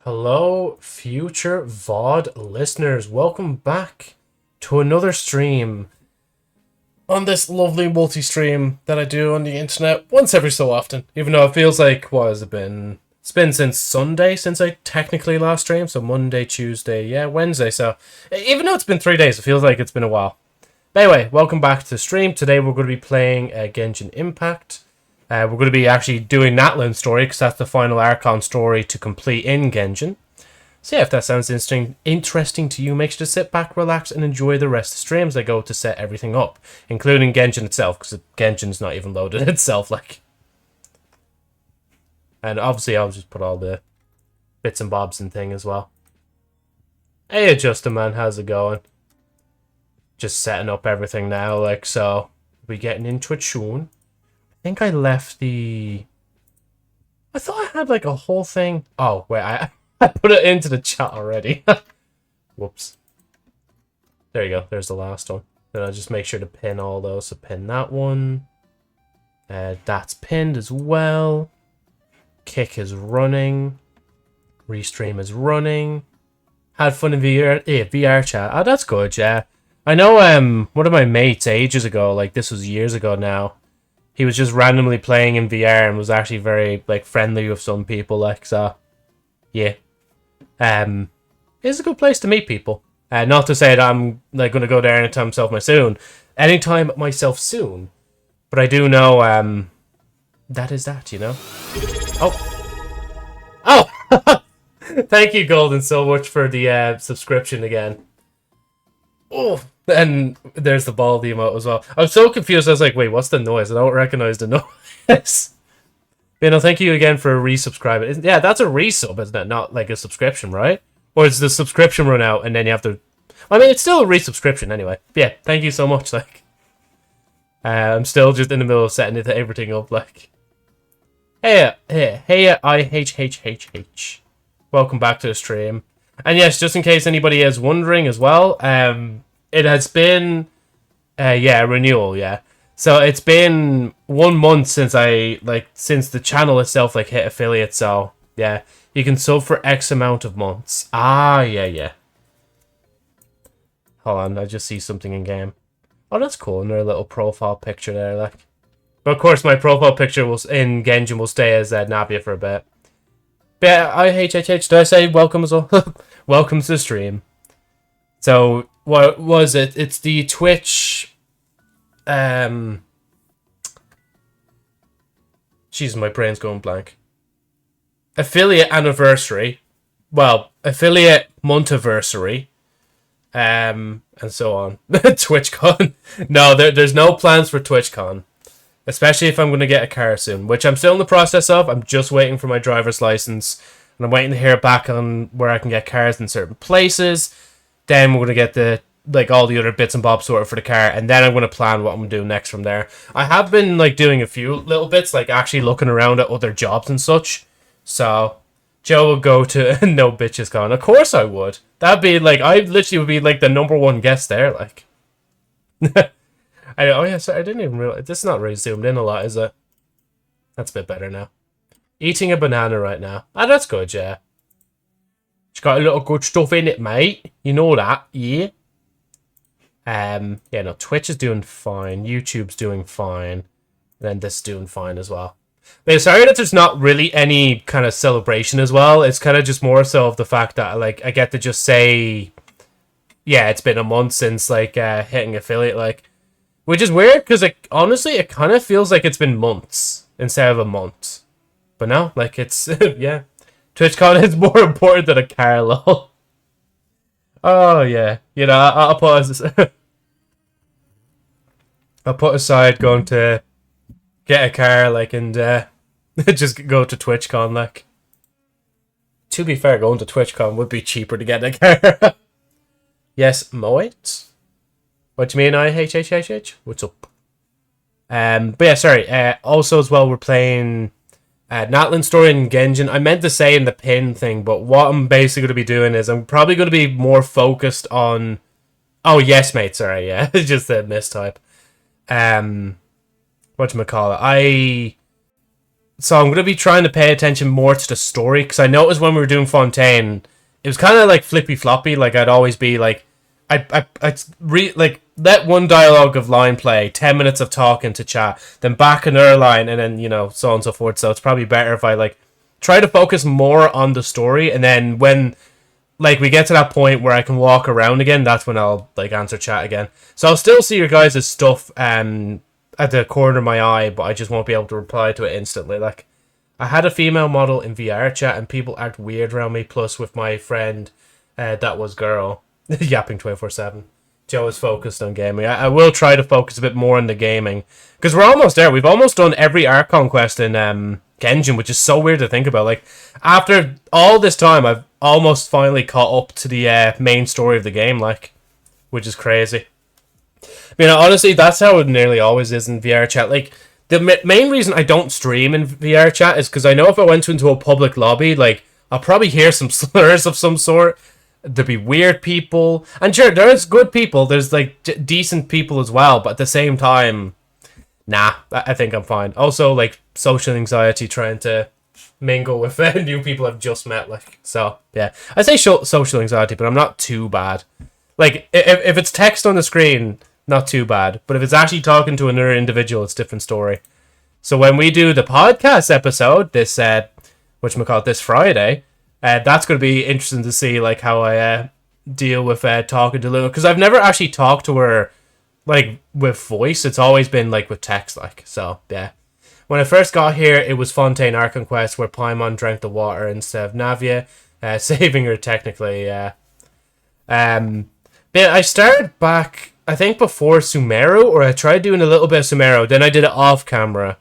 Hello, future VOD listeners. Welcome back to another stream on this lovely multi-stream that I do on the internet once every so often. Even though it feels like, what has it been? It's been since Sunday since I technically last streamed. So Monday, Tuesday, yeah, Wednesday. So even though it's been 3 days, it feels like it's been a while. But anyway, welcome back to the stream. Today we're going to be playing Genshin Impact. We're going to be actually doing Natlan's story because that's the final Archon story to complete in Genshin. So yeah, if that sounds interesting to you, make sure to sit back, relax, and enjoy the rest of the streams I go to set everything up, including Genshin itself, because Genshin's not even loaded itself, like. And obviously I'll just put all the bits and bobs and thing as well. Hey, Justin, man, how's it going? Just setting up everything now, like, so we'll be getting into it soon. I think I left the... I thought I had like a whole thing. Oh, wait, I put it into the chat already. Whoops. There you go. There's the last one. Then I'll just make sure to pin all those. So pin that one. That's pinned as well. Kick is running. Restream is running. Had fun in VR chat. Oh, that's good, yeah. I know one of my mates ages ago, like this was years ago now, he was just randomly playing in VR and was actually very like friendly with some people, like, so yeah. It's a good place to meet people. Not to say that I'm like gonna go there anytime myself soon. But I do know that is that, you know? Oh thank you, Golden, so much for the subscription again. Oh, and there's the ball emote as well. I'm so confused. I was like, wait, what's the noise? I don't recognize the noise. You know, thank you again for resubscribing. Yeah, that's a resub, isn't it? Not like a subscription, right? Or is the subscription run out and then you have to... I mean, it's still a resubscription anyway. Yeah, thank you so much. Like, I'm still just in the middle of setting everything up. Like, hey, IHHHH. Welcome back to the stream. And yes, just in case anybody is wondering as well, it has been, renewal, yeah. So it's been 1 month since since the channel itself, like, hit affiliate, so, yeah. You can sub for X amount of months. Ah, yeah. Hold on, I just see something in game. Oh, that's cool, and their little profile picture there, like. But of course, my profile picture in Genshin will stay as Navia for a bit. But yeah, IHHH, did I say welcome as well? Welcome to the stream. So, what was it? It's the Twitch... Jeez, my brain's going blank. Affiliate anniversary. Well, affiliate month-iversary. And so on. TwitchCon. No, there's no plans for TwitchCon. Especially if I'm going to get a car soon, which I'm still in the process of. I'm just waiting for my driver's license. And I'm waiting to hear back on where I can get cars in certain places. Then we're going to get all the other bits and bobs sorted for the car. And then I'm going to plan what I'm going to do next from there. I have been doing a few little bits, like actually looking around at other jobs and such. So Joe will go to No Bitches Con. Of course I would. That'd be I literally would be the #1 guest there. Like. Oh yeah, sorry, I didn't even realize. This is not really zoomed in a lot, is it? That's a bit better now. Eating a banana right now. Ah, that's good, yeah. It's got a lot of good stuff in it, mate. You know that, yeah? Yeah, no, Twitch is doing fine. YouTube's doing fine. And then this is doing fine as well. But sorry that there's not really any kind of celebration as well. It's kind of just more so of the fact that, I get to just say... Yeah, it's been a month since, hitting affiliate, Which is weird, because honestly, it kind of feels like it's been months instead of a month. But no, it's, yeah. TwitchCon is more important than a car, lol. Oh, yeah. You know, I'll put aside going to get a car, and just go to TwitchCon, To be fair, going to TwitchCon would be cheaper to get a car. Yes, Moet? What do you mean, IHHHH? What's up? But yeah, sorry. Also, as well, we're playing Natlan story in Genshin. I meant to say in the pin thing, but what I'm basically going to be doing is I'm probably going to be more focused on... Oh, yes, mate. Sorry, yeah. Just a mistype. Whatchamacallit? So I'm going to be trying to pay attention more to the story, because I noticed when we were doing Fontaine, it was kind of like flippy-floppy. Like, I'd always be like, like, let one dialogue of line play, 10 minutes of talking to chat, then back another line, and then, you know, so on and so forth. So it's probably better if I, like, try to focus more on the story, and then when, like, we get to that point where I can walk around again, that's when I'll, like, answer chat again. So I'll still see your guys' stuff, at the corner of my eye, but I just won't be able to reply to it instantly. Like, I had a female model in VR chat, and people act weird around me, plus with my friend, that was girl, yapping 24/7. Joe is focused on gaming. I will try to focus a bit more on the gaming, because we're almost there. We've almost done every Archon Quest in Genshin, which is so weird to think about. Like, after all this time, I've almost finally caught up to the main story of the game, like, which is crazy. You know, honestly, that's how it nearly always is in VR chat. Like, the main reason I don't stream in VR chat is because I know if I went into a public lobby, like, I'll probably hear some slurs of some sort. There'd be weird people. And sure, there's good people. There's, like, decent people as well. But at the same time, nah, I think I'm fine. Also, like, social anxiety trying to mingle with new people I've just met. Like, so, yeah. I say social anxiety, but I'm not too bad. Like, if it's text on the screen, not too bad. But if it's actually talking to another individual, it's a different story. So when we do the podcast episode, this, whatchamacallit, this Friday, that's going to be interesting to see, like, how I deal with talking to Luna. Because I've never actually talked to her, like, with voice. It's always been, like, with text, like. So, yeah. When I first got here, it was Fontaine Archon Quest, where Paimon drank the water instead of Navia, saving her technically, yeah. But I started back, I think, before Sumeru, or I tried doing a little bit of Sumeru, then I did it off camera.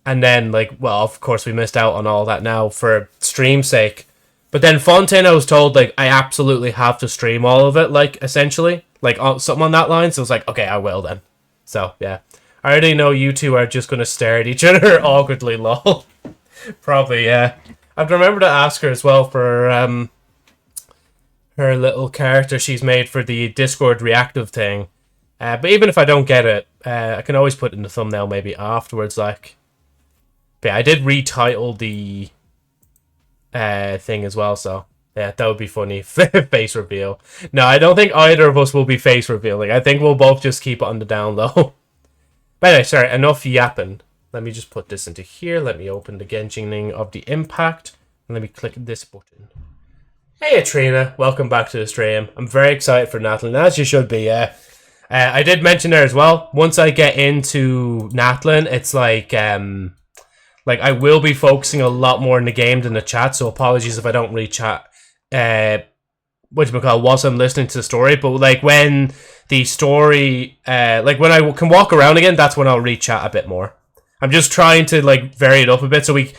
And then, like, well, of course, we missed out on all that now for stream's sake. But then Fontaine, I was told, like, I absolutely have to stream all of it, like, essentially. Like, something on that line. So I was like, okay, I will then. So, yeah. I already know you two are just going to stare at each other awkwardly, lol. Probably, yeah. I'd remember to ask her as well for her little character she's made for the Discord reactive thing. But even if I don't get it, I can always put it in the thumbnail maybe afterwards, like. But yeah, I did retitle the thing as well, so yeah, that would be funny. Face reveal. No, I don't think either of us will be face revealing. I think we'll both just keep it on the down low. But anyway, sorry, enough yapping. Let me just put this into here. Let me open the Genshin of the Impact. And let me click this button. Hey, Trina. Welcome back to the stream. I'm very excited for Natlan, as you should be, yeah. I did mention there as well, once I get into Natlan, it's like I will be focusing a lot more in the game than the chat, so apologies if I don't really chat, whilst I'm listening to the story, but like when the story, like when I can walk around again, that's when I'll re-chat a bit more. I'm just trying to like vary it up a bit, so we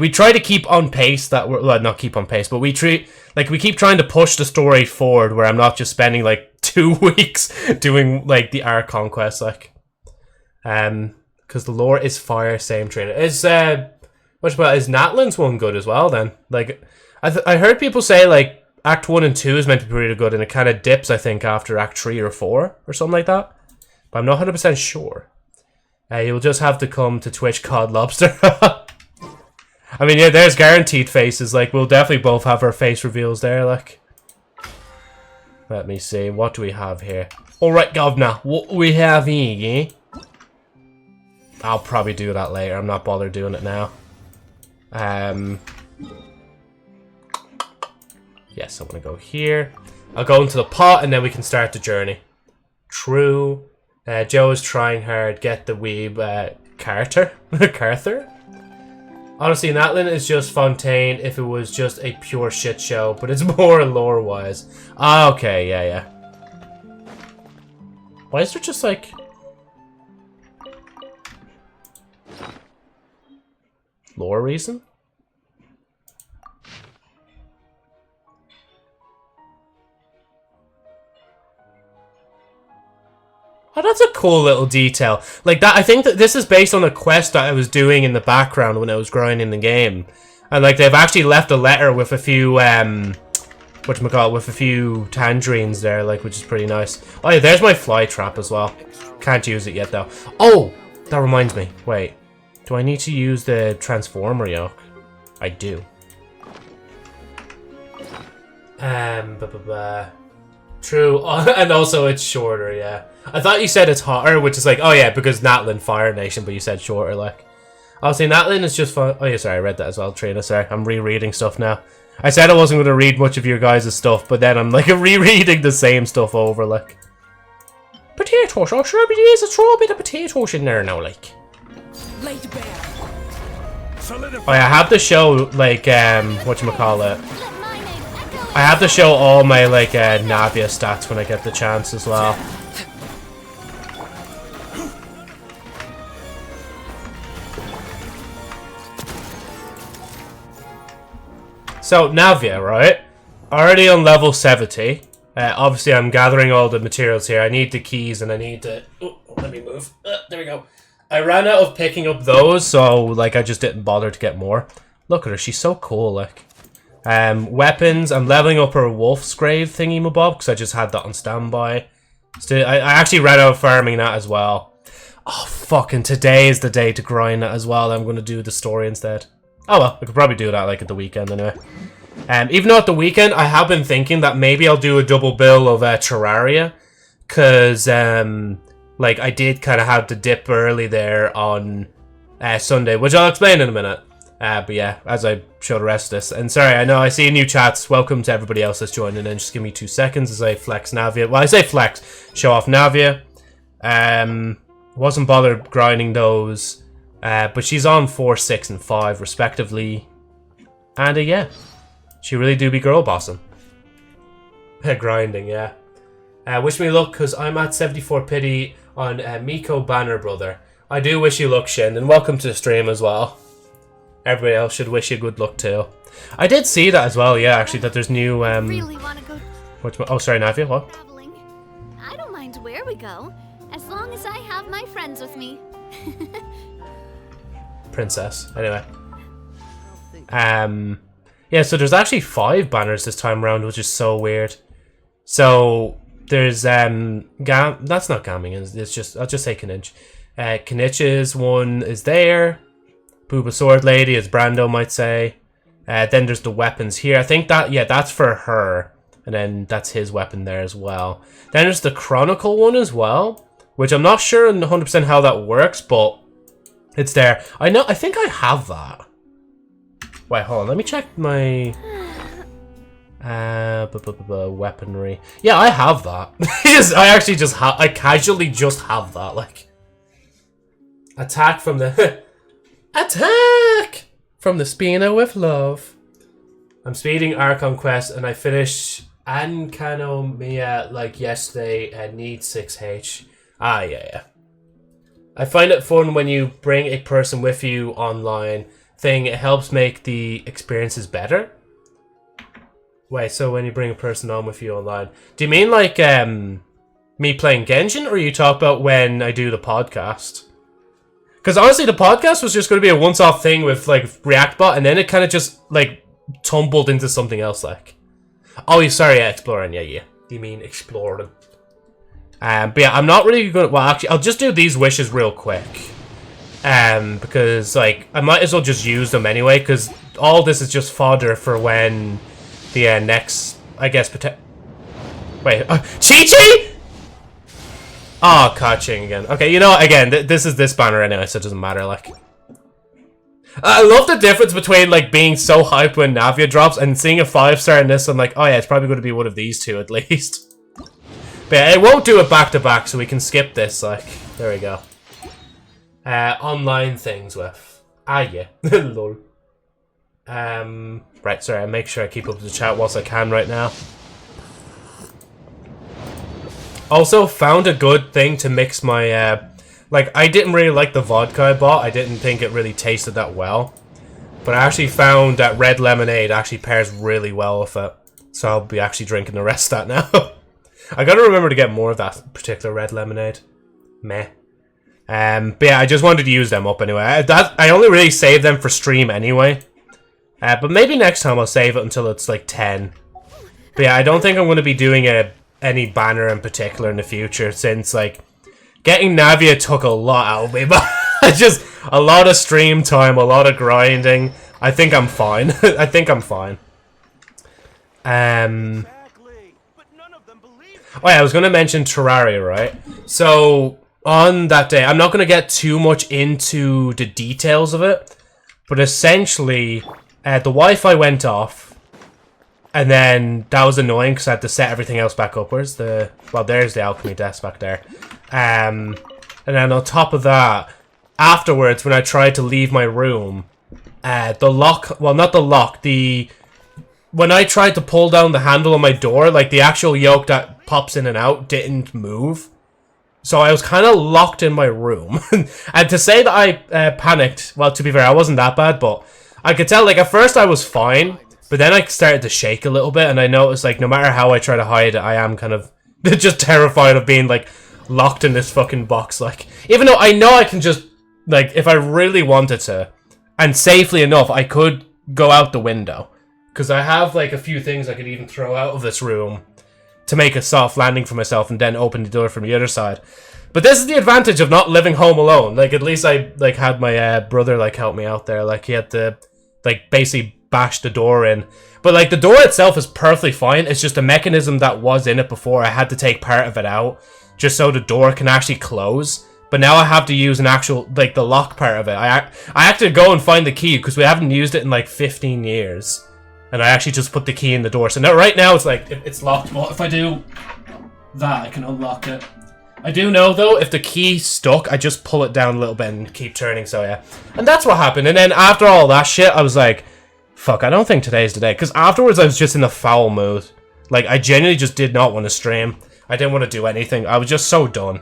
try to keep on pace, not keep on pace, but we keep trying to push the story forward, where I'm not just spending like 2 weeks doing like the Archon Quest, like, because the lore is fire. Same trainer is is Natlan's one good as well? Then, like, I heard people say like Act 1 and 2 is meant to be pretty good, and it kind of dips, I think, after Act 3 or 4 or something like that. But I'm not 100% sure. You'll just have to come to Twitch, Cod Lobster. I mean, yeah, there's guaranteed faces. Like, we'll definitely both have our face reveals there. Like, let me see, what do we have here? All right, governor, what we have here? I'll probably do that later. I'm not bothered doing it now. Yes, I'm gonna go here. I'll go into the pot, and then we can start the journey. True. Joe is trying hard. Get the weeb Carter. Carther. Honestly, Natlan is just Fontaine if it was just a pure shit show, but it's more lore-wise. Ah, okay, yeah. Why is there just like... lore reason? Oh, that's a cool little detail. Like that, I think that this is based on a quest that I was doing in the background when I was grinding the game. And like they've actually left a letter with a few with a few tangerines there, like, which is pretty nice. Oh yeah, there's my fly trap as well. Can't use it yet though. Oh, that reminds me. Wait. Do I need to use the transformer yoke? I do. True, and also it's shorter, yeah. I thought you said it's hotter, which is like, oh yeah, because Natlan Fire Nation, but you said shorter, like. Obviously, Natlan is just fun. Oh yeah, sorry, I read that as well, Trina, sorry. I'm rereading stuff now. I said I wasn't going to read much of your guys' stuff, but then I'm like rereading the same stuff over, like. Potatoes, oh sure, there's a throw a bit of potatoes in there now, like. Oh yeah, I have to show, like, whatchamacallit. I have to show all my, like, Navia stats when I get the chance as well. So, Navia, right? Already on level 70. Obviously, I'm gathering all the materials here. I need the keys and I need the... Oh, let me move. There we go. I ran out of picking up those, so, like, I just didn't bother to get more. Look at her. She's so cool, like. Weapons. I'm leveling up her Wolf's Grave thingy-mabob, because I just had that on standby. Still, I actually ran out of farming that as well. Oh, fucking today is the day to grind that as well. I'm going to do the story instead. Oh well, I could probably do that like at the weekend anyway. Even though at the weekend, I have been thinking that maybe I'll do a double bill of Terraria. Because, like, I did kind of have to dip early there on Sunday, which I'll explain in a minute. But yeah, as I show the rest of this. And sorry, I know I see new chats. Welcome to everybody else that's joining in. Just give me 2 seconds as I flex Navia. Well, I say flex. Show off Navia. Wasn't bothered grinding those. But she's on 4, 6, and 5, respectively. And yeah. She really do be girl bossing. Grinding, yeah. Wish me luck, because I'm at 74 pity on Miko Banner Brother. I do wish you luck, Shin, and welcome to the stream as well. Everybody else should wish you good luck too. I did see that as well, yeah, actually, that there's new, really want to go oh, sorry, Navia, what? traveling. I don't mind where we go, as long as I have my friends with me. Princess, anyway. Yeah, so there's actually 5 banners this time around, which is so weird. So, there's, that's not Gamming, it's just, I'll just say Kinich. Kinich's one is there. Booba Sword Lady, as Brando might say. Then there's the weapons here. I think that, yeah, that's for her. And then that's his weapon there as well. Then there's the Chronicle one as well, which I'm not sure 100% how that works, but it's there. I think I have that. Wait, hold on, let me check my... weaponry. Yeah, I have that. I actually just have... I casually just have that, like... Attack from the... Attack! From the Spina with love. I'm speeding Archon Quest and I finished Ankano Mia like yesterday and need 6H. Ah, yeah. I find it fun when you bring a person with you online thing. It helps make the experiences better. Wait, so when you bring a person on with you online. Do you mean like me playing Genshin, or you talk about when I do the podcast? Because honestly, the podcast was just going to be a once-off thing with, like, ReactBot, and then it kind of just, like, tumbled into something else, like. Oh, sorry, yeah, exploring, yeah. You mean exploring. But yeah, I'm not really going to... Well, actually, I'll just do these wishes real quick. Because, like, I might as well just use them anyway, because all this is just fodder for when the next, I guess, Wait, Chi-Chi?! Oh, catching again. Okay, you know what? Again, this is this banner anyway, so it doesn't matter, like. I love the difference between, like, being so hyped when Navia drops and seeing a 5-star in this. I'm like, oh yeah, it's probably going to be one of these two at least. But yeah, it won't do it back-to-back, so we can skip this, like. There we go. Online things with. Ah, yeah. Lol. Right, sorry, I make sure I keep up with the chat whilst I can right now. Also, found a good thing to mix my, like, I didn't really like the vodka I bought. I didn't think it really tasted that well. But I actually found that red lemonade actually pairs really well with it. So I'll be actually drinking the rest of that now. I gotta remember to get more of that particular red lemonade. Meh. But yeah, I just wanted to use them up anyway. I only really save them for stream anyway. But maybe next time I'll save it until it's, like, 10. But yeah, I don't think I'm going to be doing any banner in particular in the future, since, like, getting Navia took a lot out of me, but Just a lot of stream time, a lot of grinding. I think I'm fine. I think I'm fine. Oh yeah, I was going to mention Terraria, right? So, on that day, I'm not going to get too much into the details of it, but essentially, the Wi-Fi went off, and then that was annoying because I had to set everything else back up. Where's the... Well, there's the alchemy desk back there. And then on top of that, afterwards, when I tried to leave my room, the lock... Well, not the lock, when I tried to pull down the handle on my door, like, the actual yoke that pops in and out didn't move. So I was kind of locked in my room. And to say that I panicked, well, to be fair, I wasn't that bad, but I could tell, like, at first I was fine, but then I started to shake a little bit, and I noticed, like, no matter how I try to hide it, I am kind of just terrified of being, like, locked in this fucking box. Like, even though I know I can just, like, if I really wanted to, and safely enough, I could go out the window. Because I have, like, a few things I could even throw out of this room to make a soft landing for myself and then open the door from the other side. But this is the advantage of not living home alone. Like, at least I, like, had my brother, like, help me out there. Like, he had to, like, basically bash the door in. But, like, the door itself is perfectly fine. It's just a mechanism that was in it before. I had to take part of it out just so the door can actually close. But now I have to use an actual, like, the lock part of it. I have to go and find the key because we haven't used it in, like, 15 years. And I actually just put the key in the door. So now, right now, it's like, it's locked. Well, if I do that, I can unlock it. I do know, though, if the key's stuck, I just pull it down a little bit and keep turning, so yeah. And that's what happened. And then after all that shit, I was like, fuck, I don't think today's the day. Because afterwards, I was just in a foul mood. Like, I genuinely just did not want to stream. I didn't want to do anything. I was just so done.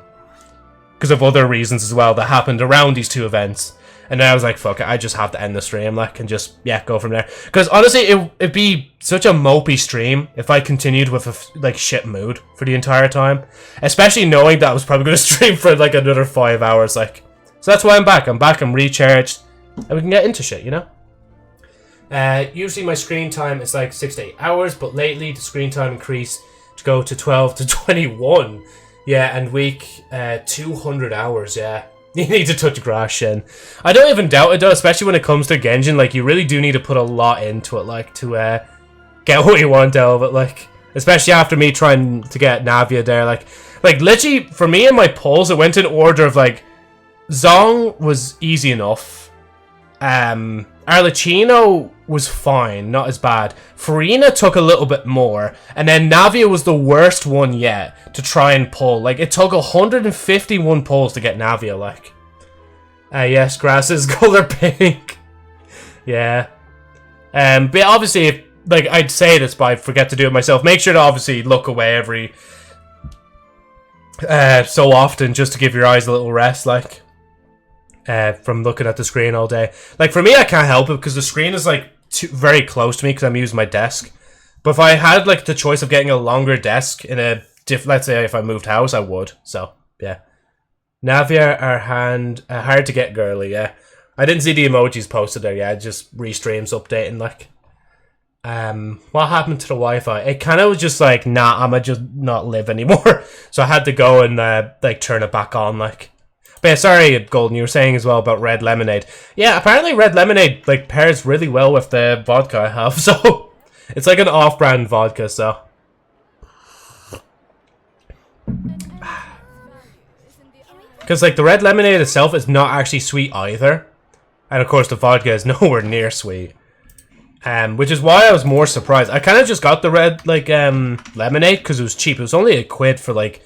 Because of other reasons as well that happened around these two events. And then I was like, fuck it, I just have to end the stream, like, and just, yeah, go from there. Because, honestly, it'd be such a mopey stream if I continued with a, like, shit mood for the entire time. Especially knowing that I was probably going to stream for, like, another 5 hours, like. So that's why I'm back. I'm recharged, and we can get into shit, you know? Usually my screen time is, like, 6 to 8 hours, but lately the screen time increased to go to 12 to 21. Yeah, and week, 200 hours, yeah. You need to touch grass, Shin. I don't even doubt it, though, especially when it comes to Genshin. Like, you really do need to put a lot into it, like, to get what you want out of it, like. Especially after me trying to get Navia there, like, literally, for me and my polls, it went in order of, like, Zong was easy enough. Arlecchino was fine, not as bad. Farina took a little bit more. And then Navia was the worst one yet to try and pull. Like, it took 151 pulls to get Navia, like. Yes, grass is color pink. Yeah. But obviously, if, like, I'd say this, but I forget to do it myself. Make sure to obviously look away every so often, just to give your eyes a little rest, like. From looking at the screen all day. Like, for me, I can't help it because the screen is, like, very close to me because I'm using my desk. But if I had, like, the choice of getting a longer desk in a let's say if I moved house, I would. So, yeah. Navia are hard to get girly, yeah. I didn't see the emojis posted there, yeah. Just restreams updating, like. What happened to the Wi-Fi? It kind of was just like, nah, I'ma just not live anymore. So I had to go and, like, turn it back on, like. But yeah, sorry, Golden, you were saying as well about red lemonade. Yeah, apparently red lemonade, like, pairs really well with the vodka I have, so... It's like an off-brand vodka, so... Because, like, the red lemonade itself is not actually sweet either. And, of course, the vodka is nowhere near sweet. Which is why I was more surprised. I kind of just got the red, like, lemonade because it was cheap. It was only £1 for, like,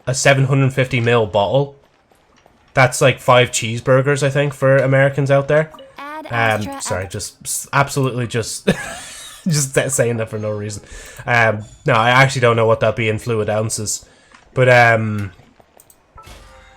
a 750ml bottle. That's like 5 cheeseburgers, I think, for Americans out there. Sorry, just absolutely just just saying that for no reason. No, I actually don't know what that'd be in fluid ounces, but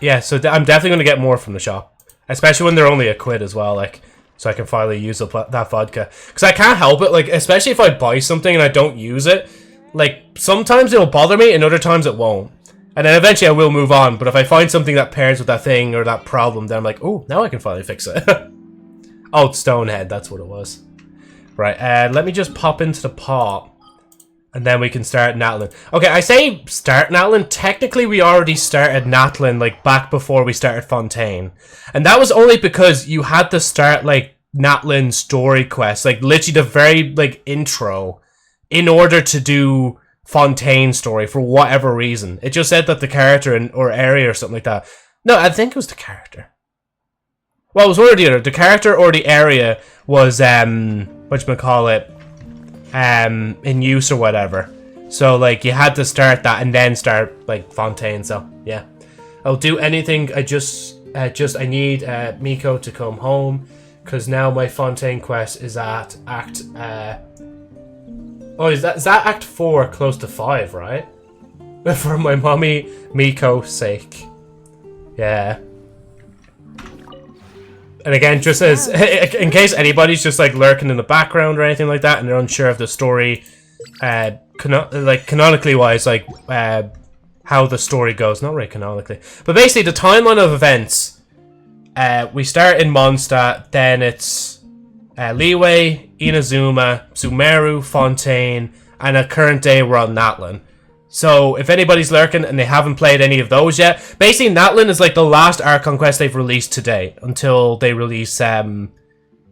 yeah. So I'm definitely gonna get more from the shop, especially when they're only £1 as well. Like, so I can finally use up that vodka because I can't help it. Like, especially if I buy something and I don't use it, like sometimes it'll bother me and other times it won't. And then eventually I will move on, but if I find something that pairs with that thing or that problem, then I'm like, oh, now I can finally fix it. Oh, it's Stonehead, that's what it was. Right, let me just pop into the pot. And then we can start Natlan. Okay, I say start Natlan. Technically, we already started Natlan, like, back before we started Fontaine. And that was only because you had to start, like, Natlan story quest. Like, literally the very, like, intro. In order to do Fontaine story for whatever reason. It just said that the character or area or something like that. No, I think it was the character. Well, it was one or the other. The character or the area was, whatchamacallit, in use or whatever. So, like, you had to start that and then start, like, Fontaine. So, yeah. I'll do anything. I need Miko to come home. Because now my Fontaine quest is at Act, oh, is that Act 4 close to 5, right? For my mommy Miko's sake. Yeah. And again, just as in case anybody's just like lurking in the background or anything like that, and they're unsure of the story, canonically wise, like how the story goes, not really canonically, but basically the timeline of events. We start in Mondstadt, then it's Liyue, Inazuma, Sumeru, Fontaine, and at current day we're on Natlan. So, if anybody's lurking and they haven't played any of those yet, basically Natlan is like the last Archon Quest they've released today, until they release the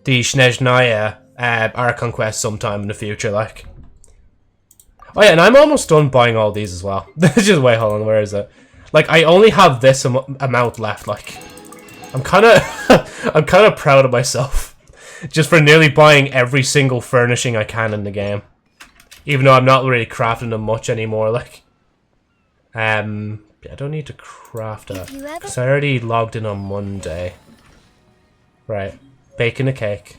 Snezhnaya Archon Quest sometime in the future, like. Oh yeah, and I'm almost done buying all these as well. Just wait, hold on, where is it? Like, I only have this amount left, like. I'm kind of proud of myself. Just for nearly buying every single furnishing I can in the game. Even though I'm not really crafting them much anymore, like. I don't need to craft that. Because I already logged in on Monday. Right. Baking a cake.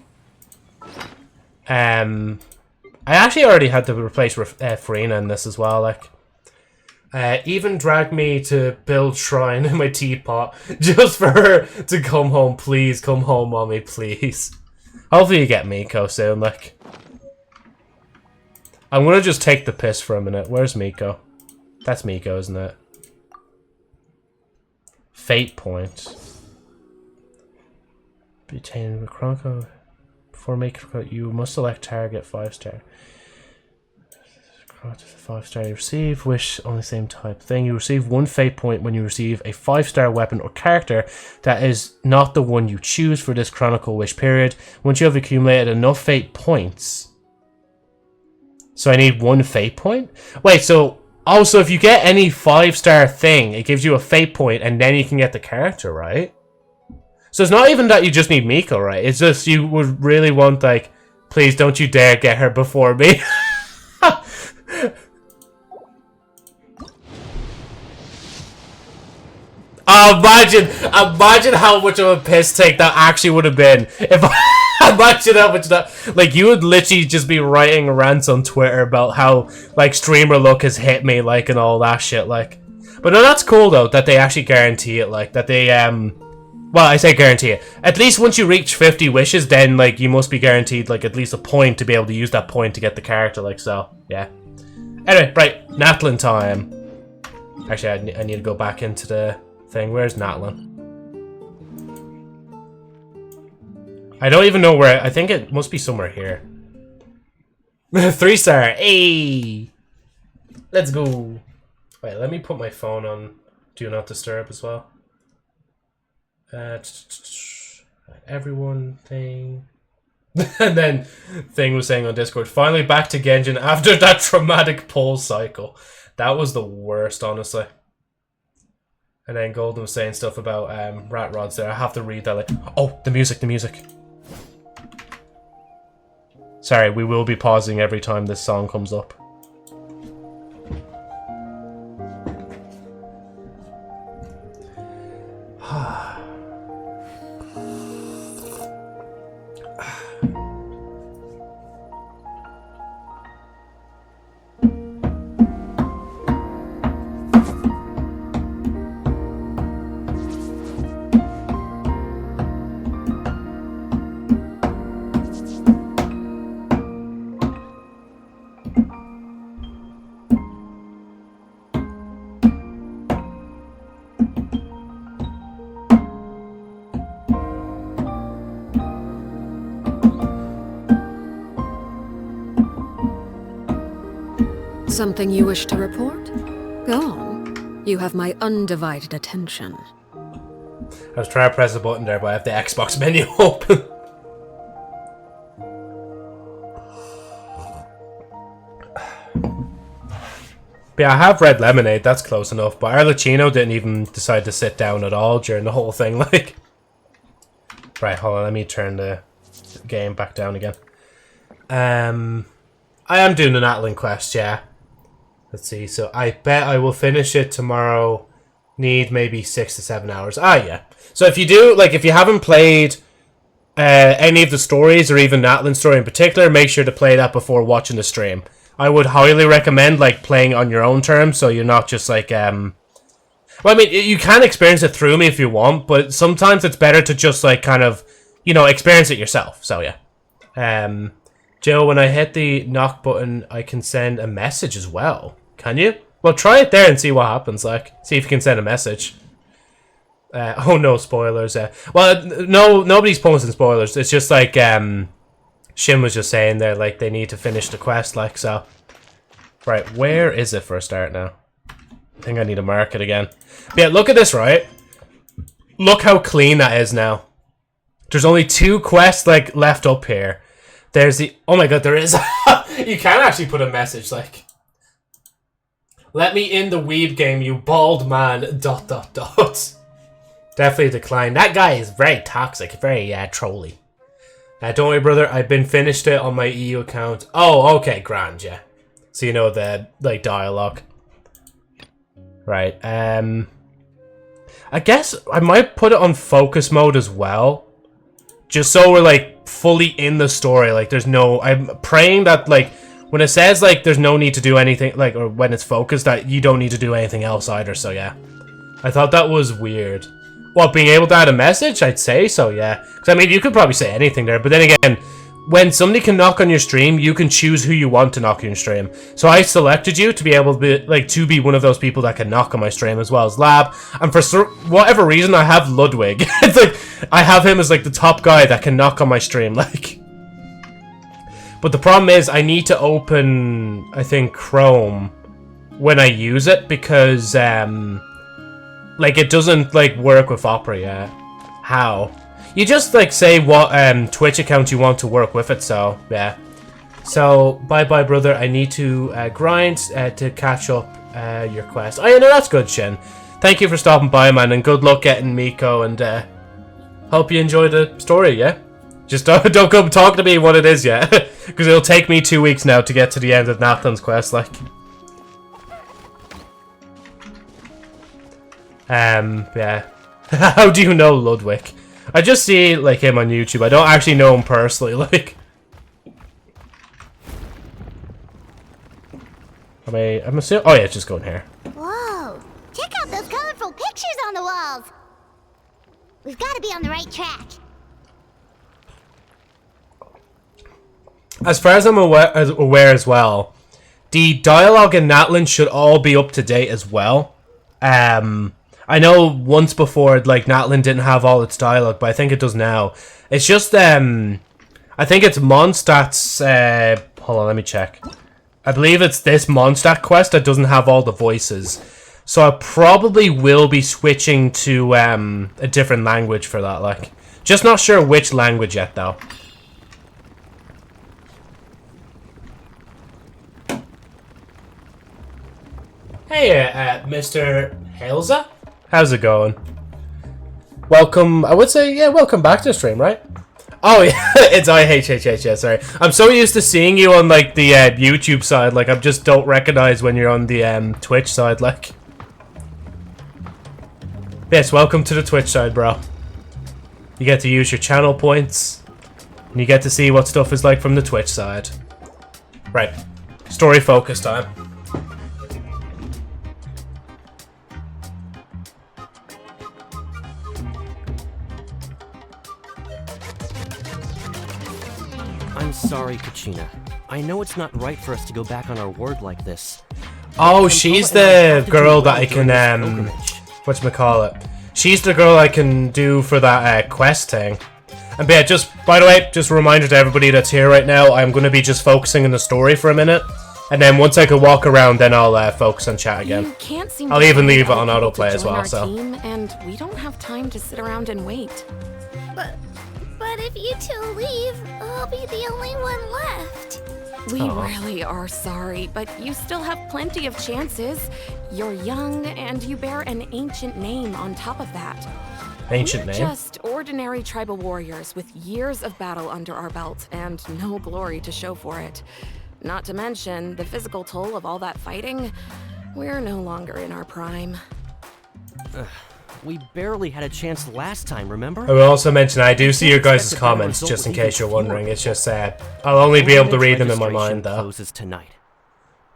I actually already had to replace Farina in this as well, like. Even dragged me to build shrine in my teapot. Just for her to come home, please. Come home, mommy, please. Hopefully you get Miko soon, like. I'm gonna just take the piss for a minute. Where's Miko? That's Miko, isn't it? Fate point. Obtain the Chronicle. Before making you must select target 5-star. 5-star you receive. Wish on the same type thing. You receive 1 fate point when you receive a 5-star weapon or character that is not the one you choose for this Chronicle Wish period. Once you have accumulated enough fate points. So I need 1 fate point? Wait, so also if you get any 5-star thing, it gives you a fate point and then you can get the character, right? So it's not even that you just need Miko, right? It's just you would really want, like, please don't you dare get her before me. Imagine how much of a piss take that actually would have been if imagine how much that, like, you would literally just be writing rants on Twitter about how, like, streamer luck has hit me, like, and all that shit, like. But no, that's cool though that they actually guarantee it, like, that they well, I say guarantee it. At least once you reach 50 wishes, then, like, you must be guaranteed, like, at least a point to be able to use that point to get the character, like, so yeah. Anyway, right, Natlan time. Actually, I need to go back into the thing. Where's Natlan? I don't even know where. I think it must be somewhere here. 3-star. Hey, let's go. Wait, let me put my phone on Do Not Disturb as well. Everyone thing. And then Thing was saying on Discord, finally back to Genshin after that traumatic pull cycle. That was the worst, honestly. And then Golden was saying stuff about rat rods there. I have to read that. Like, oh, the music. Sorry, we will be pausing every time this song comes up. Something you wish to report? Go on. You have my undivided attention. I was trying to press a button there, but I have the Xbox menu open. But yeah, I have red lemonade, that's close enough. But Arlecchino didn't even decide to sit down at all during the whole thing, like. Right, hold on, let me turn the game back down again. I am doing an Natlan Quest, yeah. Let's see, so I bet I will finish it tomorrow. Need maybe 6 to 7 hours. Ah, yeah. So if you do, like, if you haven't played any of the stories, or even Natlan's story in particular, make sure to play that before watching the stream. I would highly recommend, like, playing on your own terms, so you're not just, like, well, I mean, you can experience it through me if you want, but sometimes it's better to just, like, kind of, you know, experience it yourself, so yeah. Joe, when I hit the knock button, I can send a message as well. Can you? Well, try it there and see what happens, like, see if you can send a message. Oh, no, spoilers. Well, no, nobody's posting spoilers, it's just, like, Shin was just saying there, like, they need to finish the quest, like, so. Right, where is it for a start now? I think I need to mark it again. But yeah, look at this, right? Look how clean that is now. There's only 2 quests, like, left up here. There's the... Oh my god, there is... You can actually put a message, like... Let me in the weed game, you bald man, ... Definitely decline. That guy is very toxic, very, trolly. Don't worry, brother. I've been finished it on my EU account. Oh, okay, grand, yeah. So you know the, like, dialogue. Right, I guess I might put it on focus mode as well. Just so we're, like, fully in the story. Like, there's no... I'm praying that, like, when it says, like, there's no need to do anything, like, or when it's focused, that you don't need to do anything else either, so yeah. I thought that was weird. What, being able to add a message? I'd say so, yeah. Because, I mean, you could probably say anything there. But then again, when somebody can knock on your stream, you can choose who you want to knock on your stream. So I selected you to be able to be, like, to be one of those people that can knock on my stream, as well as Lab. And for whatever reason, I have Ludwig. It's like, I have him as, like, the top guy that can knock on my stream, like. But the problem is, I need to open, I think, Chrome when I use it, because, like, it doesn't, like, work with Opera yet. How? You just, like, say what Twitch account you want to work with it, so, yeah. So, bye-bye, brother. I need to grind to catch up your quest. Oh, yeah, no, that's good, Shin. Thank you for stopping by, man, and good luck getting Miko, and hope you enjoy the story, yeah? Just don't come talk to me what it is yet, because it'll take me 2 weeks now to get to the end of Natlan's quest, like. Yeah. How do you know Ludwig? I just see, like, him on YouTube. I don't actually know him personally, like. I'm assuming... Oh, yeah, just going here. Whoa! Check out those colorful pictures on the walls! We've got to be on the right track. As far as I'm aware as well, the dialogue in Natlan should all be up to date as well. I know once before, like, Natlan didn't have all its dialogue, but I think it does now. It's just, I think it's Mondstadt's, hold on, let me check. I believe it's this Mondstadt quest that doesn't have all the voices. So I probably will be switching to, a different language for that, like. Just not sure which language yet, though. Hey, Mr. Hailza? How's it going? Welcome, I would say, yeah, welcome back to the stream, right? Oh, yeah, it's IHHH, yeah, sorry. I'm so used to seeing you on, like, the YouTube side, like, I just don't recognize when you're on the Twitch side, like. Yes, welcome to the Twitch side, bro. You get to use your channel points, and you get to see what stuff is like from the Twitch side. Right, story focus time. I'm sorry, Kachina. I know it's not right for us to go back on our word like this. Oh, she's the girl that I can, whatchamacallit. She's the girl I can do for that, quest thing. And yeah, just, by the way, just a reminder to everybody that's here right now, I'm going to be just focusing on the story for a minute. And then once I can walk around, then I'll focus on chat again. You can't seem I'll to even find leave it other on people autoplay to as join well, our so. team, and we don't have time to sit around and wait. But if you two leave, I'll be the only one left. We Aw. really are sorry, but you still have plenty of chances. You're young, and you bear an ancient name on top of that. Ancient We're name. just ordinary tribal warriors with years of battle under our belt and no glory to show for it. Not to mention the physical toll of all that fighting. We're no longer in our prime. We barely had a chance last time, remember? I will also mention I do see your guys' Expect a better comments, result just in with case even you're wondering. fewer It's just I'll only be able to read them in my Registration mind, though. Closes tonight.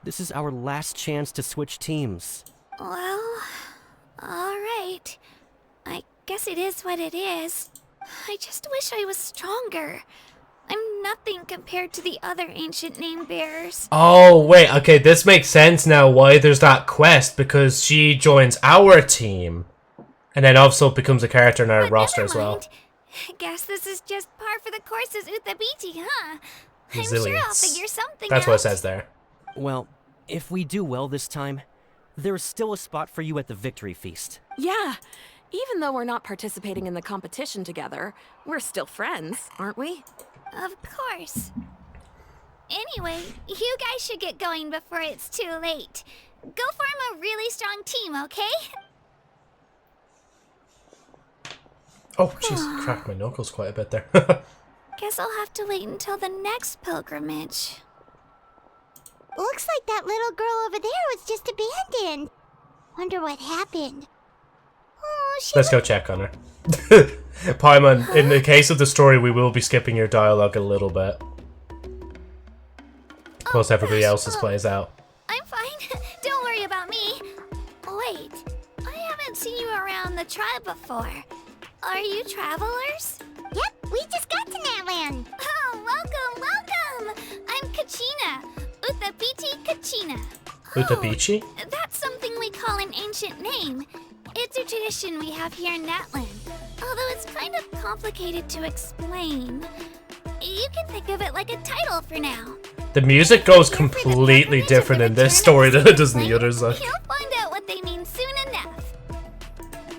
This is our last chance to switch teams. Well, alright. I guess it is what it is. I just wish I was stronger. I'm nothing compared to the other ancient name bearers. Oh, wait, okay, this makes sense now why there's that quest, because she joins our team. And then also becomes a character in our But roster never as well. mind. Guess this is just par for the course as Utabiti, huh? I'm sure I'll Resilience. figure something That's out. what it says there. Well, if we do well this time, there is still a spot for you at the victory feast. Yeah, even though we're not participating in the competition together, we're still friends, aren't we? Of course. Anyway, you guys should get going before it's too late. Go form a really strong team, okay? Oh, jeez, cracked my knuckles quite a bit there. Guess I'll have to wait until the next pilgrimage. Looks like that little girl over there was just abandoned. Wonder what happened. Oh, she Let's go check on her. Paimon, in the case of the story, we will be skipping your dialogue a little bit. Plus everybody else's plays out. I'm fine. Don't worry about me. Wait, I haven't seen you around the tribe before. Are you travelers? Yep, we just got to Natlan. Oh, welcome, welcome. I'm Kachina. Utabiti Kachina. Utabichi? Oh, that's something we call an ancient name. It's a tradition we have here in Natlan. Although it's kind of complicated to explain. You can think of it like a title for now. The music goes completely different in this story than it does in the others. Like. You'll find out what they mean soon enough.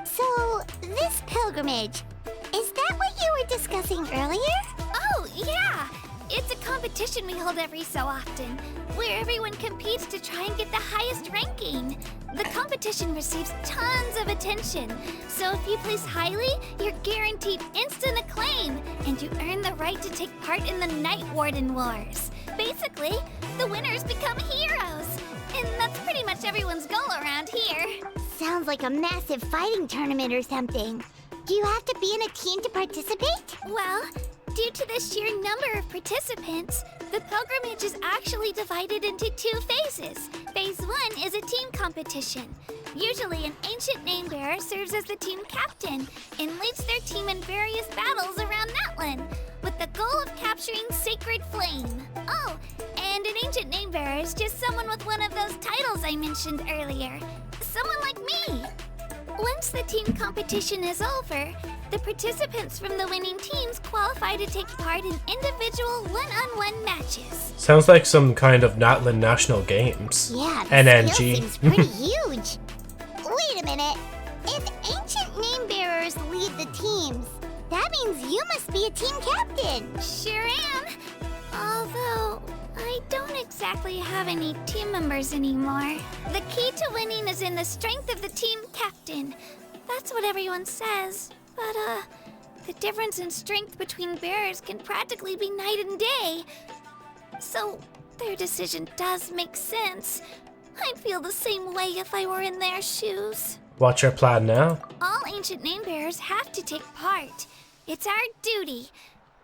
So, this pilgrimage, is that what you were discussing earlier? Oh, yeah. It's a competition we hold every so often, where everyone competes to try and get the highest ranking. The competition receives tons of attention, so if you place highly, you're guaranteed instant acclaim, and you earn the right to take part in the Night Warden Wars. Basically, the winners become heroes, and that's pretty much everyone's goal around here. Sounds like a massive fighting tournament or something. Do you have to be in a team to participate? Well, due to the sheer number of participants, the pilgrimage is actually divided into 2 phases. Phase 1 is a team competition. Usually, an ancient name bearer serves as the team captain and leads their team in various battles around Natlan, with the goal of capturing Sacred Flame. Oh, and an ancient name bearer is just someone with one of those titles I mentioned earlier. Someone like me. Once the team competition is over, the participants from the winning teams qualify to take part in individual one-on-one matches. Sounds like some kind of Natlan National Games. Yeah, the NNG. skill seems pretty huge. Wait a minute. If ancient name bearers lead the teams, that means you must be a team captain. Sure am. Although, I don't exactly have any team members anymore. The key to winning is in the strength of the team captain. That's what everyone says. But, the difference in strength between bearers can practically be night and day. So, their decision does make sense. I'd feel the same way if I were in their shoes. What's your plan now? All ancient name bearers have to take part. It's our duty.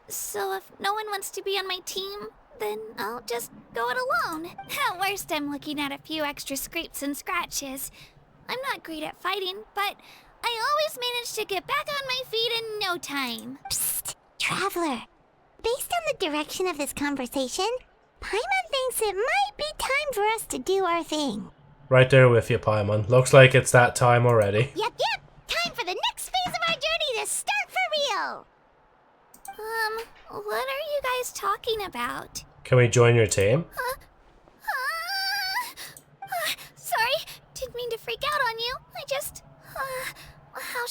So if no one wants to be on my team, then I'll just go it alone. At worst, I'm looking at a few extra scrapes and scratches. I'm not great at fighting, but I always manage to get back on my feet in no time. Psst, Traveler. Based on the direction of this conversation, Paimon thinks it might be time for us to do our thing. Right there with you, Paimon. Looks like it's that time already. Yep. Time for the next phase of our journey to start for real. What are you guys talking about? Can we join your team?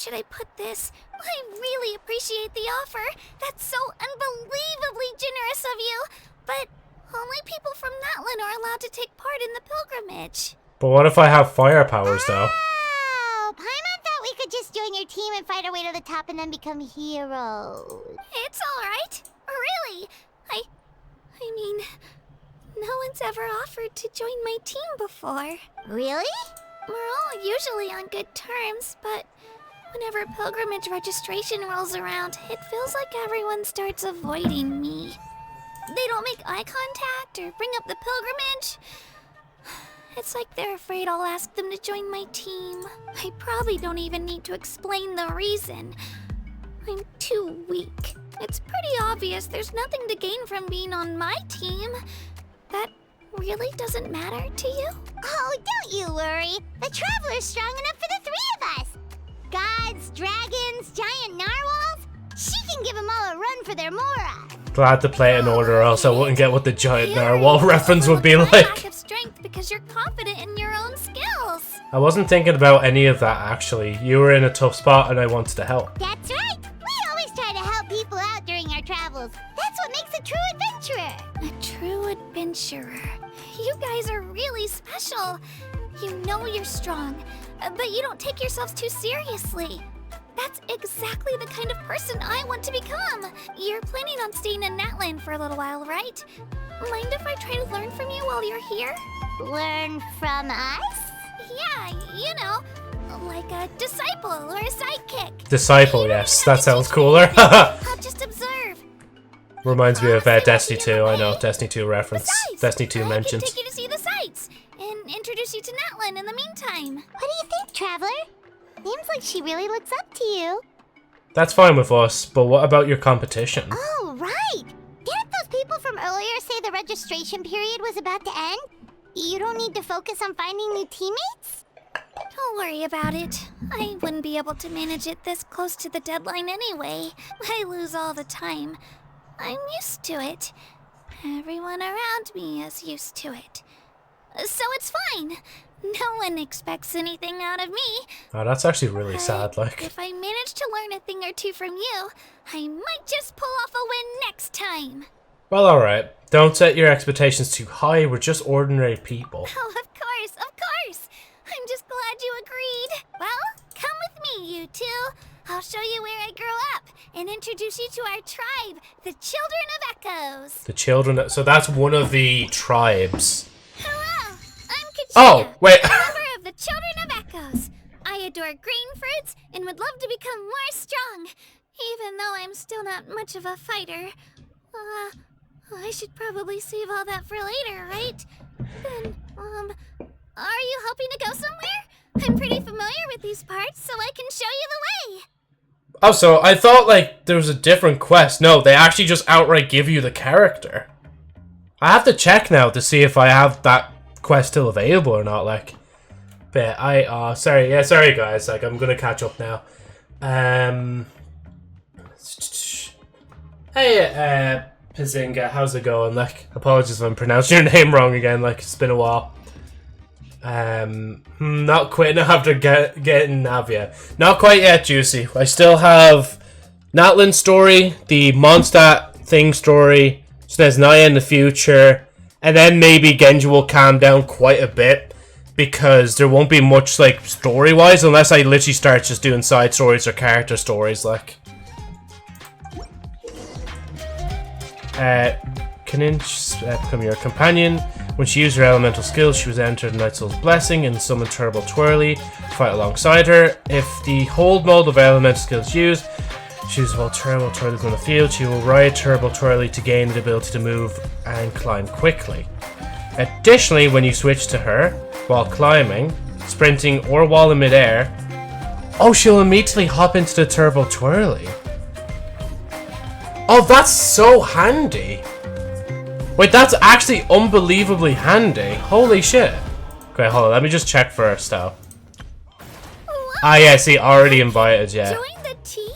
should I put this? I really appreciate the offer. That's so unbelievably generous of you. But only people from Natlan are allowed to take part in the pilgrimage. But what if I have fire powers, though? Oh, Paimon thought we could just join your team and fight our way to the top and then become heroes. It's alright. Really. I mean, no one's ever offered to join my team before. Really? We're all usually on good terms, but whenever pilgrimage registration rolls around, it feels like everyone starts avoiding me. They don't make eye contact or bring up the pilgrimage. It's like they're afraid I'll ask them to join my team. I probably don't even need to explain the reason. I'm too weak. It's pretty obvious there's nothing to gain from being on my team. That really doesn't matter to you? Oh, don't you worry. The Traveler's strong enough for the three of us. Gods, dragons, giant narwhals. She can give them all a run for their Mora. Glad to play it in order, or else I wouldn't get what the giant narwhal You're reference would be overlook like. my lack of strength because you're confident in your own skills. I wasn't thinking about any of that, actually. You were in a tough spot and I wanted to help. That's right. We always try to help people out during our travels. That's what makes a true adventurer. A true adventurer. You guys are really special. You know you're strong, but you don't take yourselves too seriously. That's exactly the kind of person I want to become. You're planning on staying in Natlan for a little while, right? Mind if I try to learn from you while you're here? Learn from us? Yeah, you know, like a disciple or a sidekick. Disciple, You don't yes, even have that to sounds teach me cooler. anything. I'll just observe. Reminds me of Say Destiny what 2, you I know, may. Destiny 2 reference. Besides, Destiny 2 I mentioned. can take you to see the sights and introduce you to Natlan in the meantime. What do you think, Traveler? Seems like she really looks up to you. That's fine with us, but what about your competition? Oh, right. Didn't those people from earlier say the registration period was about to end? You don't need to focus on finding new teammates? Don't worry about it. I wouldn't be able to manage it this close to the deadline anyway. I lose all the time. I'm used to it. Everyone around me is used to it. So it's fine. No one expects anything out of me. Oh, that's actually really sad, like. If I manage to learn a thing or two from you, I might just pull off a win next time. Well, alright. Don't set your expectations too high, we're just ordinary people. Oh, of course, of course. I'm just glad you agreed. Well, come with me, you two. I'll show you where I grew up and introduce you to our tribe, the Children of Echoes. The children, so that's one of the tribes. Hello, I'm Katrina, Oh, wait. member of the Children of Echoes. I adore green fruits and would love to become more strong, even though I'm still not much of a fighter. I should probably save all that for later, right? Then, are you hoping to go somewhere? I'm pretty familiar with these parts, so I can show you the way. Oh, so I thought, like, there was a different quest. No, they actually just outright give you the character. I have to check now to see if I have that quest still available or not, like. But sorry guys, like, I'm gonna catch up now. Hey, Pazinga, how's it going? Like, apologies if I'm pronouncing your name wrong again, like, it's been a while. Not quitting after getting Navia. Not quite yet, Juicy. I still have Natlan's story, the Mondstadt thing story, so there's Naya in the future, and then maybe Genji will calm down quite a bit, because there won't be much, like, story-wise, unless I literally start just doing side stories or character stories, like. Kaninch become your companion. When she used her elemental skills, she was entered Night Soul's Blessing and summoned Turbo Twirly to fight alongside her. If the hold mode of elemental skills used, she uses while Turbo Twirly is on the field, she will ride Turbo Twirly to gain the ability to move and climb quickly. Additionally, when you switch to her, while climbing, sprinting, or while in midair, oh, she'll immediately hop into the Turbo Twirly. Oh, that's so handy. Wait, that's actually unbelievably handy. Holy shit. Okay, hold on. Let me just check first, though. Ah, yeah, see, already invited, yeah. Join the team?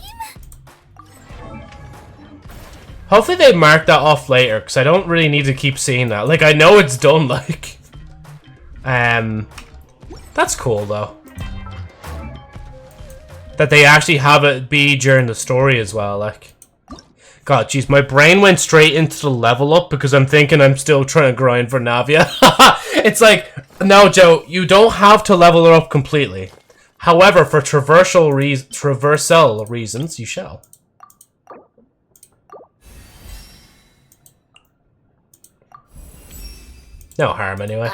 Hopefully they mark that off later, because I don't really need to keep seeing that. Like, I know it's done, like. That's cool, though. that they actually have it be during the story as well. Like, God, jeez, my brain went straight into the level up because I'm thinking I'm still trying to grind for Navia. It's like, no, Joe, you don't have to level her up completely. However, for traversal reasons, you shall. No harm, anyway.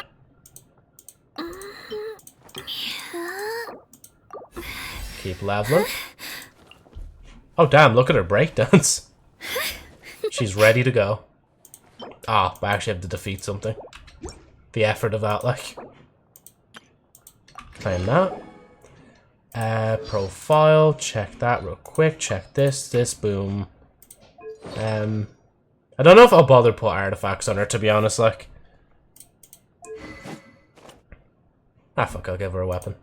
Keep leveling. Oh, damn, look at her breakdance. She's ready to go. Ah, I actually have to defeat something. The effort of that, like. Claim that. Profile, check that real quick. Check this, boom. I don't know if I'll bother put artifacts on her, to be honest, like. Ah, fuck, I'll give her a weapon.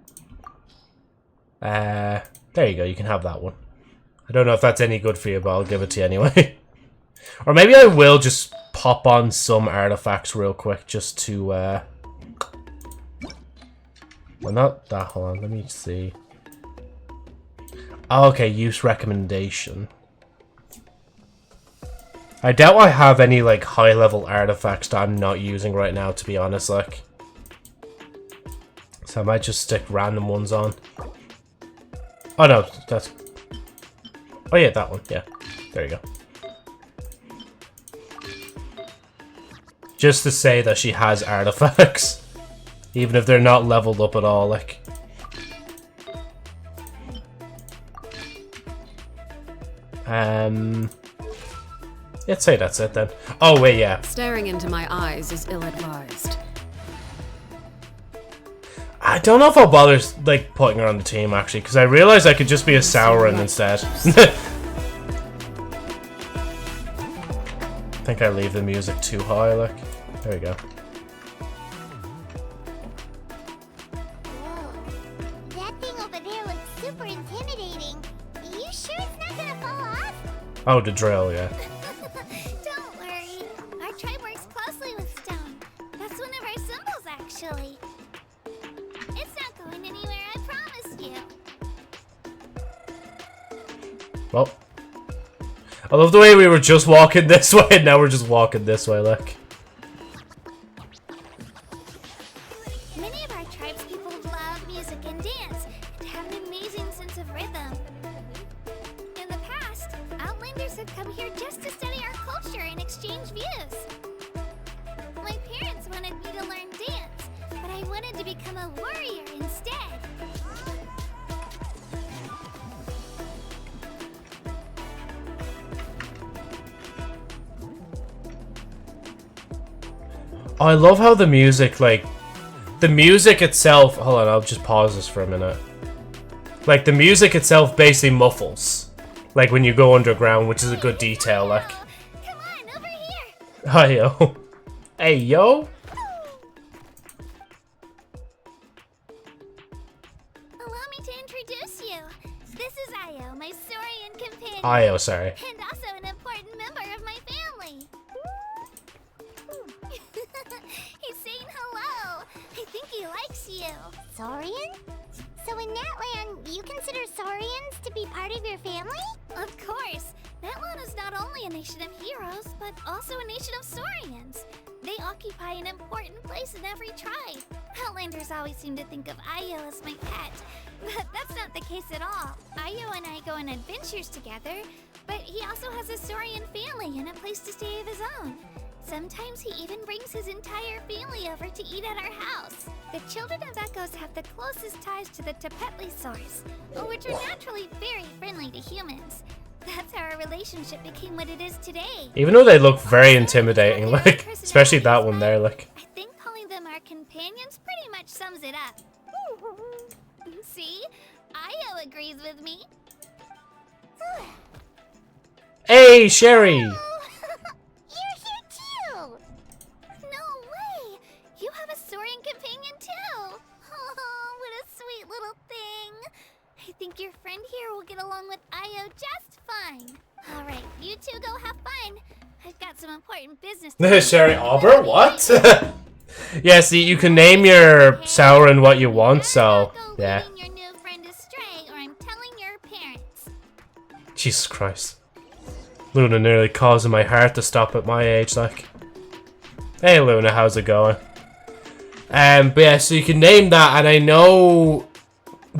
There you go, you can have that one. I don't know if that's any good for you, but I'll give it to you anyway. Or maybe I will just pop on some artifacts real quick, just to, well, not that, hold on, let me see. Oh, okay, use recommendation. I doubt I have any, like, high-level artifacts that I'm not using right now, to be honest, like. So I might just stick random ones on. Oh, no, that's... Oh, yeah, that one, yeah. There you go. Just to say that she has artifacts. Even if they're not leveled up at all, like. Let's say that's it then. Oh, wait, yeah. Staring into my eyes is ill-advised. I don't know if I'll bother, like, putting her on the team, actually, because I realized I could just be a Sauron instead. I think I leave the music too high, like. There we go. Whoa. That thing over there looks super intimidating. You sure it's not gonna fall off? Oh, the drill, yeah. Don't worry. Our tribe works closely with stone. That's one of our symbols, actually. It's not going anywhere, I promise you. Well. I love the way we were just walking this way, and now we're just walking this way, look. Many of our tribespeople love music and dance, and have an amazing sense of rhythm. In the past, Outlanders have come here just to study our culture and exchange views. My parents wanted me to learn dance, but I wanted to become a warrior instead. Oh, I love how the music, like, the music itself, hold on, I'll just pause this for a minute. Like, the music itself basically muffles. Like, when you go underground, which is a good detail, like. Come on, over here. Hi, yo. Hey, yo. Allow me to introduce you. This is Io, my Saurian companion. Io, sorry. And also an important member of my family. He's saying hello. I think he likes you. Saurian? So in Natlan, you consider Saurians to be part of your family? Of course. Natlan is not only a nation of heroes, but also a nation of Saurians. They occupy an important place in every tribe. Outlanders always seem to think of Io as my pet, but that's not the case at all. Io and I go on adventures together, but he also has a Saurian family and a place to stay of his own. Sometimes he even brings his entire family over to eat at our house. The children of Echoes have the closest ties to the Tepetli source, which are naturally very friendly to humans. That's how our relationship became what it is today. Even though they look very intimidating, like, especially that one there, like. I think calling them our companions pretty much sums it up. See? Io agrees with me. Hey, Sherry! You're here too! No way! You have a Saurian companion too! Oh, what a sweet little thing! I think your friend here will get along with Io just fine. Alright, you two go have fun. I've got some important business to Sherry Aweber? What? Yeah, see, you can name your Sauron what you want, so, yeah. Your new friend astray, or I'm telling your Jesus Christ. Luna nearly causing my heart to stop at my age, like. Hey Luna, how's it going? But yeah, so you can name that, and I know...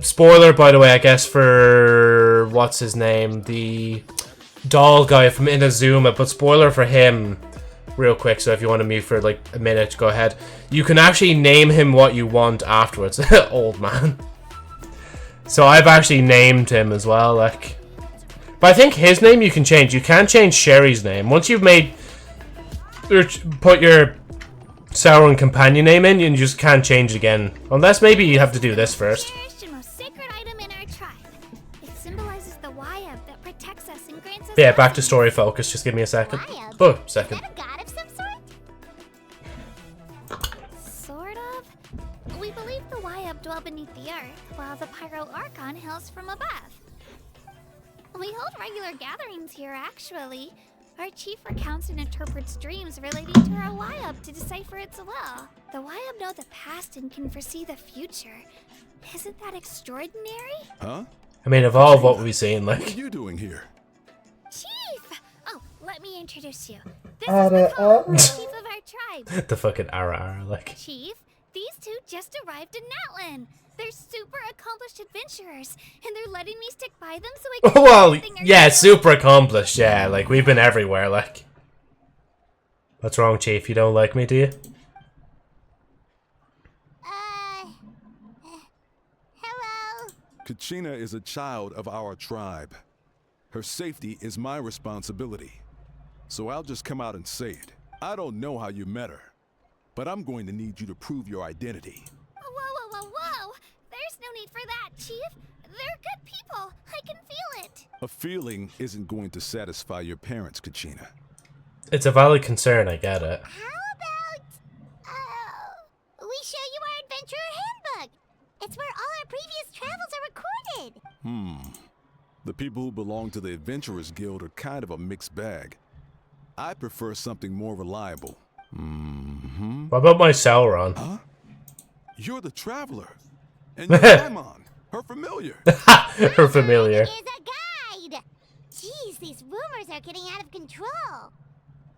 Spoiler, by the way, I guess, for... What's his name? The doll guy from Inazuma, but spoiler for him, real quick, so if you want to mute for like a minute, go ahead. You can actually name him what you want afterwards. Old man. So I've actually named him as well, like... But I think his name you can change. You can't change Sherry's name. Once you've made... Put your Sauron companion name in, you just can't change it again. Unless maybe you have to do this first. Cherished and most sacred item in our tribe. It symbolizes the Wayab that protects us and grants us... Yeah, back to story focus. Just give me a second. Wayab? Oh, second. Is that a god of some sort? Sort of. We believe the Wayab dwell beneath the earth, while the Pyro Archon hails from above. We hold regular gatherings here, actually. Our chief recounts and interprets dreams relating to our Wayab to decipher its will. The Wayab know the past and can foresee the future. Isn't that extraordinary? Huh? I mean, of all of what we've seen, What are like... you doing here? Chief! Oh, let me introduce you. This is Nicole, the chief of our tribe. the fucking ara, like... Chief, these two just arrived in Natlan. They're super accomplished adventurers, and they're letting me stick by them so I can... Well, yeah, super accomplished, yeah, like, we've been everywhere, like... What's wrong, Chief? You don't like me, do you? Hello? Kachina is a child of our tribe. Her safety is my responsibility. So I'll just come out and say it. I don't know how you met her, but I'm going to need you to prove your identity. Whoa. There's no need for that, Chief. They're good people. I can feel it. A feeling isn't going to satisfy your parents, Kachina. It's a valid concern, I get it. How about, we show you our adventurer handbook? It's where all our previous travels are recorded. The people who belong to the Adventurers Guild are kind of a mixed bag. I prefer something more reliable. What about my Sauron? Huh? You're the traveler. And you're Paimon, her familiar. Her familiar. Is a guide. Jeez, these rumors are getting out of control.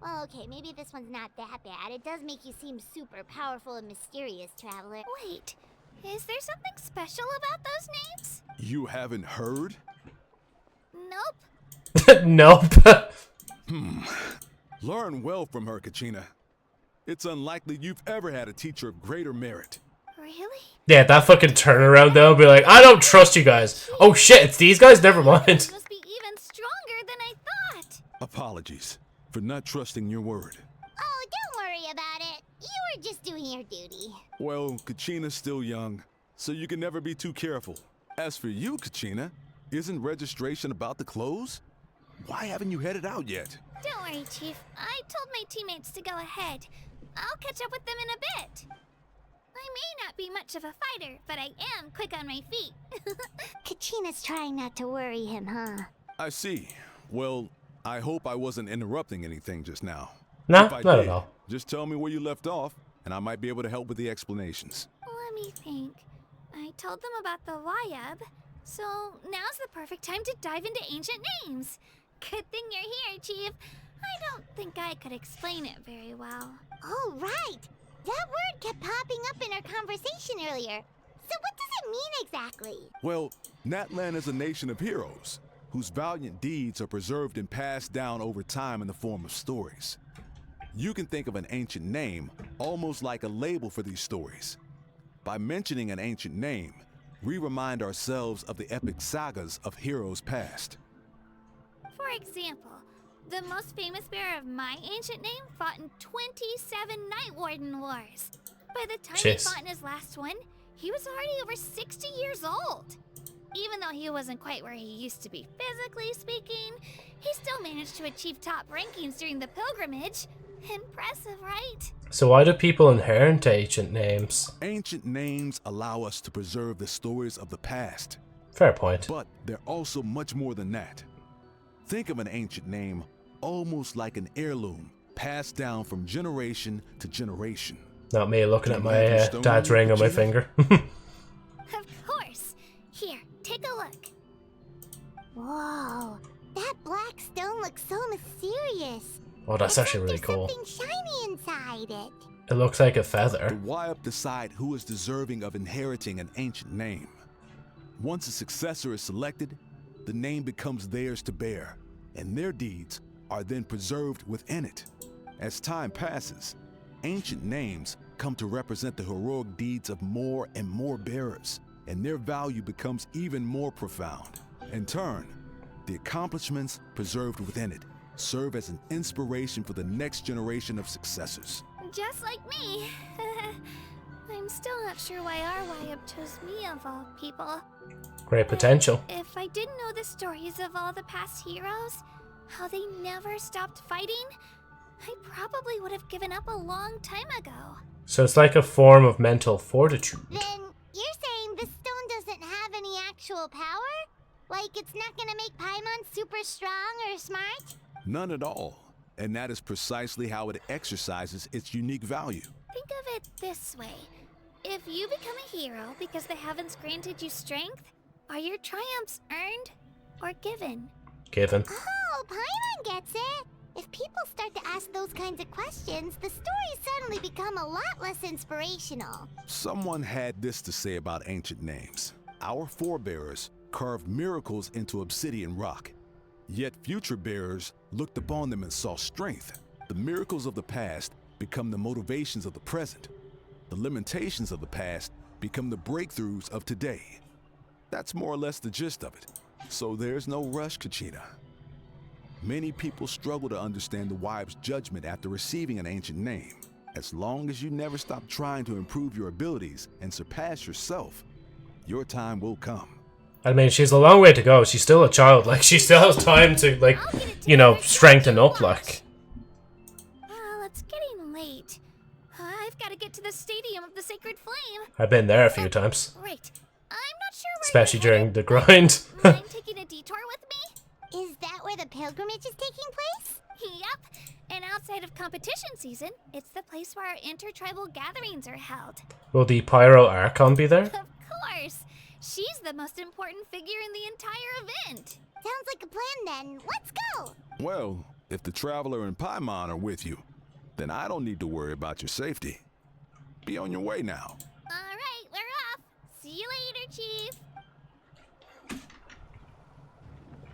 Well, okay, maybe this one's not that bad. It does make you seem super powerful and mysterious, traveler. Wait, is there something special about those names? You haven't heard? Nope. Nope. Learn well from her, Kachina. It's unlikely you've ever had a teacher of greater merit. Really? Yeah, that fucking turnaround though, be like, I don't trust you guys. Oh shit, it's these guys? Never mind. Must be even stronger than I thought. Apologies for not trusting your word. Oh, don't worry about it. You were just doing your duty. Well, Kachina's still young, so you can never be too careful. As for you, Kachina, isn't registration about to close? Why haven't you headed out yet? Don't worry, Chief. I told my teammates to go ahead. I'll catch up with them in a bit. I may not be much of a fighter, but I am quick on my feet. Kachina's trying not to worry him, huh? I see. Well, I hope I wasn't interrupting anything just now. Nah, If I not did, at all. just tell me where you left off, and I might be able to help with the explanations. Let me think. I told them about the Wayab, so now's the perfect time to dive into ancient names. Good thing you're here, Chief. I don't think I could explain it very well. Oh, right. That word kept popping up in our conversation earlier. So what does it mean exactly? Well, Natlan is a nation of heroes, whose valiant deeds are preserved and passed down over time in the form of stories. You can think of an ancient name almost like a label for these stories. By mentioning an ancient name, we remind ourselves of the epic sagas of heroes past. For example, the most famous bearer of my ancient name fought in 27 Night Warden Wars. By the time he fought in his last one, he was already over 60 years old. Even though he wasn't quite where he used to be physically speaking, he still managed to achieve top rankings during the pilgrimage. Impressive, right? So why do people inherit ancient names? Ancient names allow us to preserve the stories of the past. Fair point. But they're also much more than that. Think of an ancient name almost like an heirloom passed down from generation to generation. Not me looking at my dad's ring on my finger. Of course. Here, take a look. Whoa, that looks so mysterious. Oh, that's It's actually like really there's cool. something shiny inside it. It looks like a The feather. Wyop decide who is deserving of inheriting an ancient name. Once a successor is selected, the name becomes theirs to bear, and their deeds are then preserved within it. As time passes, ancient names come to represent the heroic deeds of more and more bearers, and their value becomes even more profound. In turn, the accomplishments preserved within it serve as an inspiration for the next generation of successors. Just like me. I'm still not sure why our Wyop chose me of all people. Great potential. If I didn't know the stories of all the past heroes, how they never stopped fighting, I probably would have given up a long time ago. So it's like a form of mental fortitude. Then you're saying the stone doesn't have any actual power? Like it's not gonna make Paimon super strong or smart? None at all. And that is precisely how it exercises its unique value. Think of it this way. If you become a hero because the heavens granted you strength, are your triumphs earned or given? Given. Oh, Paimon gets it! If people start to ask those kinds of questions, the stories suddenly become a lot less inspirational. Someone had this to say about ancient names. Our forebears carved miracles into obsidian rock. Yet future bearers looked upon them and saw strength. The miracles of the past become the motivations of the present. The limitations of the past become the breakthroughs of today. That's more or less the gist of it. So there's no rush, Kachina. Many people struggle to understand the Wyop's judgment after receiving an ancient name. As long as you never stop trying to improve your abilities and surpass yourself, your time will come. I mean, she's a long way to go. She's still a child. Like, she still has time to, like, you know, strengthen up, like. Well, it's getting late. I've got to get to the Stadium of the Sacred Flame. I've been there a few times. Right. I'm not sure where Especially you're during headed, the but grind. mind taking a detour with me? Is that where the pilgrimage is taking place? Yep. And outside of competition season, it's the place where our intertribal gatherings are held. Will the Pyro Archon be there? Of course. She's the most important figure in the entire event. Sounds like a plan then. Let's go. Well, if the Traveler and Paimon are with you, then I don't need to worry about your safety. Be on your way now. All right, we're off. See you later, Chief.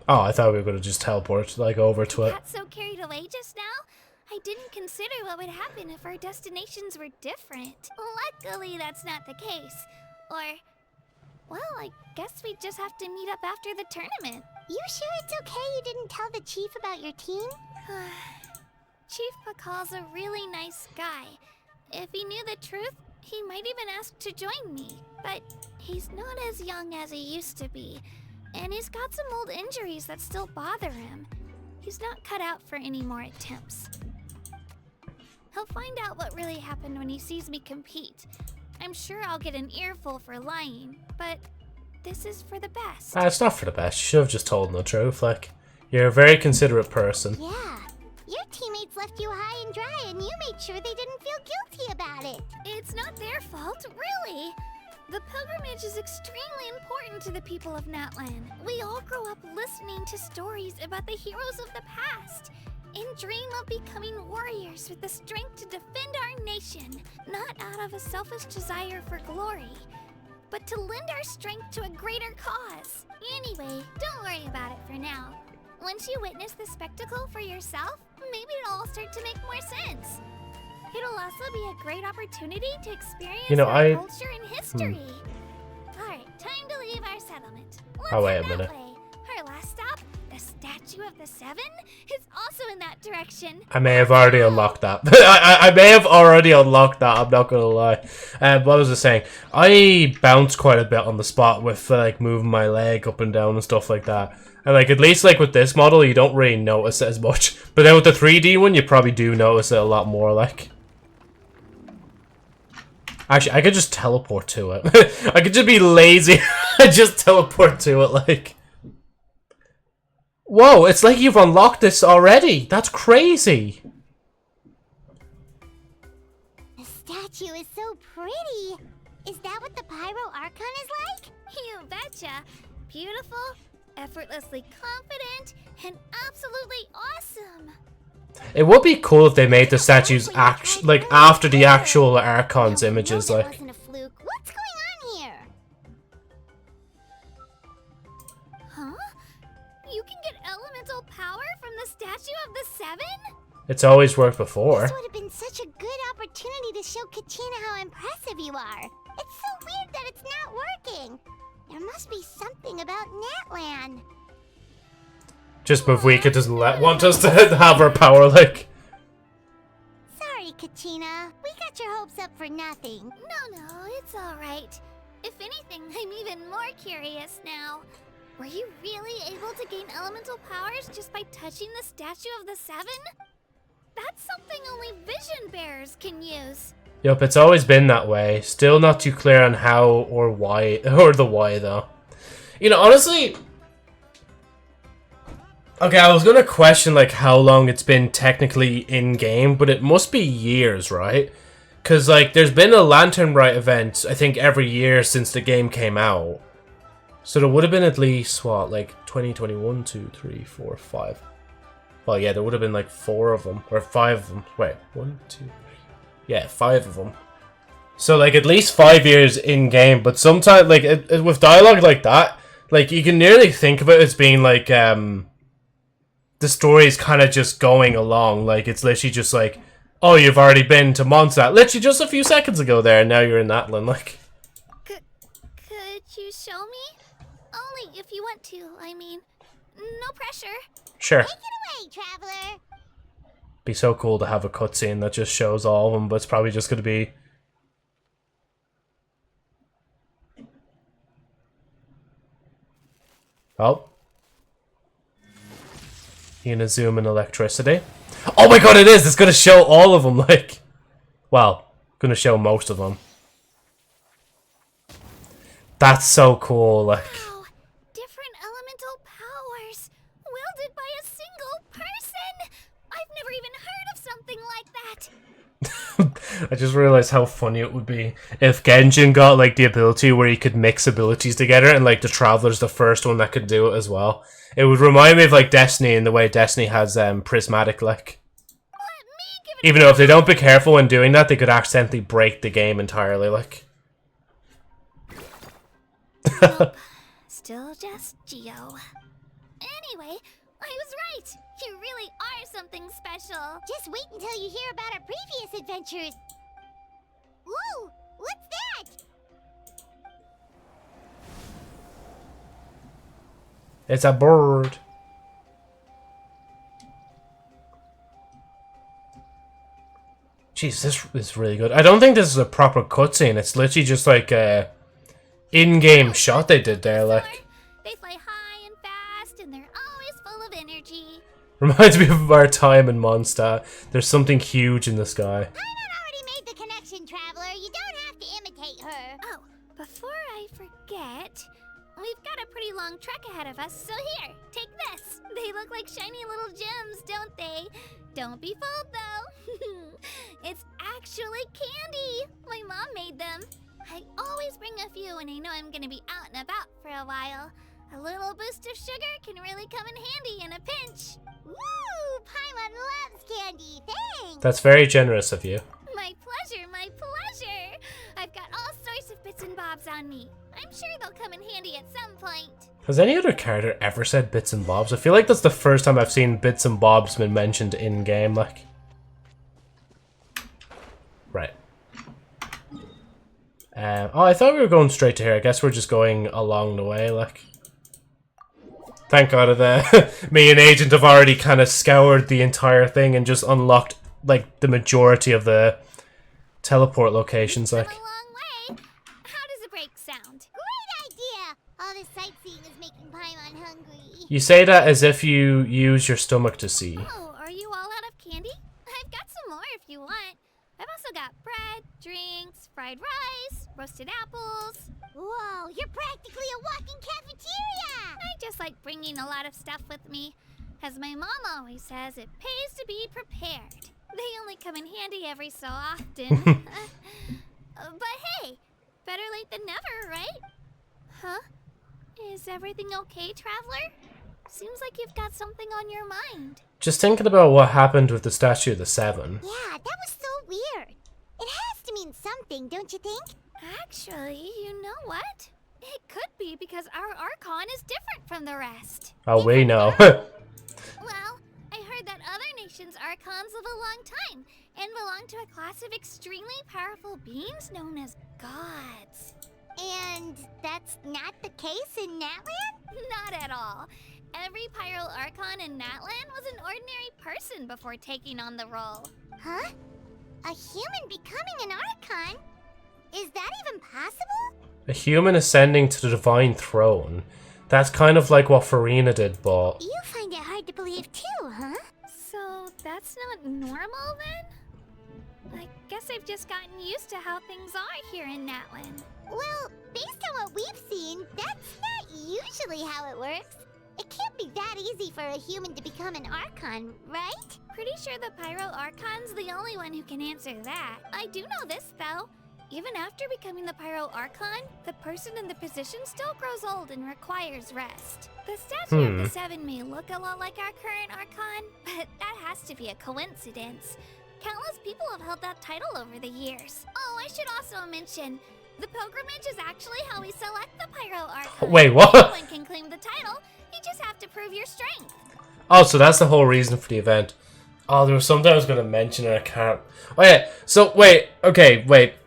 Oh, I thought we were going to just teleport, like, over to it. Got so carried away just now, I didn't consider what would happen if our destinations were different. Luckily, that's not the case. Or, well, I guess we just have to meet up after the tournament. You sure it's okay you didn't tell the Chief about your team? Chief Pakal's a really nice guy. If he knew the truth, he might even ask to join me. But he's not as young as he used to be. And he's got some old injuries that still bother him. He's not cut out for any more attempts. He'll find out what really happened when he sees me compete. I'm sure I'll get an earful for lying, but this is for the best. It's not for the best. You should have just told him the truth. Like, you're a very considerate person. Yeah, your teammates left you high and dry and you made sure they didn't feel guilty about it. It's not their fault, really. The pilgrimage is extremely important to the people of Natlan. We all grow up listening to stories about the heroes of the past and dream of becoming warriors with the strength to defend our nation, not out of a selfish desire for glory, but to lend our strength to a greater cause. Anyway, don't worry about it for now. Once you witness the spectacle for yourself, maybe it'll all start to make more sense. It'll also be a great opportunity to experience our culture and history. Alright, time to leave our settlement. Let's wait a head that minute. way. Our last stop, the Statue of the Seven, is also in that direction. I may have already unlocked that. I may have already unlocked that, I'm not gonna lie. What was I saying? I bounce quite a bit on the spot with, like, moving my leg up and down and stuff like that. And, like, at least, like, with this model, you don't really notice it as much. But then with the 3D one, you probably do notice it a lot more, like. Actually, I could just teleport to it. I could just be lazy and just teleport to it, like. Whoa, it's like you've unlocked this already. That's crazy. The statue is so pretty. Is that what the Pyro Archon is like? You betcha. Beautiful, effortlessly confident and absolutely awesome. It would be cool if they made the statues like after the actual Archon's images, That like. wasn't a fluke. What's going on here? Huh? You can get elemental power from the statue of the Seven? It's always worked before. This would have been such a good opportunity to show Kachina how impressive you are. It's so weird that it's not working. There must be something about Natlan. Just Mavika doesn't want us to have our power, like. Sorry, Kachina. We got your hopes up for nothing. No, it's alright. If anything, I'm even more curious now. Were you really able to gain elemental powers just by touching the statue of the Seven? That's something only vision bearers can use. Yup, it's always been that way. Still not too clear on how or why, or the why though. You know, honestly. Okay, I was gonna question like how long it's been technically in game, but it must be years, right? Cause like there's been a Lantern Rite event, I think every year since the game came out. So there would have been at least what, like 2021, 2, 3, 4, 5. Well, yeah, there would have been like 4 of them or 5 of them. Wait, 1, 2, 3. Yeah, 5 of them. So like at least 5 years in game, but sometimes like with dialogue like that, like you can nearly think of it as being like the story's kind of just going along. Like it's literally just like, oh, you've already been to Mondstadt literally just a few seconds ago there, and now you're in Natlan. Like, could you show me? Only if you want to. I mean, no pressure. sure. Take it away, traveler. Be so cool to have a cutscene that just shows all of them, but it's probably just going to be. Oh. You gonna zoom in electricity? Oh my god, it is! It's gonna show all of them, like. Well, gonna show most of them. That's so cool, like. Wow, different elemental powers, wielded by a single person. I've never even heard of something like that. I just realized how funny it would be if Genshin got like the ability where he could mix abilities together, and like the Traveler's the first one that could do it as well. It would remind me of like Destiny and the way Destiny has prismatic, like. Let me give it. Even though if they don't be careful when doing that, they could accidentally break the game entirely, like. Nope. Still just Geo. Anyway, I was right. You really are something special. Just wait until you hear about our previous adventures. Ooh, what's that? It's a bird. Jeez, this is really good. I don't think this is a proper cutscene. It's literally just like a in-game shot they did there, like. They fly high and fast, and they're always full of energy. Reminds me of our time in Mondstadt. There's something huge in the sky. Paimon already made the connection, traveler. You don't have to imitate her. Oh, before I forget, we've got a pretty long trek ahead of us, so here, take this. They look like shiny little gems, don't they? Don't be fooled, though. It's actually candy. My mom made them. I always bring a few when I know I'm gonna be out and about for a while. A little boost of sugar can really come in handy in a pinch. Woo! Paimon loves candy, thanks! That's very generous of you. My pleasure, my pleasure! I've got all sorts of bits and bobs on me. I'm sure they'll come in handy at some point. Has any other character ever said bits and bobs? I feel like that's the first time I've seen bits and bobs been mentioned in-game, like. Right. Oh, I thought we were going straight to here. I guess we're just going along the way, like. Thank God me and Agent have already kind of scoured the entire thing and just unlocked, like, the majority of the teleport locations, like. Come a long way. How does a break sound? Great idea! All this sightseeing is making Paimon hungry. You say that as if you use your stomach to see. Oh, are you all out of candy? I've got some more if you want. I've also got bread, drinks, fried rice, roasted apples. Whoa, you're practically a walking cafeteria! I just like bringing a lot of stuff with me. As my mom always says, it pays to be prepared. They only come in handy every so often. But hey, better late than never, right? Huh? Is everything okay, Traveler? Seems like you've got something on your mind. Just thinking about what happened with the Statue of the Seven. Yeah, that was so weird. It has to mean something, don't you think? Actually, you know what? It could be because our Archon is different from the rest. Oh, we know. Well, I heard that other nations' Archons live a long time and belong to a class of extremely powerful beings known as gods. And that's not the case in Natlan? Not at all. Every Pyro Archon in Natlan was an ordinary person before taking on the role. Huh? A human becoming an Archon? Is that even possible? A human ascending to the divine throne. That's kind of like what Farina did, but... You find it hard to believe too, huh? So that's not normal then? I guess I've just gotten used to how things are here in Natlan. Well, based on what we've seen, that's not usually how it works. It can't be that easy for a human to become an Archon, right? Pretty sure the Pyro Archon's the only one who can answer that. I do know this, though. Even after becoming the Pyro Archon, the person in the position still grows old and requires rest. The Statue of the Seven may look a lot like our current Archon, but that has to be a coincidence. Countless people have held that title over the years. Oh, I should also mention, the pilgrimage is actually how we select the Pyro Archon. Wait, what? Anyone can claim the title, you just have to prove your strength. Oh, so that's the whole reason for the event. Oh, there was something I was going to mention and I can't... Oh, yeah. So, wait.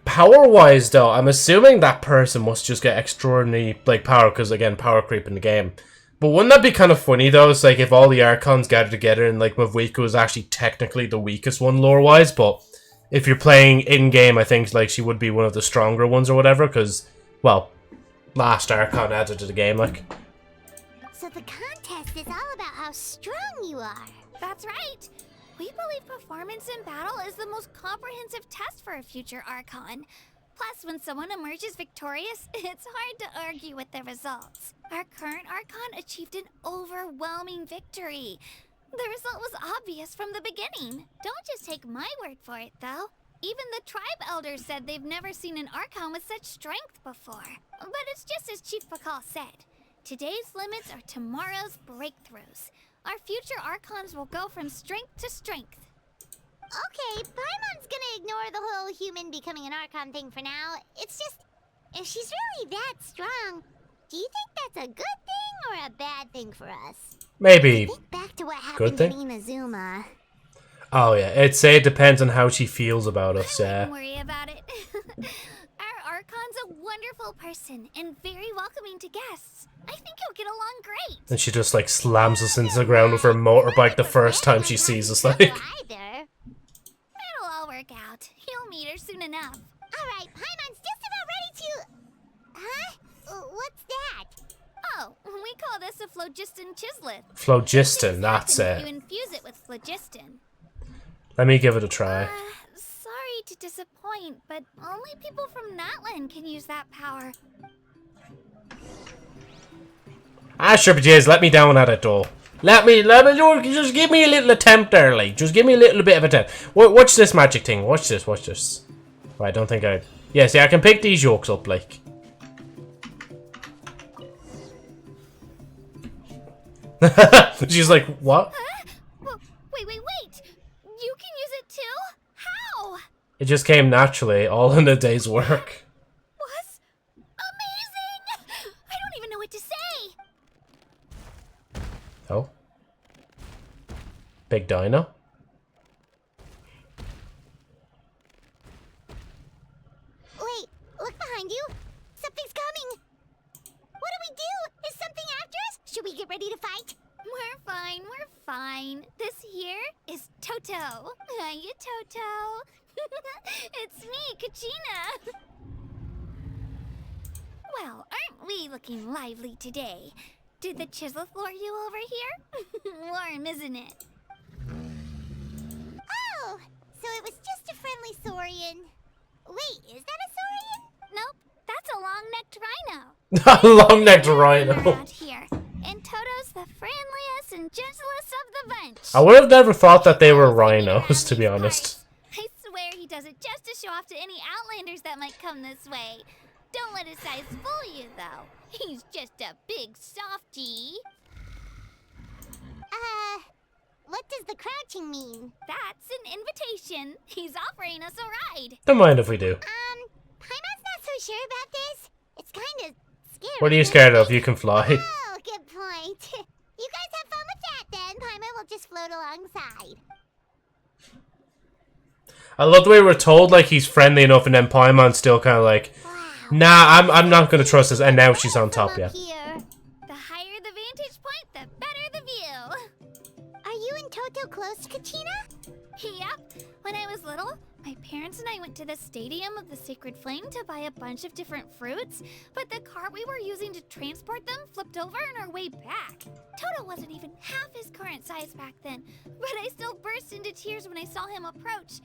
Power-wise, though, I'm assuming that person must just get extraordinary, like, power, because, again, power creep in the game. But wouldn't that be kind of funny, though? It's like, if all the Archons gathered together and, like, Mavwika was actually technically the weakest one lore-wise, but if you're playing in-game, I think, like, she would be one of the stronger ones or whatever, because, well, last Archon added to the game, like... So the contest is all about how strong you are. That's right. We believe performance in battle is the most comprehensive test for a future Archon. Plus, when someone emerges victorious, it's hard to argue with the results. Our current Archon achieved an overwhelming victory. The result was obvious from the beginning. Don't just take my word for it, though. Even the tribe elders said they've never seen an Archon with such strength before. But it's just as Chief Pakal said. Today's limits are tomorrow's breakthroughs. Our future Archons will go from strength to strength. Okay, Paimon's gonna ignore the whole human becoming an Archon thing for now. It's just, if she's really that strong, do you think that's a good thing or a bad thing for us? Maybe. Think back to what Good happened thing? to Inazuma. Oh, yeah. It'd say it depends on how she feels about us, yeah. Don't worry about it. Our Archon's a wonderful person and very welcoming to guests. I think he'll get along great. And she just, like, slams us into the ground with her motorbike the first time she sees us, like... It'll all work out. You'll meet her soon enough. Alright, Paimon's just about ready to... Huh? What's that? Oh, we call this a phlogiston chisleth. Phlogiston, that's You it. infuse it with phlogiston. Let me give it a try. Sorry to disappoint, but only people from Natlan can use that power. Ah, sure, but yes, let me down at it, though. Let me, just give me a little attempt there, like. Just give me a little bit of attempt. Watch this magic thing. Watch this. Right, I don't think I... Yeah, see, I can pick these yolks up, like. She's like, what? Huh? Wait. You can use it too? How? It just came naturally, all in a day's work. Was amazing! I don't even know what to say. Oh. Big dino. Wait, look behind you. Something's coming. What do we do? Is something after us? Should we get ready to fight? We're fine. This here is Toto. Hiya, Toto. It's me, Kachina. Well, aren't we looking lively today? Did the Chisleth lure you over here? Warm, isn't it? Oh, so it was just a friendly saurian. Wait, is that a saurian? Nope, that's a long-necked rhino. Long-necked rhino. Around here. And Toto's the friendliest and gentlest of the bunch. I would have never thought that they were rhinos, to be honest. I swear he does it just to show off to any Outlanders that might come this way. Don't let his size fool you, though. He's just a big softie. What does the crouching mean? That's an invitation. He's offering us a ride. Don't mind if we do. Paimon's not so sure about this. It's kind of scary. What are you scared of? You can fly. Oh, good point. You guys have fun with that then. Paimon will just float alongside. I love the way we're told like he's friendly enough, and then Paimon's still kind of like, nah, I'm not gonna trust this. And now she's on top, yeah. Here. The higher the vantage point, the better the view. Are you and Toto close to Kachina? Yep. When I was little, my parents and I went to the Stadium of the Sacred Flame to buy a bunch of different fruits, but the cart we were using to transport them flipped over on our way back. Toto wasn't even half his current size back then, but I still burst into tears when I saw him approach.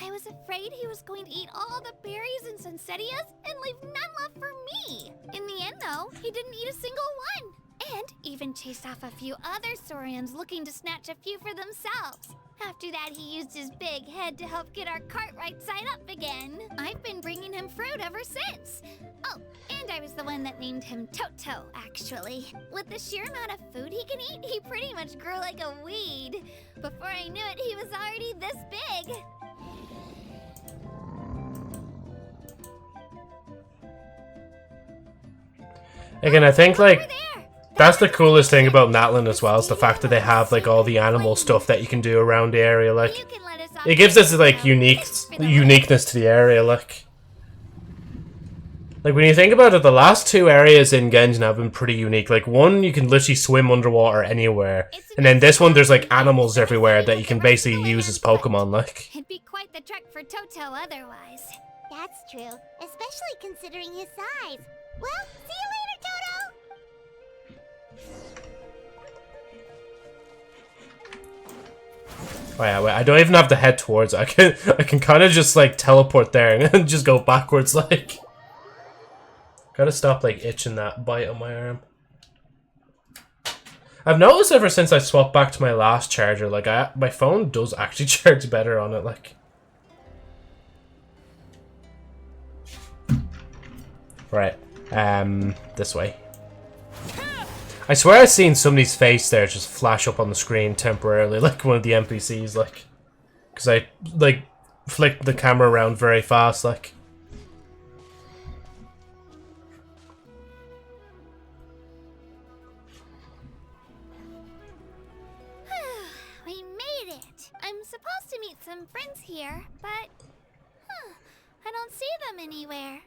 I was afraid he was going to eat all the berries and sunsettias and leave none left for me. In the end, though, he didn't eat a single one, and even chased off a few other Saurians looking to snatch a few for themselves. After that, he used his big head to help get our cart right side up again. I've been bringing him fruit ever since. Oh, and I was the one that named him Toto, actually. With the sheer amount of food he can eat, he pretty much grew like a weed. Before I knew it, he was already this big. Again, I think like Over there. that's the coolest thing about Natlan as well, is the fact that they have like all the animal stuff that you can do around the area. Like, You can let us off it gives us like now. uniqueness to the area. Like when you think about it, the last two areas in Genshin have been pretty unique. Like one, you can literally swim underwater anywhere, and then this one, there's like animals everywhere that you can basically use as Pokemon. Like, It'd be quite the trek for Toto otherwise. That's true, especially considering his size. Well, see you later, Toto! oh yeah, wait, I don't even have to head towards it. I can kind of just like teleport there and just go backwards. Like, gotta stop like itching that bite on my arm. I've noticed ever since I swapped back to my last charger, like my phone does actually charge better on it. Like, right, this way. I swear I've seen somebody's face there just flash up on the screen temporarily, like one of the NPCs, like, because I like flicked the camera around very fast, like. We made it! I'm supposed to meet some friends here, but... I don't see them anywhere.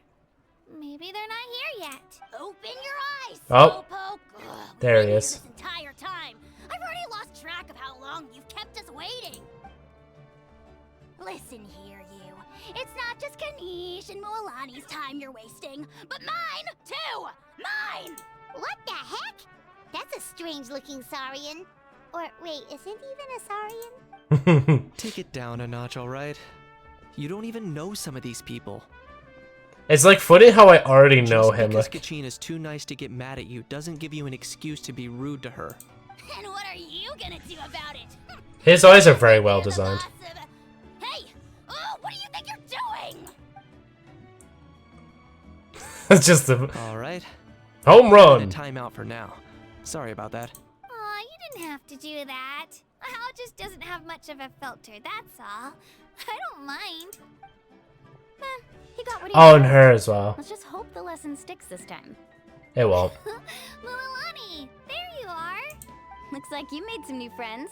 Maybe they're not here yet. Open your eyes, Oh. Slowpoke! There he We've been is. here this entire time. I've already lost track of how long you've kept us waiting. Listen here, you. It's not just Kanish and Moalani's time you're wasting, but mine, too! Mine! What the heck? That's a strange-looking Saurian. Or, wait, is it even a Saurian? Take it down a notch, alright? You don't even know some of these people. It's like funny how I already know him. Just Like, because Kachina's too nice to get mad at you doesn't give you an excuse to be rude to her. And what are you gonna do about it? his eyes are very well designed. Hey! Oh, what do you think you're doing? It's just the Alright, home a run. timeout for now. Sorry about that. Aw, you didn't have to do that. Hal just doesn't have much of a filter, that's all. I don't mind. He got what he Oh, and wanted. her as well. Let's just hope the lesson sticks this time. It won't. Mualani, there you are. Looks like you made some new friends.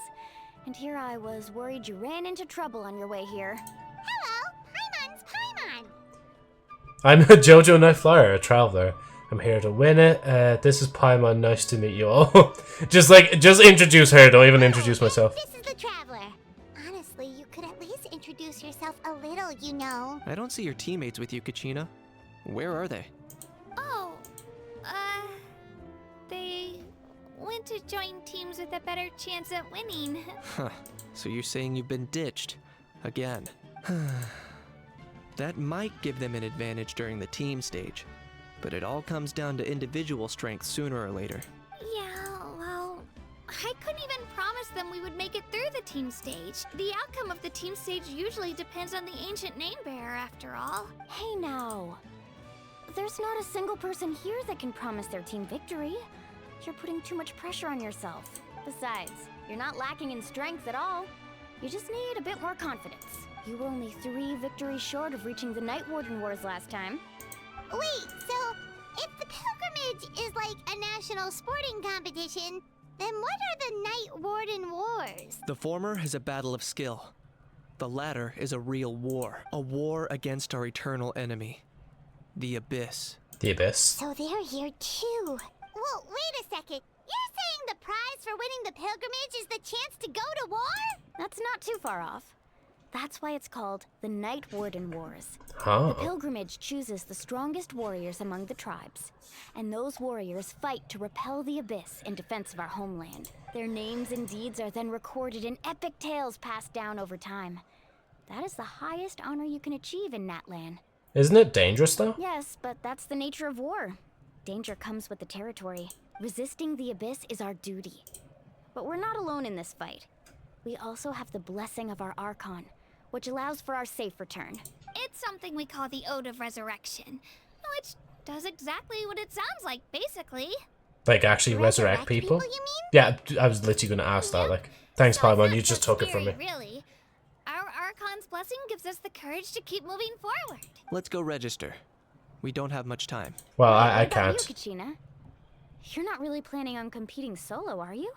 And here I was worried you ran into trouble on your way here. Hello, Paimon's Paimon. I'm a Jojo Night Flyer, a traveler. I'm here to win it. This is Paimon. Nice to meet you all. just introduce her. Don't even introduce myself. This is the traveler. Honestly, you could at least introduce yourself a little, you know. I don't see your teammates with you, Kachina. Where are they? Oh, they went to join teams with a better chance at winning. Huh. So you're saying you've been ditched? Again. That might give them an advantage during the team stage. But it all comes down to individual strength sooner or later. Yeah, well, I couldn't even promise them we would make it through the team stage. The outcome of the team stage usually depends on the ancient name bearer, after all. Hey now. There's not a single person here that can promise their team victory. You're putting too much pressure on yourself. Besides, you're not lacking in strength at all. You just need a bit more confidence. You were only 3 victories short of reaching the Night Warden Wars last time. Wait, so if the pilgrimage is like a national sporting competition, then what are the Night Warden Wars? The former is a battle of skill. The latter is a real war. A war against our eternal enemy, the Abyss. The Abyss. So they're here too. Well, wait a second. You're saying the prize for winning the pilgrimage is the chance to go to war? That's not too far off. That's why it's called the Night Warden Wars. Huh. The pilgrimage chooses the strongest warriors among the tribes, and those warriors fight to repel the Abyss in defense of our homeland. Their names and deeds are then recorded in epic tales passed down over time. That is the highest honor you can achieve in Natlan. Isn't it dangerous though? Yes, but that's the nature of war. Danger comes with the territory. Resisting the Abyss is our duty. But we're not alone in this fight. We also have the blessing of our Archon, which allows for our safe return. It's something we call the Ode of Resurrection, which does exactly what it sounds like, basically. Like actually resurrect people? You mean? Yeah, I was literally going to ask that. Like, thanks, So it's Paimon, not you just took it from me. scary, really. Our Archon's blessing gives us the courage to keep moving forward. Let's go register. We don't have much time. Well, I What about can't. you, Kachina? You're not really planning on competing solo, are you?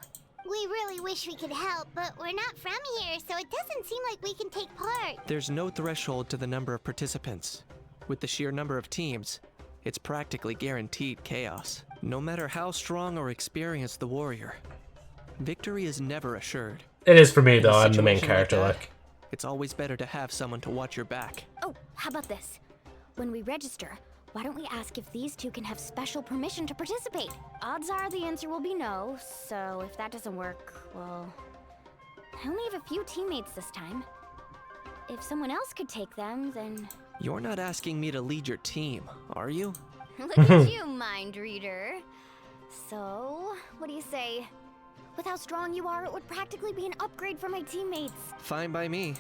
We really wish we could help, but we're not from here, so it doesn't seem like we can take part. There's no threshold to the number of participants. With the sheer number of teams, it's practically guaranteed chaos. No matter how strong or experienced the warrior, victory is never assured. It is for me In a though, I'm the main situation character, that, like. it's always better to have someone to watch your back. Oh, how about this? When we register, why don't we ask if these two can have special permission to participate? Odds are the answer will be no, so if that doesn't work, well... I only have a few teammates this time. If someone else could take them, then... You're not asking me to lead your team, are you? Look at you, mind reader. So, what do you say? With how strong you are, it would practically be an upgrade for my teammates. Fine by me.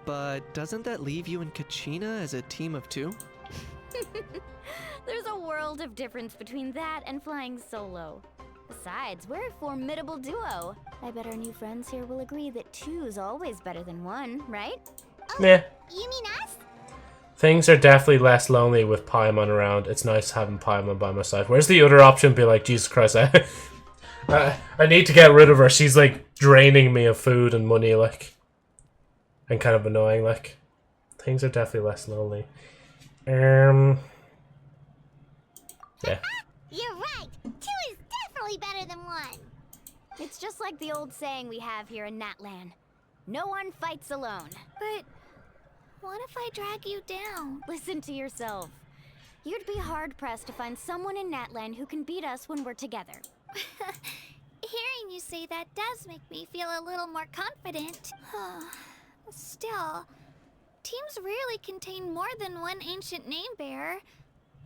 But doesn't that leave you and Kachina as a team of 2? There's a world of difference between that and flying solo. Besides, we're a formidable duo. I bet our new friends here will agree that 2's always better than 1, right? Yeah. You mean us? Things are definitely less lonely with Paimon around. It's nice having Paimon by my side. Where's the other option? Be like, Jesus Christ, I need to get rid of her. She's like draining me of food and money, like, and kind of annoying. Like, things are definitely less lonely. Yeah. You're right. 2 is definitely better than 1. It's just like the old saying we have here in Natlan. No one fights alone. But what if I drag you down? Listen to yourself. You'd be hard-pressed to find someone in Natlan who can beat us when we're together. Hearing you say that does make me feel a little more confident. Still, teams rarely contain more than one ancient name bearer.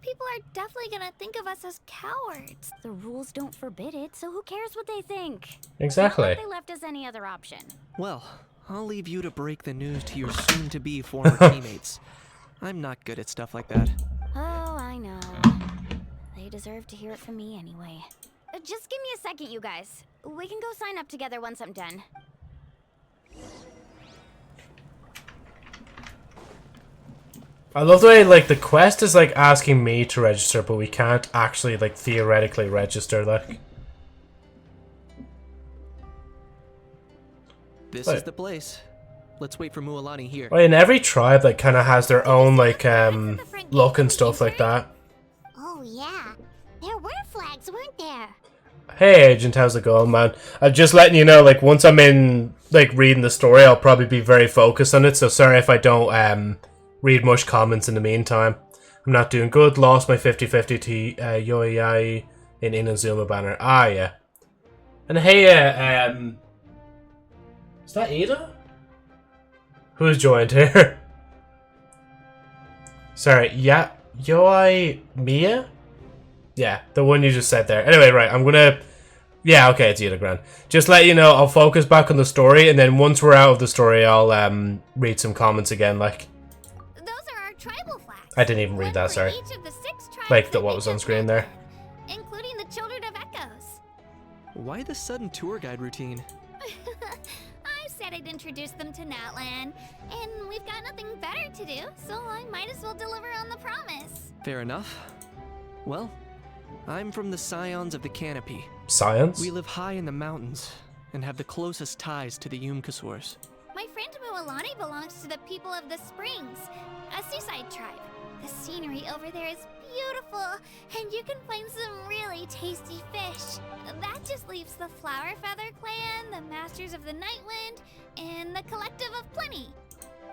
People are definitely gonna think of us as cowards. The rules don't forbid it, so who cares what they think? Exactly. Not like they left us any other option. Well, I'll leave you to break the news to your soon-to-be former teammates. I'm not good at stuff like that. Oh, I know. They deserve to hear it from me anyway. Just give me a second, you guys. We can go sign up together once I'm done. I love the way, like, the quest is, like, asking me to register, but we can't actually, like, theoretically register, like. This Wait. is the place. Let's wait for Mualani here. Well, in every tribe, like, kind of has their own, like, look and stuff like that. Oh yeah, there were flags, weren't there? Hey, Agent, how's it going, man? I'm just letting you know, like, once I'm in, like, reading the story, I'll probably be very focused on it, so sorry if I don't, read much comments in the meantime. I'm not doing good. Lost my 50-50 to Yoyai in Inazuma banner. Ah, yeah. And hey, is that Ada? Who's joined here? Sorry, yeah, Yoi Mia? Yeah, the one you just said there. Anyway, right, I'm gonna... Yeah, okay, it's Ada Grand. Just let you know, I'll focus back on the story, and then once we're out of the story, I'll read some comments again, like... Those are our tribal flags. I didn't even read that, One for sorry. each of the 6 tribes Like what was on screen there. Including the Children of Echoes. Why the sudden tour guide routine? I said I'd introduce them to Natlan, and we've got nothing better to do, so I might as well deliver on the promise. Fair enough. Well, I'm from the Scions of the Canopy. Science? We live high in the mountains and have the closest ties to the Yumkasaurs. My friend Mualani belongs to the people of the Springs, a seaside tribe. The scenery over there is beautiful, and you can find some really tasty fish. That just leaves the Flower Feather Clan, the Masters of the Nightwind, and the Collective of Plenty.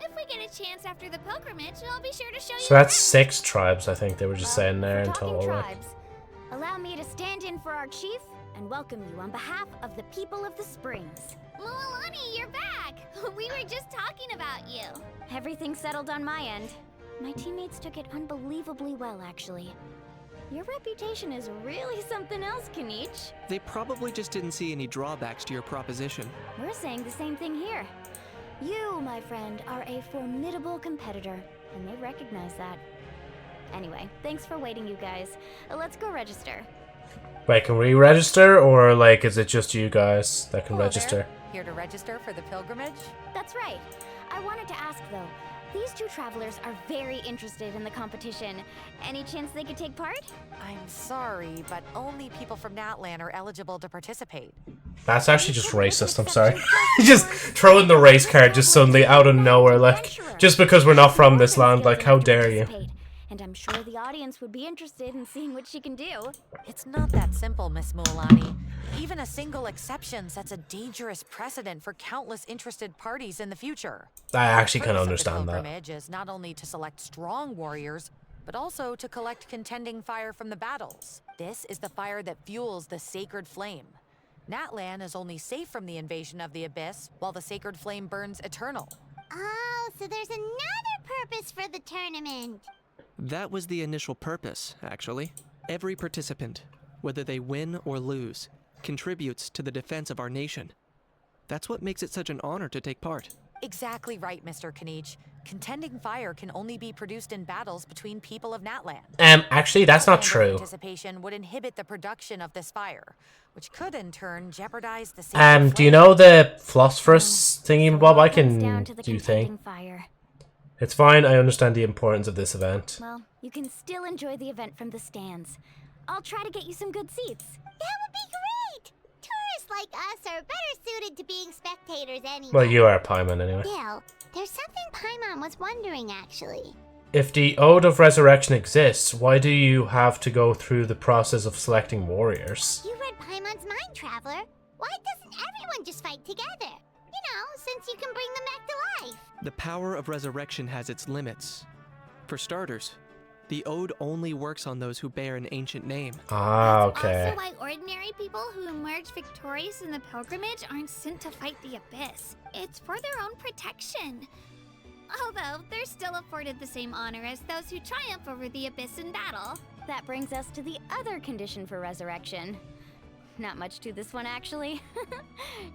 If we get a chance after the pilgrimage, I'll be sure to show you. So that's 6 tribes, I think they were just saying there in Talking total. tribes, allow me to stand in for our chief and welcome you on behalf of the people of the Springs. Mualani, you're back! We were just talking about you. Everything's settled on my end. My teammates took it unbelievably well, actually. Your reputation is really something else, Kinich. They probably just didn't see any drawbacks to your proposition. We're saying the same thing here. You, my friend, are a formidable competitor, and they recognize that. Anyway, thanks for waiting, you guys. Let's go register. Wait, can we register, or like is it just you guys that can register? Here to register for the pilgrimage? That's right. I wanted to ask, though. These 2 travelers are very interested in the competition. Any chance they could take part? I'm sorry, but only people from Natlan are eligible to participate. That's actually just racist, I'm sorry. Just throwing the race card just suddenly out of nowhere, like, just because we're not from this land, like, how dare you? And I'm sure the audience would be interested in seeing what she can do. It's not that simple, Miss Mualani. Even a single exception sets a dangerous precedent for countless interested parties in the future. I actually can The understand that. pilgrimage is not only to select strong warriors, but also to collect contending fire from the battles. This is the fire that fuels the sacred flame. Natlan is only safe from the invasion of the Abyss, while the sacred flame burns eternal. Oh, so there's another purpose for the tournament. That was the initial purpose, actually. Every participant, whether they win or lose, contributes to the defense of our nation. That's what makes it such an honor to take part. Exactly right, Mr. Kinich. Contending fire can only be produced in battles between people of Natlan. Actually, that's not Outlander true. Participation would inhibit the production of this fire, which could in turn jeopardize the sacred Do you flame. know the phosphorus thingy, Bob? I can Down to the do contending thing. fire. It's fine, I understand the importance of this event. Well, you can still enjoy the event from the stands. I'll try to get you some good seats. That would be great! Tourists like us are better suited to being spectators anyway. Well, you are a Paimon anyway. Still, there's something Paimon was wondering, actually. If the Ode of Resurrection exists, why do you have to go through the process of selecting warriors? You read Paimon's mind, Traveler. Why doesn't everyone just fight together? You know, since you can bring them back to life. The power of resurrection has its limits. For starters, the Ode only works on those who bear an ancient name. Ah, That's okay. also why ordinary people who emerge victorious in the pilgrimage aren't sent to fight the Abyss. It's for their own protection. Although, they're still afforded the same honor as those who triumph over the Abyss in battle. That brings us to the other condition for resurrection. Not much to this one, actually.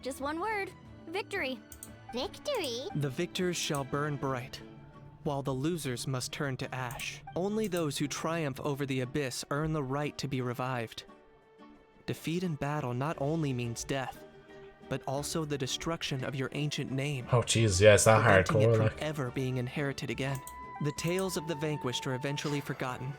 Just one word. Victory. Victory? The victors shall burn bright, while the losers must turn to ash. Only those who triumph over the Abyss earn the right to be revived. Defeat in battle not only means death, but also the destruction of your ancient name. Oh, jeez, yeah, it's that preventing it hardcore. from Like, ever being inherited again. The tales of the vanquished are eventually forgotten,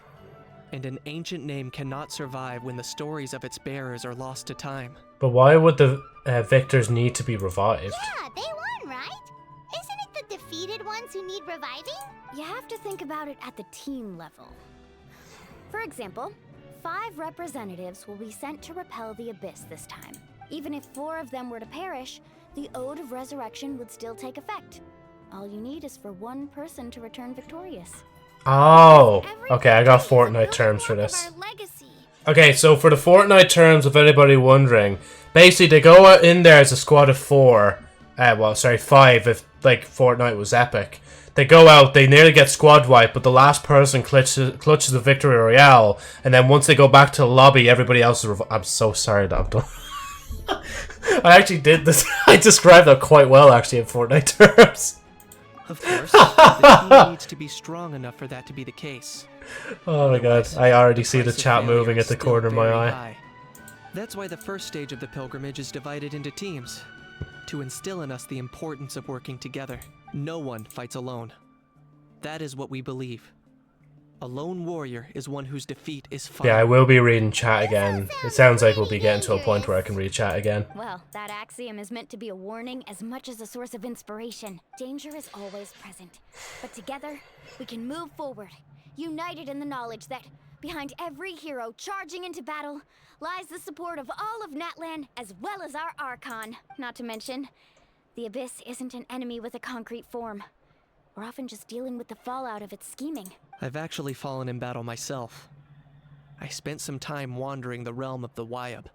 and an ancient name cannot survive when the stories of its bearers are lost to time. but why would the victors need to be revived? Yeah, they won, right? Isn't it the defeated ones who need reviving? You have to think about it at the team level. For example, 5 representatives will be sent to repel the Abyss this time. Even if 4 of them were to perish, the Ode of Resurrection would still take effect. All you need is for 1 person to return victorious. Oh, Every okay, I got victory is a Fortnite terms for building this. block of our legacy. Okay, so for the Fortnite terms, if anybody wondering, basically they go out in there as a squad of 4. 5 if like Fortnite was epic. They go out, they nearly get squad wiped, but the last person clutches the victory royale, and then once they go back to the lobby, everybody else is I'm so sorry that I'm done. I actually did this. I described that quite well, actually, in Fortnite terms. Of course, the team needs to be strong enough for that to be the case. Oh my god, I already see the price of chat failure moving is at the still corner of my very eye. high. That's why the first stage of the pilgrimage is divided into teams, to instill in us the importance of working together. No one fights alone. That is what we believe. A lone warrior is one whose defeat is final. Yeah, I will be reading chat again. It sounds like we'll be getting to a point where I can read chat again. Well, that axiom is meant to be a warning as much as a source of inspiration. Danger is always present, but together, we can move forward, united in the knowledge that behind every hero charging into battle lies the support of all of Natlan as well as our Archon. Not to mention, the Abyss isn't an enemy with a concrete form. We're often just dealing with the fallout of its scheming. I've actually fallen in battle myself. I spent some time wandering the realm of the Wyab.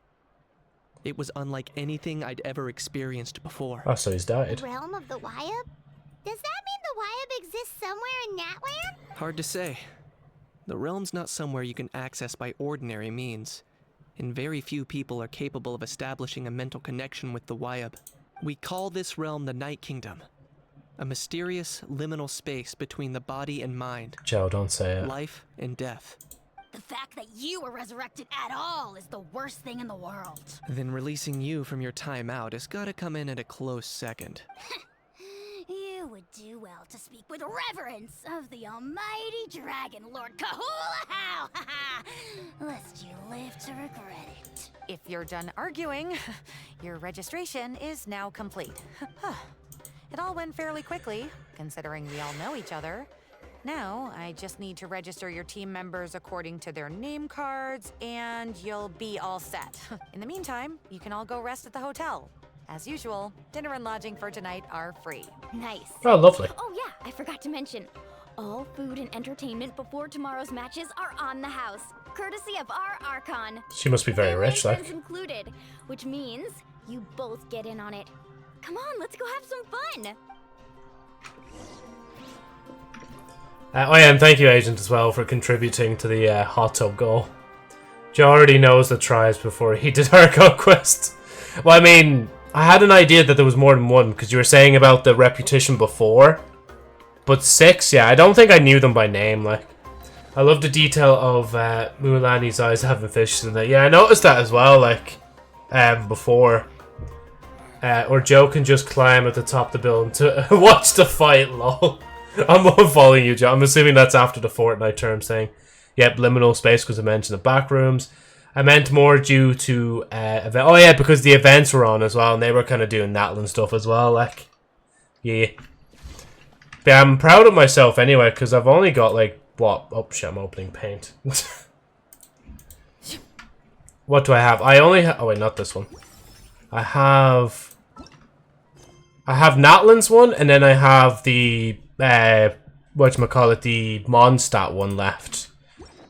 It was unlike anything I'd ever experienced before. Oh, so he's died. The realm of the Wyab? Does that mean the Wyab exists somewhere in Natlan? Hard to say. The realm's not somewhere you can access by ordinary means, and very few people are capable of establishing a mental connection with the Wyab. We call this realm the Night Kingdom. A mysterious, liminal space between the body and mind. Joe, don't say it. Life and death. The fact that you were resurrected at all is the worst thing in the world. Then releasing you from your time out has gotta come in at a close second. You would do well to speak with reverence of the almighty Dragon Lord Kahula-How, lest you live to regret it. If you're done arguing, your registration is now complete. It all went fairly quickly, considering we all know each other. Now, I just need to register your team members according to their name cards, and you'll be all set. In the meantime, you can all go rest at the hotel. As usual, dinner and lodging for tonight are free. Nice. Oh, lovely. Oh yeah, I forgot to mention. All food and entertainment before tomorrow's matches are on the house, courtesy of our Archon. She must be very rich, like. Friends included, which means you both get in on it. Come on, let's go have some fun. Oh yeah, and thank you, Agent, as well, for contributing to the hot tub goal. Joe already knows the tries before he did Archon Quest. Well, I mean, I had an idea that there was more than one, because you were saying about the repetition before. But 6, yeah, I don't think I knew them by name, like. I love the detail of Mulani's eyes having fishes in it. Yeah, I noticed that as well, like, before. Or Joe can just climb at the top of the building to watch the fight, lol. I'm following you, Joe. I'm assuming that's after the Fortnite term saying, yep, liminal space because I mentioned the back rooms. I meant more due to event. Oh yeah, because the events were on as well, and they were kind of doing Natlan stuff as well. Like, yeah. But I'm proud of myself anyway because I've only got like what? Oh shit! I'm opening paint. What do I have? I only have. Oh wait, not this one. I have Natlan's one, and then I have the whatchamacallit, the Mondstadt one left.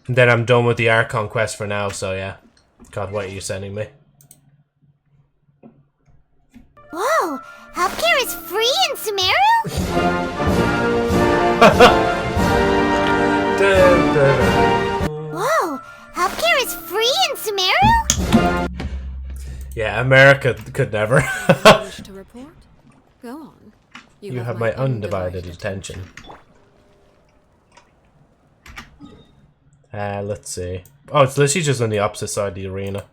And then I'm done with the Archon Quest for now, so yeah. God, what are you sending me? Whoa, healthcare is free in Sumeru? Whoa, healthcare is free in Sumeru? Yeah, America could never. Wish to report? Go on. You have my undivided attention. Let's see. Oh, it's literally just on the opposite side of the arena.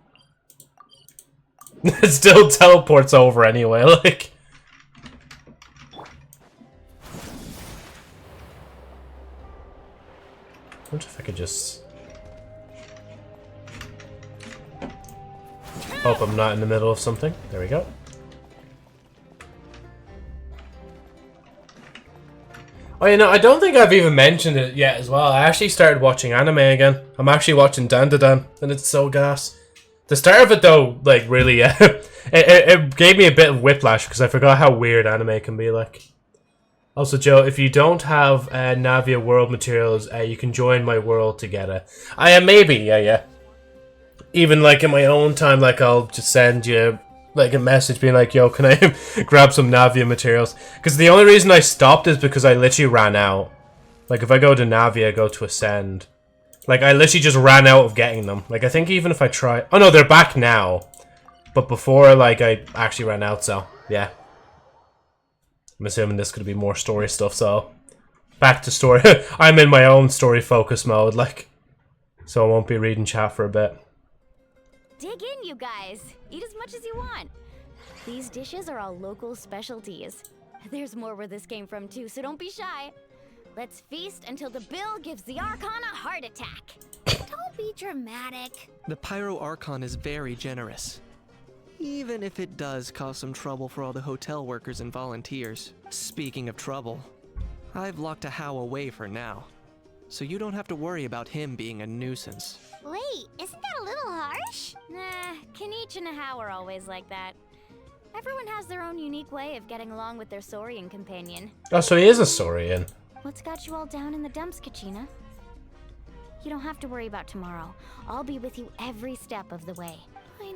It still teleports over anyway, like. I wonder if I could just... Hope I'm not in the middle of something. There we go. Oh, you know, I don't think I've even mentioned it yet as well. I actually started watching anime again. I'm actually watching Dan, and it's so gas. The start of it, though, like, really, it gave me a bit of whiplash because I forgot how weird anime can be, like. Also, Joe, if you don't have Navia World materials, you can join my world to get it. Maybe, yeah. Even, like, in my own time, like, I'll just send you, like, a message being like, yo, can I grab some Navia materials? Because the only reason I stopped is because I literally ran out. Like, if I go to Navia, go to Ascend. Like, I literally just ran out of getting them. Like, I think even if I try... Oh, no, they're back now. But before, like, I actually ran out, so, yeah. I'm assuming this could be more story stuff, so back to story. I'm in my own story focus mode, like, so I won't be reading chat for a bit. Dig in, you guys. Eat as much as you want. These dishes are all local specialties. There's more where this came from too, so don't be shy. Let's feast until the bill gives the Archon a heart attack. Don't be dramatic. The Pyro Archon is very generous. Even if it does cause some trouble for all the hotel workers and volunteers. Speaking of trouble, I've locked a How away for now, so you don't have to worry about him being a nuisance. Wait, isn't that a little harsh? Nah, Kenichi and How are always like that. Everyone has their own unique way of getting along with their Saurian companion. Oh, so he is a Saurian. What's got you all down in the dumps, Kachina? You don't have to worry about tomorrow. I'll be with you every step of the way. I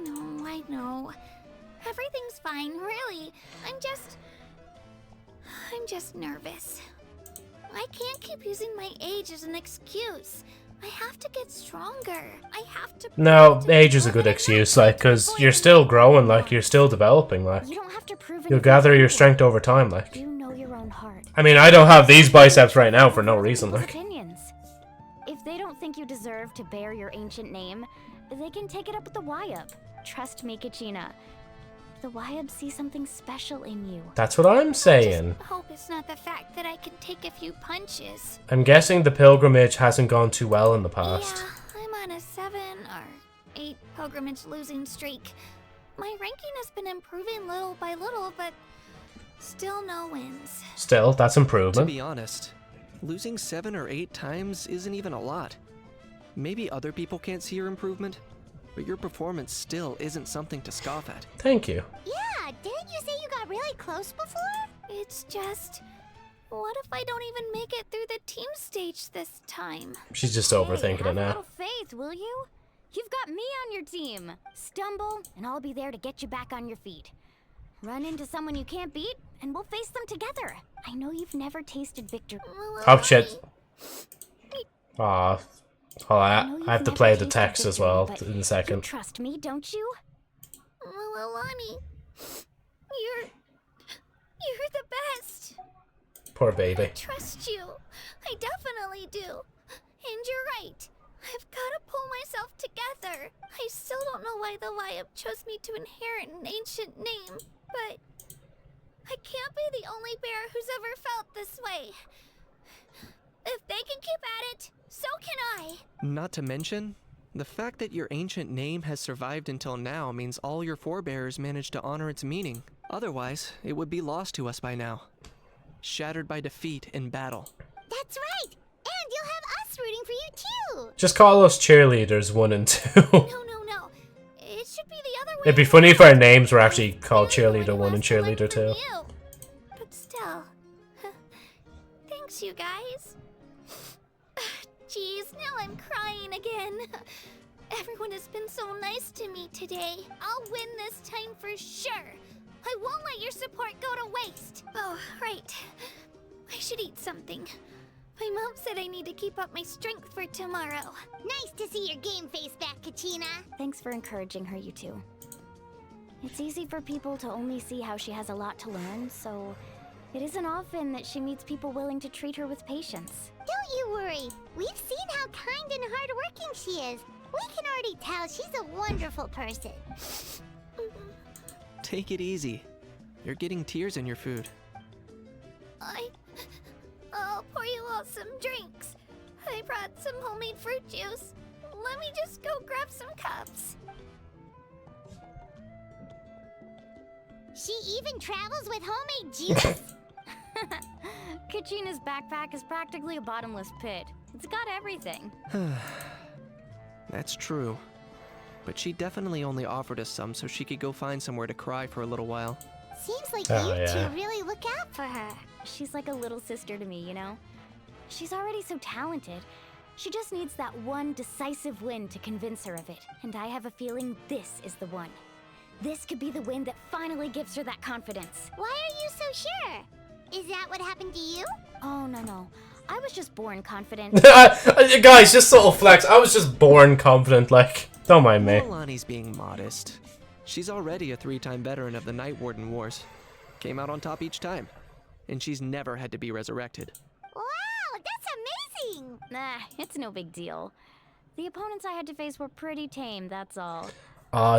know. Everything's fine, really. I'm just nervous. I can't keep using my age as an excuse. I have to get stronger. I have to. No, age is a good excuse, like, because you're still growing, like, you're still developing, like. You don't have to prove You'll gather your strength over time, like. You know your own heart. I mean, I don't have these biceps right now for no reason, like. Opinions. If they don't think you deserve to bear your ancient name, they can take it up with the Wyup. Trust me, Kachina. The Wyup see something special in you. That's what I'm saying. I hope it's not the fact that I can take a few punches. I'm guessing the pilgrimage hasn't gone too well in the past. Yeah, I'm on a 7 or 8 pilgrimage losing streak. My ranking has been improving little by little, but still no wins. Still, that's To improvement. be honest, losing 7 or 8 times isn't even a lot. Maybe other people can't see your improvement, but your performance still isn't something to scoff at. Thank you. Yeah, didn't you say you got really close before? It's just, what if I don't even make it through the team stage this time? She's just Hey, overthinking have it a now. little faith, will you? You've got me on your team. Stumble, and I'll be there to get you back on your feet. Run into someone you can't beat, and we'll face them together. I know you've never tasted victory. Oh shit. Aw. Well, I I know you've have to never play the tasted text as victory, well but in a You second. trust me, don't you? Alani, you're the best. Poor I baby. trust you. I definitely do. And you're right. I've got to pull myself together. I still don't know why the Wyup chose me to inherit an ancient name, but I can't be the only bear who's ever felt this way. If they can keep at it, so can I. Not to mention, the fact that your ancient name has survived until now means all your forebears managed to honor its meaning. Otherwise, it would be lost to us by now. Shattered by defeat in battle. That's right! And you'll have us rooting for you too! Just call us cheerleaders 1 and 2. No. It should be the other way. It'd be funny if our names were actually called Cheerleader 1 and Cheerleader 2. But still. Thanks, you guys. Jeez, now I'm crying again. Everyone has been so nice to me today. I'll win this time for sure. I won't let your support go to waste. Oh, right. I should eat something. My mom said I need to keep up my strength for tomorrow. Nice to see your game face back, Kachina. Thanks for encouraging her, you two. It's easy for people to only see how she has a lot to learn, so it isn't often that she meets people willing to treat her with patience. Don't you worry. We've seen how kind and hardworking she is. We can already tell she's a wonderful person. Take it easy. You're getting tears in your food. I'll pour you all some drinks. I brought some homemade fruit juice. Let me just go grab some cups. She even travels with homemade juice? Kachina's backpack is practically a bottomless pit. It's got everything. That's true. But she definitely only offered us some so she could go find somewhere to cry for a little while. Seems like Oh, you yeah. two really look out for her. She's like a little sister to me, you know? She's already so talented. She just needs that one decisive win to convince her of it. And I have a feeling this is the one. This could be the win that finally gives her that confidence. Why are you so sure? Is that what happened to you? Oh, no. I was just born confident. Guys, just subtle flex. I was just born confident, like, don't mind me. Milani's being modest. She's already a 3-time veteran of the Night Warden Wars. Came out on top each time. and she's never had to be resurrected. Wow, that's amazing! Nah, it's no big deal. The opponents I had to face were pretty tame, that's all.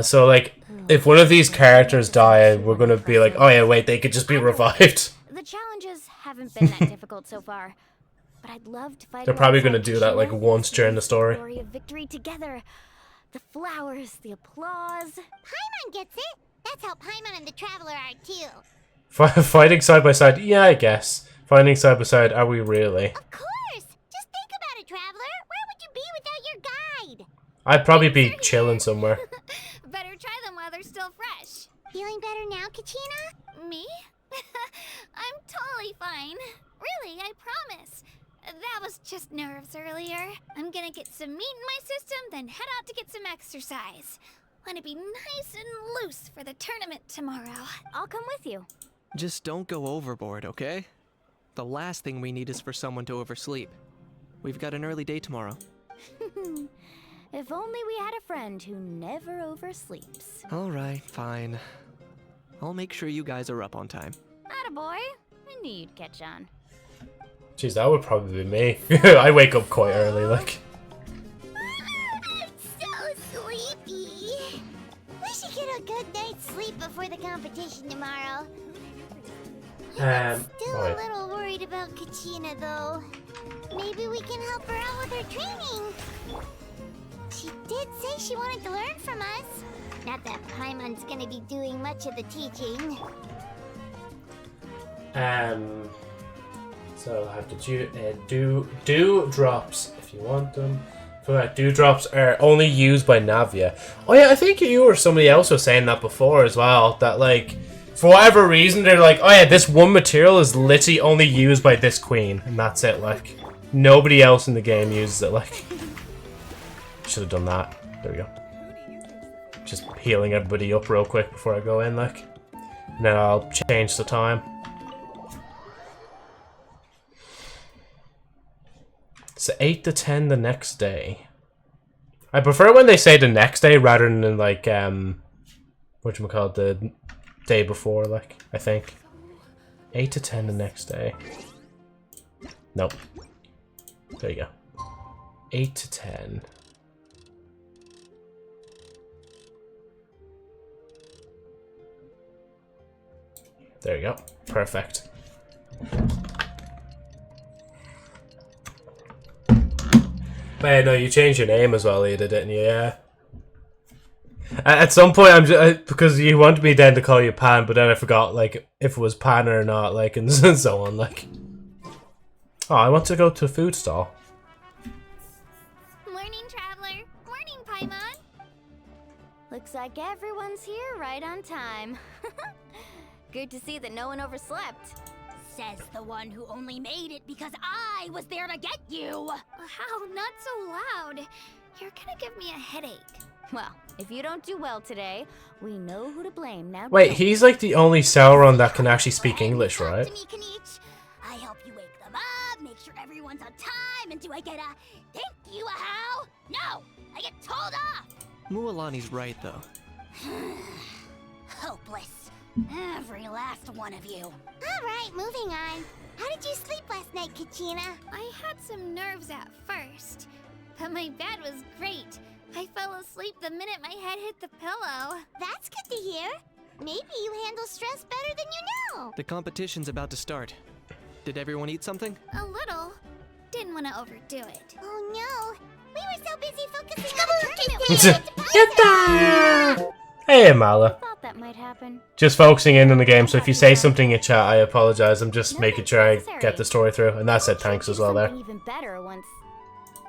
So like, if one of these characters die, we're gonna be like, oh yeah, wait, they could just be revived. The challenges haven't been that difficult so far, but I'd love to fight. They're probably gonna alongside do that like Kushina once during the and story. Glory of victory together. The flowers, the applause. Paimon gets it. That's how Paimon and the Traveler are too. Fighting side by side, yeah, I guess. Fighting side by side, are we really? Of course! Just think about it, Traveler. Where would you be without your guide? I'd probably be chilling somewhere. Better try them while they're still fresh. Feeling better now, Kachina? Me? I'm totally fine. Really, I promise. That was just nerves earlier. I'm gonna get some meat in my system, then head out to get some exercise. Wanna be nice and loose for the tournament tomorrow. I'll come with you. Just don't go overboard, okay? The last thing we need is for someone to oversleep. We've got an early day tomorrow. If only we had a friend who never oversleeps. Alright, fine. I'll make sure you guys are up on time. Attaboy. I knew you'd catch on. Jeez, that would probably be me. I wake up quite early, like. I'm so sleepy. We should get a good night's sleep before the competition tomorrow. I'm still a alright. little worried about Kachina, though. Maybe we can help her out with her training. She did say she wanted to learn from us. Not that Paimon's gonna be doing much of the teaching. So I'll have to do drops if you want them. Dewdrops are only used by Navia. Oh yeah, I think you or somebody else was saying that before as well. That like, for whatever reason, they're like, oh yeah, this one material is literally only used by this queen, and that's it. Like, nobody else in the game uses it. Like, should have done that. There we go. Just healing everybody up real quick before I go in, like. And then I'll change the time. So 8 to 10 the next day. I prefer when they say the next day rather than like whatchamacallit, the day before, like, I think. 8 to 10 the next day. Nope. There you go. 8 to 10. There you go. Perfect. But no, you changed your name as well, Ada, didn't you? Yeah. At some point, I'm just because you wanted me then to call you Pan, but then I forgot like if it was Pan or not, like, and so on, like. Oh, I want to go to a food stall. Morning, Traveler. Morning, Paimon. Looks like everyone's here right on time. Good to see that no one overslept. Says the one who only made it because I was there to get you. How? Not so loud. You're gonna give me a headache. Well, if you don't do well today, we know who to blame now. Wait, he's like the only Sauron that can actually speak English, right? To me, Kanich. I help you wake them up, make sure everyone's on time, and do I get a thank you, a how? No, I get told off. Mualani's right, though. Hopeless. Every last one of you. All right, moving on. How did you sleep last night, Kachina? I had some nerves at first, but my bed was great. I fell asleep the minute my head hit the pillow. That's good to hear. Maybe you handle stress better than you know. The competition's about to start. Did everyone eat something? A little. Didn't want to overdo it. Oh no. We were so busy focusing on the tournament. Get that! Hey, Amala. Thought that might happen. Just focusing in on the game, so if you say something in chat, I apologize. I'm just making sure I get the story through. And that said thanks as well there. Even better once.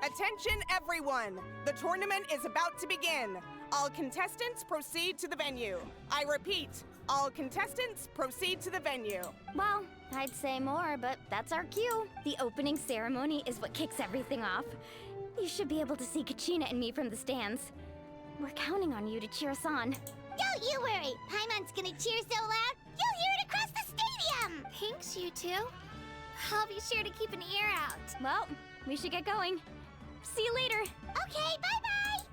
Attention everyone! The tournament is about to begin. All contestants proceed to the venue. I repeat, all contestants proceed to the venue. Well, I'd say more, but that's our cue. The opening ceremony is what kicks everything off. You should be able to see Kachina and me from the stands. We're counting on you to cheer us on. Don't you worry. Paimon's gonna cheer so loud, you'll hear it across the stadium. Thanks, you two. I'll be sure to keep an ear out. Well, we should get going. See you later. Okay, bye-bye.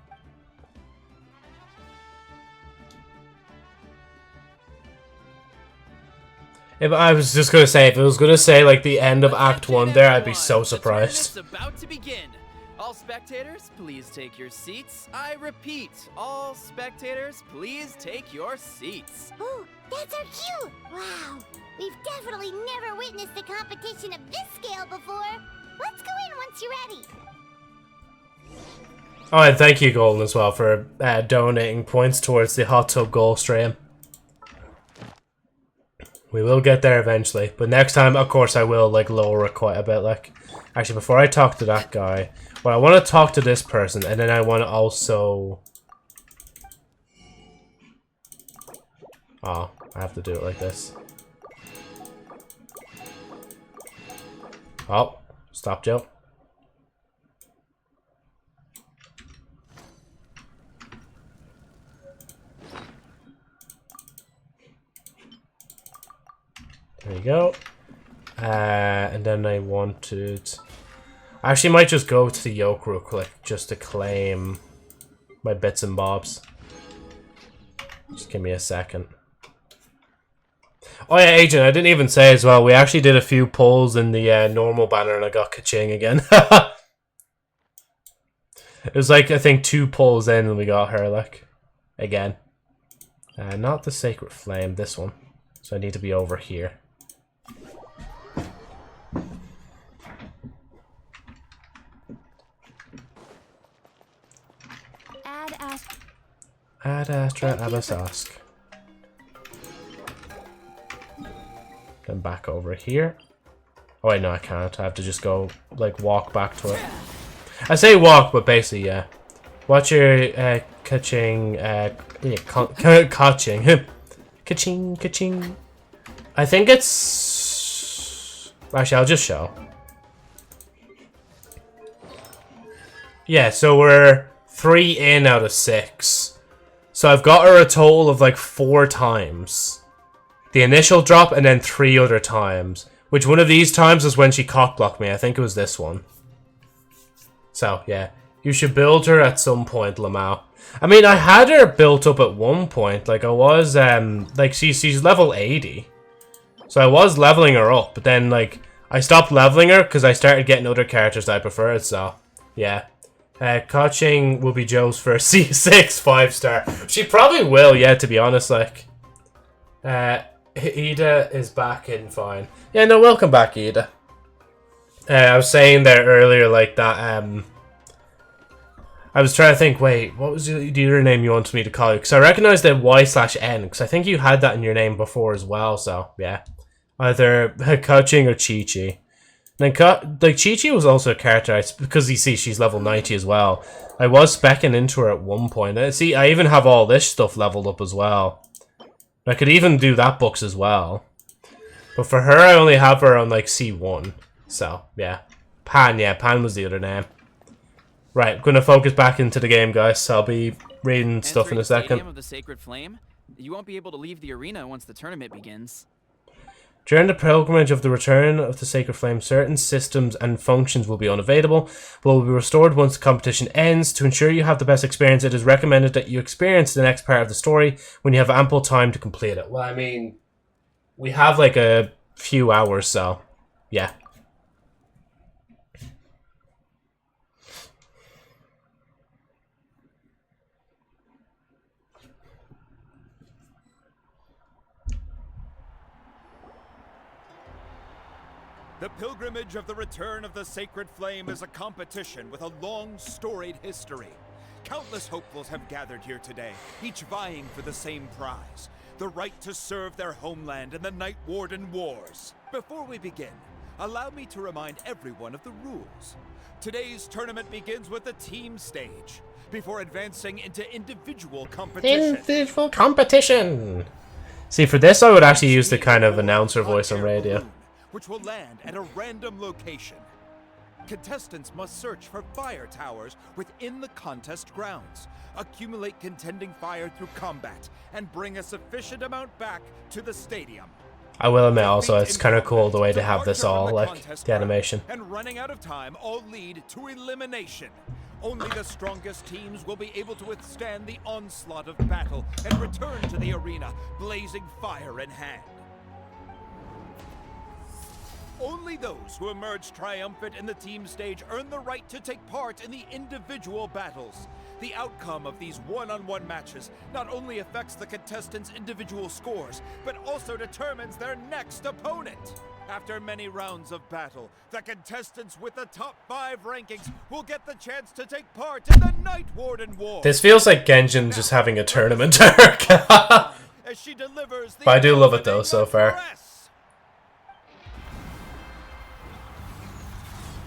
If I was just gonna say, if it was gonna say like the end of Act 1 there, I'd be so surprised. The tournament's about to begin. All spectators, please take your seats. I repeat, all spectators, please take your seats. Ooh, that's our cue! Wow, we've definitely never witnessed a competition of this scale before. Let's go in once you're ready. Oh, and thank you, Golden, as well, for donating points towards the hot tub goal stream. We will get there eventually, but next time, of course, I will like lower it quite a bit. Like, actually, before I talk to that guy, well, I want to talk to this person, and then I want to also. Oh, I have to do it like this. Oh, stop, Joe. There you go. And then I wanted... I actually might just go to the yoke real quick, just to claim my bits and bobs. Just give me a second. Oh yeah, Agent, I didn't even say as well, we actually did a few polls in the normal banner and I got ka-ching again. It was like, I think 2 polls in and we got her, like, again. Not the Sacred Flame, this one. So I need to be over here. Ad Astra Abasask. Then back over here. Oh wait, no, I can't. I have to just go, like, walk back to it. I say walk, but basically, yeah. Watch your ka-ching, ka-ching. Ka-ching, ka-ching. I think it's... Actually, I'll just show. Yeah, so we're 3 in out of 6. So I've got her a total of like 4 times. The initial drop and then 3 other times. Which one of these times was when she cockblocked me. I think it was this one. So, yeah. You should build her at some point, Lamau. I mean, I had her built up at one point. Like, I was, like, she's level 80. So I was leveling her up. But then, like, I stopped leveling her because I started getting other characters that I preferred. So, yeah. Ka-ching will be Joe's first C6 5-star. She probably will, yeah, to be honest, like. Ida is back in fine. Yeah, no, welcome back, Ida. I was saying there earlier, like, that, I was trying to think, wait, what was the other name you wanted me to call you? Because I recognized the Y/N, because I think you had that in your name before as well, so, yeah. Either Ka-ching or Chi-Chi. Then, like, Chi-Chi was also a character, because you see she's level 90 as well. I was speccing into her at one point. See, I even have all this stuff leveled up as well. I could even do that books as well. But for her, I only have her on, like, C1. So, yeah. Pan, yeah, Pan was the other name. Right, I'm going to focus back into the game, guys. I'll be reading stuff in a second. Of the Sacred Flame, you won't be able to leave the arena once the tournament begins. During the pilgrimage of the return of the Sacred Flame, certain systems and functions will be unavailable, but will be restored once the competition ends. To ensure you have the best experience, it is recommended that you experience the next part of the story when you have ample time to complete it. Well, I mean, we have like a few hours, so yeah. The pilgrimage of the return of the Sacred Flame is a competition with a long, storied history. Countless hopefuls have gathered here today, each vying for the same prize, the right to serve their homeland in the Night Warden Wars. Before we begin, allow me to remind everyone of the rules. Today's tournament begins with the team stage, before advancing into individual competition. Individual competition! See, for this I would actually use the kind of announcer voice on radio. Which will land at a random location. Contestants must search for fire towers within the contest grounds, accumulate contending fire through combat, and bring a sufficient amount back to the stadium. I will admit also, it's kind of cool the way they have this all, like, the animation. And running out of time all lead to elimination. Only the strongest teams will be able to withstand the onslaught of battle and return to the arena, blazing fire in hand. Only those who emerge triumphant in the team stage earn the right to take part in the individual battles. The outcome of these one-on-one matches not only affects the contestants' individual scores, but also determines their next opponent. After many rounds of battle, the contestants with the top 5 rankings will get the chance to take part in the Night Warden War. This feels like Genshin just having a tournament arc. As she delivers the But I do love it though so far. address.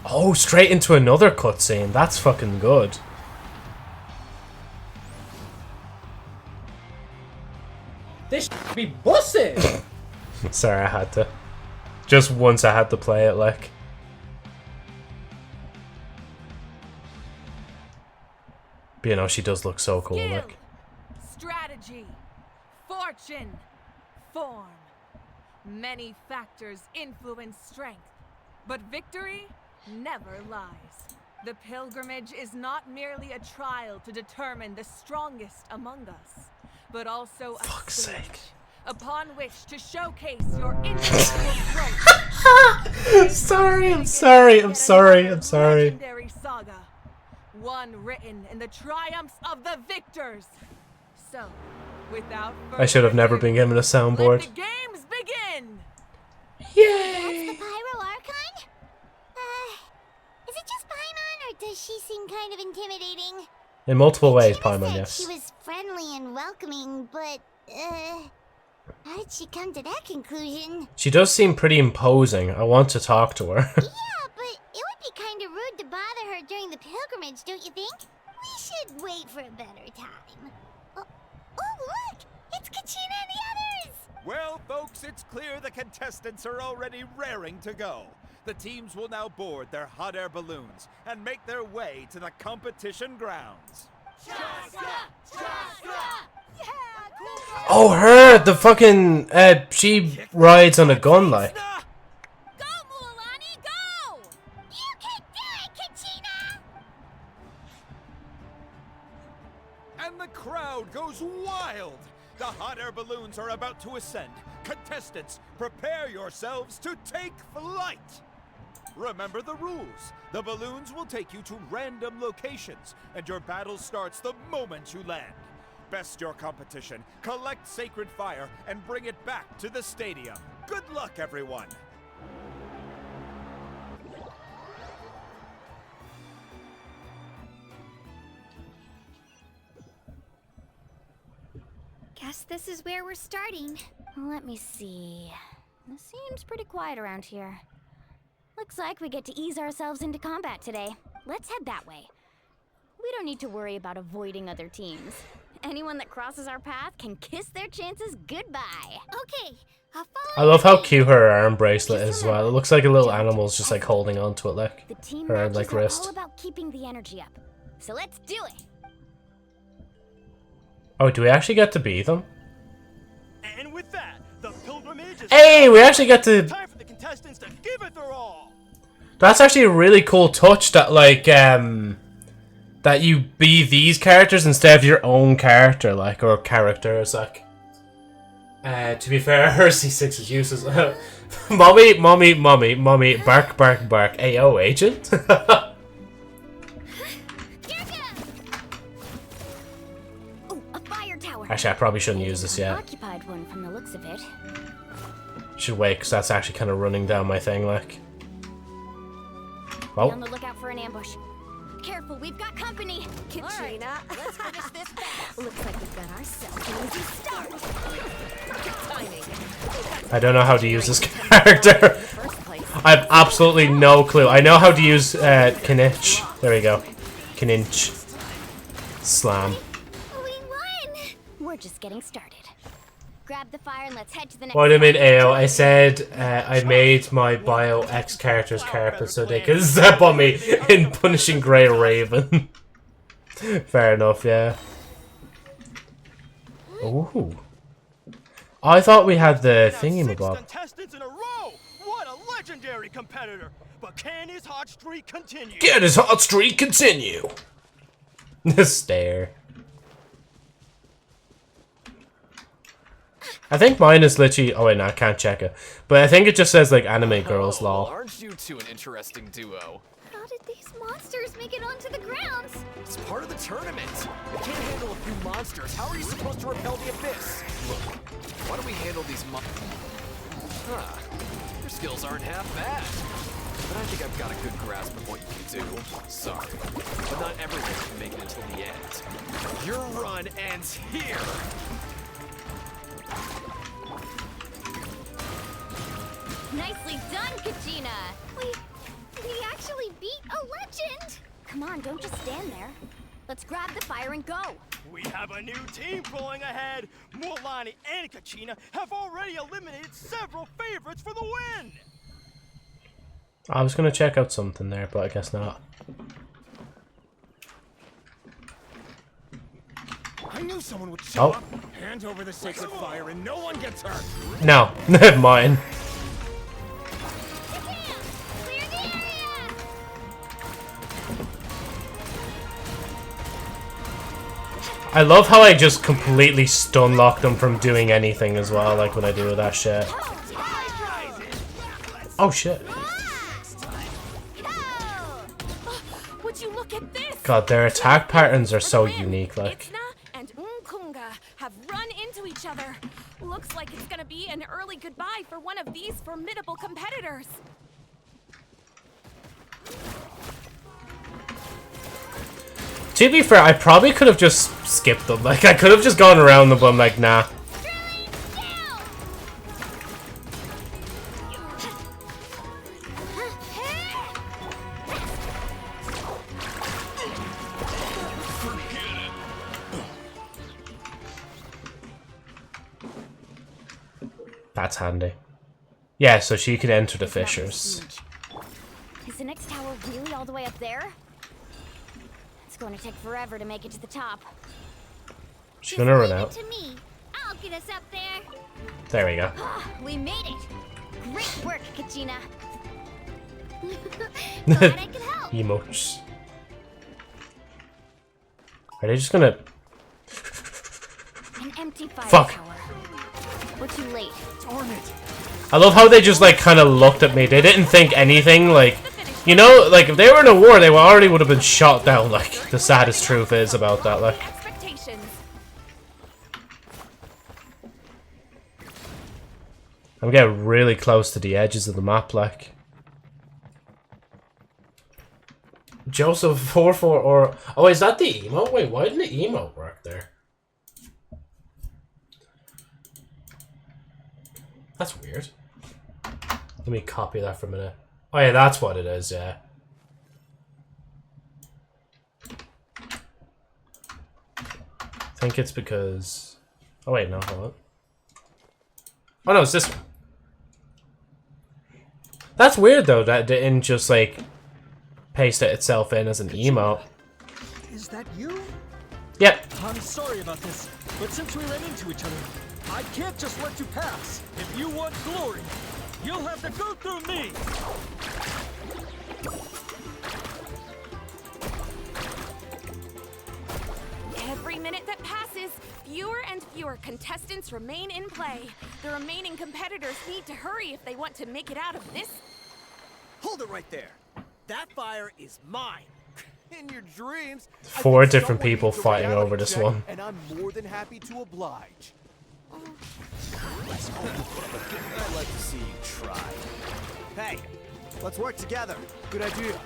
Oh, straight into another cutscene. That's fucking good. This should be bussing! Sorry, I had to. Just once I had to play it, like. But you know, she does look so cool, like. Strategy, fortune, form. Many factors influence strength, but victory never lies. The pilgrimage is not merely a trial to determine the strongest among us, but also a stage upon which to showcase your individual growth. I'm sorry. Legendary saga, one written in the triumphs of the victors. So, without I should have never been given a soundboard. let the games begin. Yay! That's the Pyro Archon? Is it just Paimon, or does she seem kind of intimidating? In multiple ways, Kachina Paimon, said yes. She was friendly and welcoming, but, how did she come to that conclusion? She does seem pretty imposing. I want to talk to her. Yeah, but it would be kind of rude to bother her during the pilgrimage, don't you think? We should wait for a better time. Oh, look! It's Kachina and the others! Well, folks, it's clear the contestants are already raring to go. The teams will now board their hot air balloons and make their way to the competition grounds. Oh, her! The fucking, she rides on a gun, like. Go, Mualani, go! You can do it, Kachina! And the crowd goes wild! The hot air balloons are about to ascend. Contestants, prepare yourselves to take flight! Remember the rules. The balloons will take you to random locations, and your battle starts the moment you land. Best your competition, collect sacred fire, and bring it back to the stadium. Good luck, everyone! Guess this is where we're starting. Let me see. It seems pretty quiet around here. Looks like we get to ease ourselves into combat today. Let's head that way. We don't need to worry about avoiding other teams. Anyone that crosses our path can kiss their chances goodbye. Okay, I love how cute her arm bracelet is as well. It looks like a little animal's just like holding on to it, like. The team Her matches like are wrist. all about keeping the energy up. So let's do it. Oh, do we actually get to be them? And with that, the pilgrimage is Hey, we actually get to. time for the contestants to give it their all. That's actually a really cool touch that, like, that you be these characters instead of your own character, like, or characters, like. To be fair, her C6 is useless. mommy, bark, bark, bark. Ayo, agent? Actually, I probably shouldn't use this yet. Occupied one from the looks of it. Should wait, because that's actually kind of running down my thing, like. Be on Oh. the lookout for an ambush. Careful, we've got company. Kachina, let's finish this fast. Looks like we've got ourselves an easy start. Perfect timing. I don't know how to use this character. I have absolutely no clue. I know how to use Kinich. There we go. Kinich. Slam. We're just getting started. Grab the fire and let's head to the next. What do I mean, AO? I said I made my Bio X characters carpet so they could step on me in Punishing Grey Raven. Fair enough, yeah. Ooh. I thought we had the thingy-mabob. Contestants in a row. What a legendary competitor! But can his hot streak continue? Get his hot streak continue! The stare. I think mine is literally... Oh, wait, no, I can't check it. But I think it just says, like, anime girls, lol. Aren't you two an interesting duo? How did these monsters make it onto the grounds? It's part of the tournament. You can't handle a few monsters. How are you supposed to repel the abyss? Look, why don't we handle these Huh. Your skills aren't half bad. But I think I've got a good grasp of what you can do. Sorry. But not everyone can make it until the end. Your run ends here! Nicely done, Kachina! We actually beat a legend! Come on, don't just stand there. Let's grab the fire and go. We have a new team pulling ahead. Mualani and Kachina have already eliminated several favorites for the win. I was gonna check out something there, but I guess not. I knew someone would show up. Hand over the sacred fire and no one gets hurt. No, mine. I love how I just completely stun lock them from doing anything as well, like when I do that shit. Oh shit. Would you look at this? God, their attack patterns are so unique, like. And Nkunga have run into each other. Looks like it's gonna be an early goodbye for one of these formidable competitors. To be fair, I probably could have just skipped them. Like, I could have just gone around them, but I'm like, nah. That's handy. Yeah, so she could enter the fissures. Is the next tower really all the way up there? It's going to take forever to make it to the top. She's gonna run out. To me. I'll get us up there. There we go. We made it. Great work, Kachina. Glad I could help. Emotes. Are they just gonna... An empty fire Fuck. tower. We're too late. Darn it. I love how they just, like, kind of looked at me. They didn't think anything, like... You know, like, if they were in a war, they already would have been shot down, like, the saddest truth is about that, like. I'm getting really close to the edges of the map, like. Joseph 44 or... Oh, is that the emote? Wait, why didn't the emote work there? That's weird. Let me copy that for a minute. Oh yeah, that's what it is, yeah. I think it's because... Oh wait, no, hold on. Oh no, it's this one. That's weird though, that it didn't just like paste it itself in as an emote. Is that you? Yep. I'm sorry about this, but since we ran into each other, I can't just let you pass. If you want glory, you'll have to go through me. Every minute that passes, fewer and fewer contestants remain in play. The remaining competitors need to hurry if they want to make it out of this. Hold it right there. That fire is mine. In your dreams. 4 different people fighting over this one. And I'm more than happy to oblige. I'd like to see you try. Hey, let's work together. Good idea.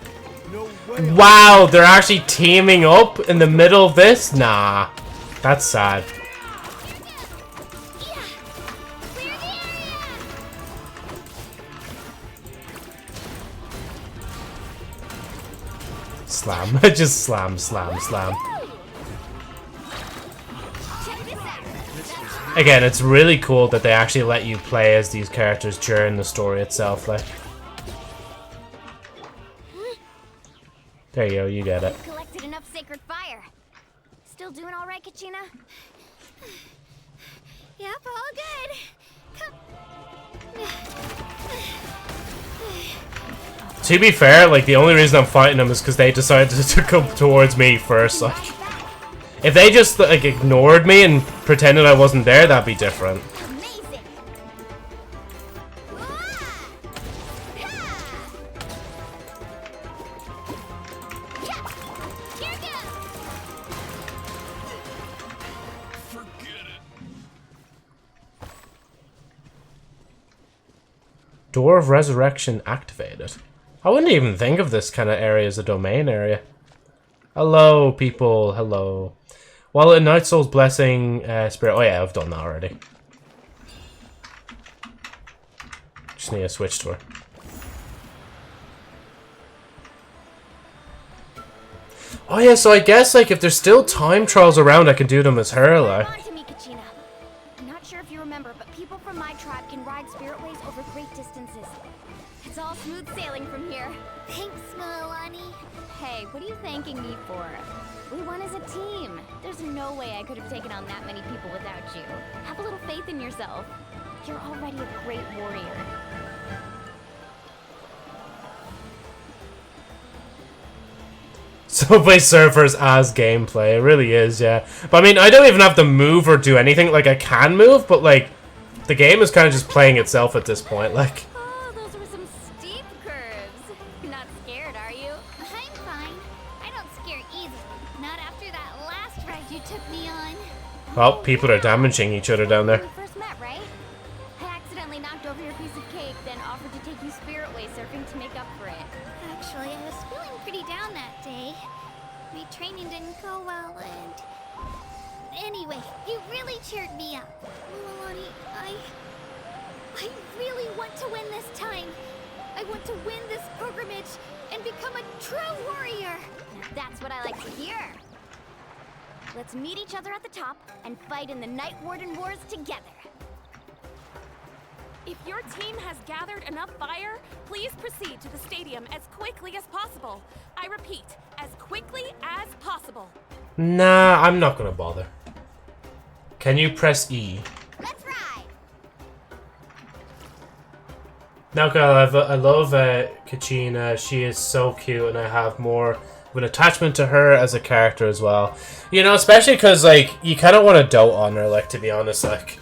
No way. Wow, they're actually teaming up in the middle of this? Nah. That's sad. Slam. Just slam, slam, slam. Again, it's really cool that they actually let you play as these characters during the story itself, like. There you go, you get it. Collected enough sacred fire. Still doing all right, Kachina? Yep, all good. To be fair, like, the only reason I'm fighting them is because they decided to come towards me first, like. If they just, like, ignored me and pretended I wasn't there, that'd be different. Door of Resurrection activated. I wouldn't even think of this kind of area as a domain area. Hello, people. Hello. While in Night Soul's Blessing Spirit... Oh yeah, I've done that already. Just need to switch to her. Oh yeah, so I guess like if there's still time trials around, I can do them as her, like. Come on to me, Kachina. I'm not sure if you remember, but people from my tribe can ride spiritways over great distances. It's all smooth sailing from here. Thanks, Milani. Hey, what are you thanking me for? We won as a team. There's no way I could have taken on that many people without you. Have a little faith in yourself. You're already a great warrior. Subway Surfers as gameplay, it really is, yeah. But I mean, I don't even have to move or do anything. Like, I can move, but like, the game is kind of just playing itself at this point, like. Oh, those were some steep curves. You're not scared, are you? I'm fine. I don't scare easily. Not after that last ride you took me on. Well, people are damaging each other down there. We first met, right? I accidentally knocked over your piece of cake, then offered to take you spiritway surfing to make up for it. Actually, I was feeling pretty down that day. My training didn't go well, and... Anyway, you really cheered me up. Milani, I really want to win this time. I want to win this pilgrimage and become a true warrior. That's what I like to hear. Let's meet each other at the top and fight in the Night Warden Wars together. If your team has gathered enough fire, please proceed to the stadium as quickly as possible. I repeat, as quickly as possible. Nah, I'm not gonna bother. Can you press E? Let's ride. Now, girl, I love Kachina. She is so cute, and I have more of an attachment to her as a character as well. You know, especially because, like, you kind of want to dote on her, like, to be honest, like.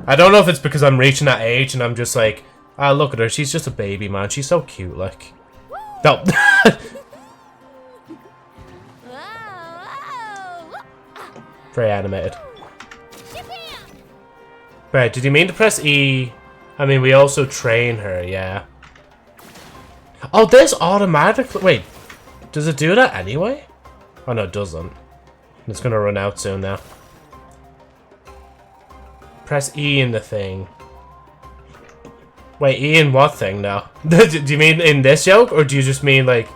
I don't know if it's because I'm reaching that age and I'm just like, ah, look at her, she's just a baby, man. She's so cute, like. No. Very animated. Right, did you mean to press E? I mean, we also train her, yeah. Oh, this automatically... Wait, does it do that anyway? Oh, no, it doesn't. It's gonna run out soon now. Press E in the thing. Wait, E in what thing now? Do you mean in this joke? Or do you just mean like...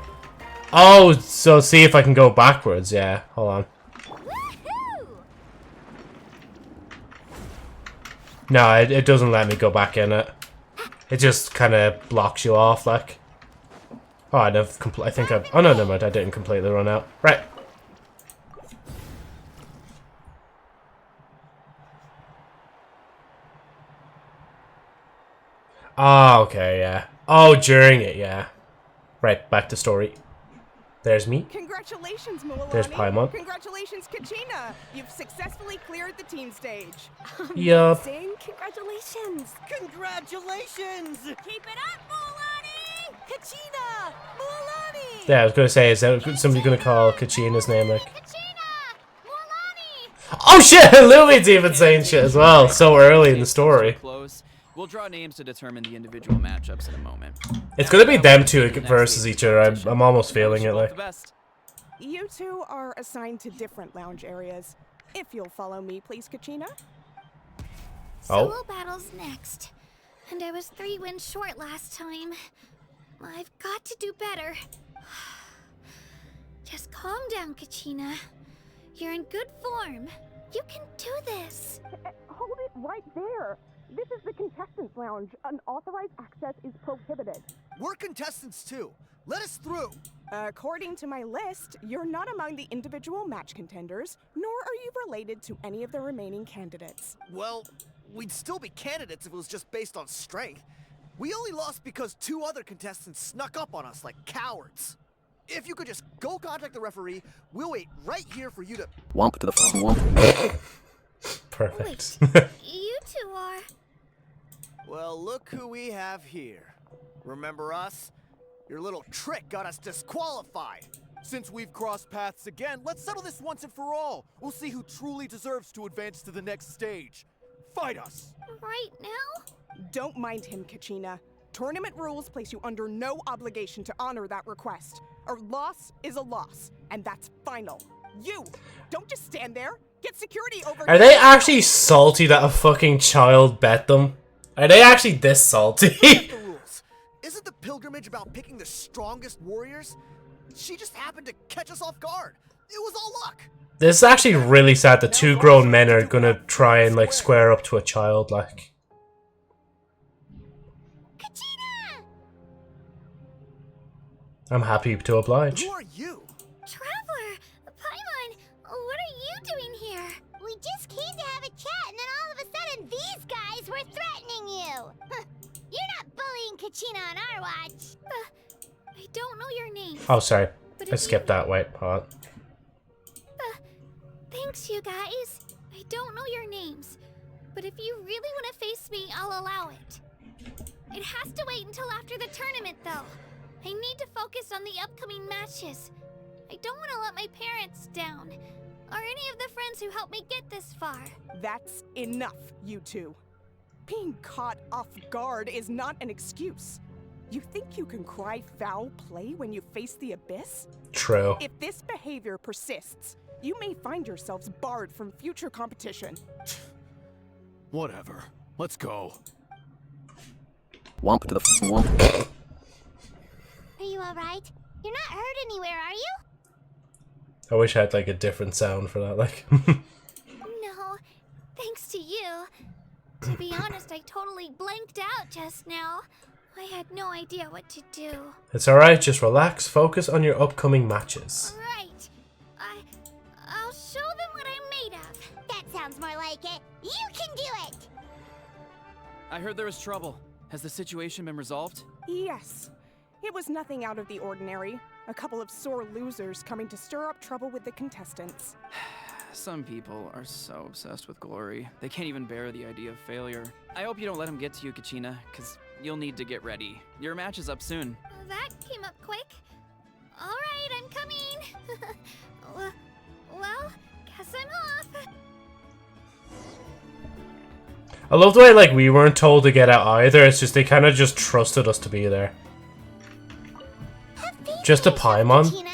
Oh, so see if I can go backwards. Yeah, hold on. No, it doesn't let me go back in it. It just kind of blocks you off, like. Oh, I think I've... Oh, no, never mind. I didn't completely run out. Right. Oh, okay, yeah. Oh, during it, yeah. Right, back to story. There's me. Congratulations, Milani. There's Paimon. Congratulations, Kachina. You've successfully cleared the team stage. Yup. Congratulations. Congratulations. Keep it up, Milani. Kachina. Milani. Yeah, I was gonna say, is that somebody gonna call Kachina's name like? Oh shit! Louie's even saying shit as well. So early in the story. We'll draw names to determine the individual matchups in a moment. It's gonna be them two versus each other. I'm almost feeling it like. You two are assigned to different lounge areas. If you'll follow me, please, Kachina. Solo battle's next. And I was 3 wins short last time. I've got to do better. Just calm down, Kachina. You're in good form. You can do this. Hold it right there. This is the contestants' lounge. Unauthorized access is prohibited. We're contestants too. Let us through. According to my list, you're not among the individual match contenders, nor are you related to any of the remaining candidates. Well, we'd still be candidates if it was just based on strength. We only lost because 2 other contestants snuck up on us like cowards. If you could just go contact the referee, we'll wait right here for you to... Womp to the womp. Perfect. You two are... Well, look who we have here. Remember us? Your little trick got us disqualified. Since we've crossed paths again, let's settle this once and for all. We'll see who truly deserves to advance to the next stage. Fight us! Right now? Don't mind him, Kachina. Tournament rules place you under no obligation to honor that request. A loss is a loss, and that's final. You don't just stand there. Get security over. Are they actually salty that a fucking child bet them? Are they actually this salty? The rules. Isn't the pilgrimage about picking the strongest warriors? She just happened to catch us off guard. It was all luck. This is actually really sad that two grown men are gonna try and like square up to a child, like. I'm happy to oblige. Who are you? Traveler! Paimon! What are you doing here? We just came to have a chat, and then all of a sudden these guys were threatening you. You're not bullying Kachina on our watch. I don't know your name. Oh, sorry. I skipped that white part. Thanks, you guys. I don't know your names. But if you really want to face me, I'll allow it. It has to wait until after the tournament, though. I need to focus on the upcoming matches. I don't want to let my parents down, or any of the friends who helped me get this far. That's enough, you two. Being caught off guard is not an excuse. You think you can cry foul play when you face the abyss? True. If this behavior persists, you may find yourselves barred from future competition. Whatever. Let's go. Womp to the womp. Are you alright? You're not hurt anywhere, are you? I wish I had like a different sound for that, like. No, thanks to you. To be honest, I totally blanked out just now. I had no idea what to do. It's alright, just relax, focus on your upcoming matches. Right. I'll show them what I'm made of. That sounds more like it. You can do it! I heard there was trouble. Has the situation been resolved? Yes. It was nothing out of the ordinary. A couple of sore losers coming to stir up trouble with the contestants. Some people are so obsessed with glory, they can't even bear the idea of failure. I hope you don't let him get to you, Kachina, because you'll need to get ready. Your match is up soon. That came up quick. Alright, I'm coming. Well, guess I'm off. I love the way like we weren't told to get out either, it's just they kind of just trusted us to be there. Just a Paimon?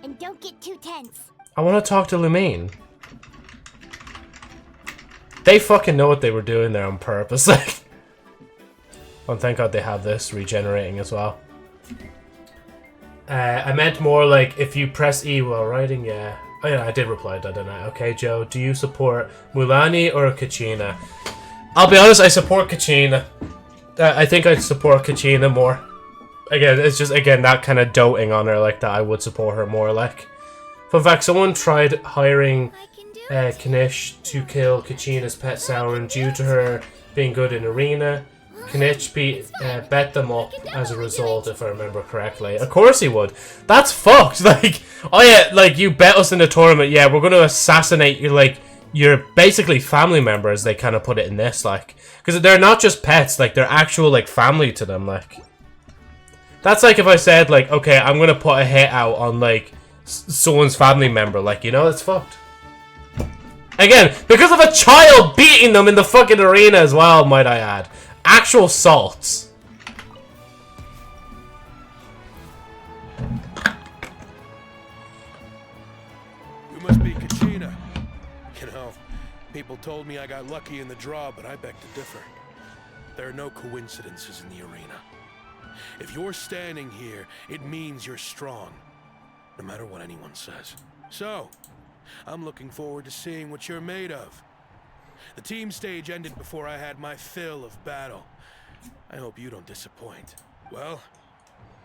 And don't get too tense. I want to talk to Lumine. They fucking know what they were doing there on purpose. Like, oh, thank God they have this regenerating as well. I meant more like if you press E while writing, yeah. Oh yeah, I did reply to that, didn't I? Okay, Joe, do you support Mulani or Kachina? I'll be honest, I support Kachina. I think I'd support Kachina more. Again, it's just, again, that kind of doting on her like that. I would support her more, like. Fun fact, someone tried hiring Kanish to kill Kachina's pet Sauron due to her being good in arena. Kanish bet them up as a result, if I remember correctly. Of course he would. That's fucked. Like, oh yeah, like, you bet us in the tournament, yeah, we're going to assassinate you, like, your basically family members, they kind of put it in this, like. Because they're not just pets, like, they're actual, like, family to them, like. That's like if I said, like, okay, I'm going to put a hit out on, like, someone's family member, like, you know, it's fucked. Again, because of a child beating them in the fucking arena as well, might I add. Actual salts. You must be Kachina. You know, people told me I got lucky in the draw, but I beg to differ. There are no coincidences in the arena. If you're standing here, it means you're strong, no matter what anyone says. So, I'm looking forward to seeing what you're made of. The team stage ended before I had my fill of battle. I hope you don't disappoint. Well,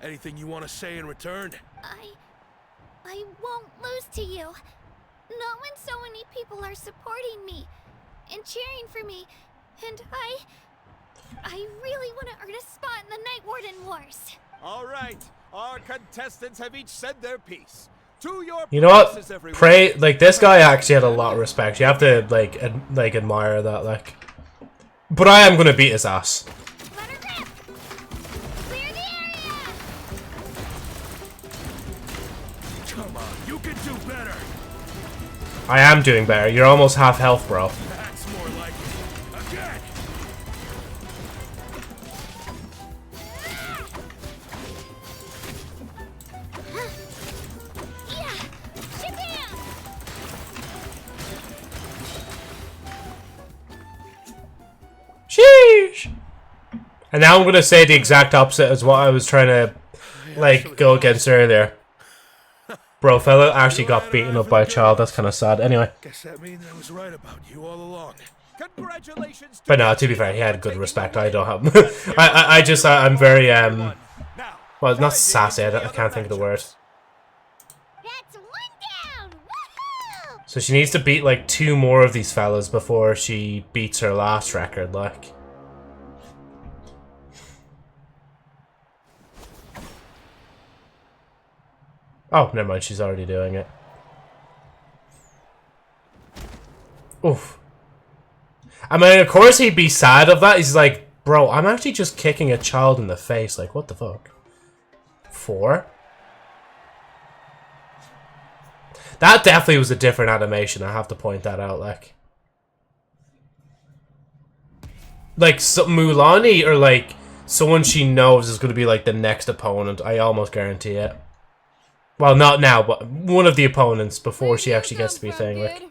anything you want to say in return? I won't lose to you. Not when so many people are supporting me and cheering for me, and I really want to earn a spot in the Night Warden Wars. All right, our contestants have each said their piece. To your You know what? Pray, like, this guy actually had a lot of respect. You have to, like, admire that, like. But I am going to beat his ass. Come on, you can do better. I am doing better. You're almost half health, bro. That's more like it. Again. And now I'm gonna say the exact opposite as what I was trying to, like, go against earlier. Bro, fella actually got beaten up by a child. That's kind of sad. Anyway. Guess that means I was right about you all along. Congratulations. But no, to be fair, he had good respect. I don't have. I'm very well, not sassy. I can't think of the word. That's one down. Woohoo! So she needs to beat like 2 more of these fellas before she beats her last record. Like. Oh, never mind. She's already doing it. Oof. I mean, of course he'd be sad of that. He's like, bro, I'm actually just kicking a child in the face. Like, what the fuck? 4? That definitely was a different animation. I have to point that out. Like Mulani or like someone she knows is going to be like the next opponent. I almost guarantee it. Well, not now, but one of the opponents before she actually gets to be a thing. Like.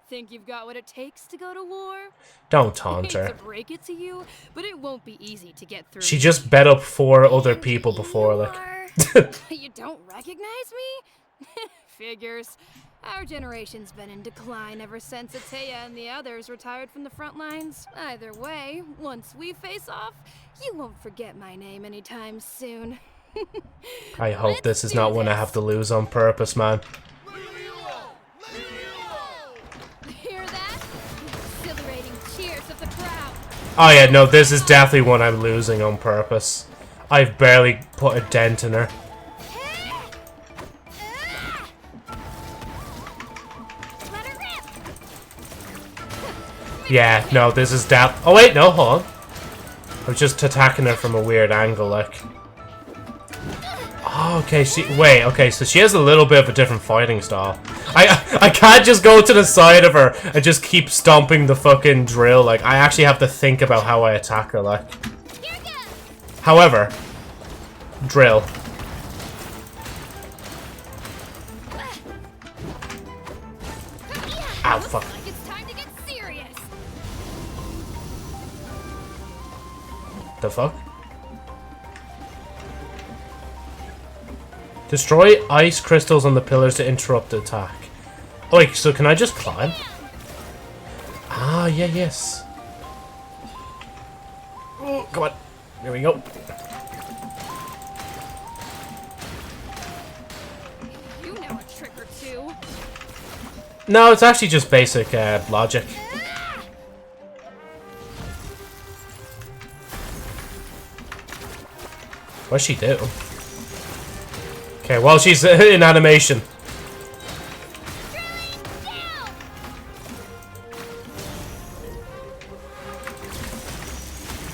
Think you've got what it takes to go to war? Don't taunt her. I hate to break it to you, but it won't be easy to get through. She just bet up 4 other people before, like. You don't recognize me? Figures. Our generation's been in decline ever since Ataya and the others retired from the front lines. Either way, once we face off, you won't forget my name anytime soon. I hope this is not one I have to lose on purpose, man. Hear that? Exhilarating cheers of the crowd. Oh yeah, no, this is definitely one I'm losing on purpose. I've barely put a dent in her. Yeah, no, this is oh wait, no, hold on. I was just attacking her from a weird angle, like. Oh, okay, okay, so she has a little bit of a different fighting style. I can't just go to the side of her and just keep stomping the fucking drill. Like, I actually have to think about how I attack her, like. However, drill. Ow, fuck. The fuck? Destroy ice crystals on the pillars to interrupt the attack. Oh wait, so can I just climb? Ah, yeah, yes. Oh, come on. There we go. You know a trick or two. No, it's actually just basic logic. What's she do? Okay, well, she's in animation.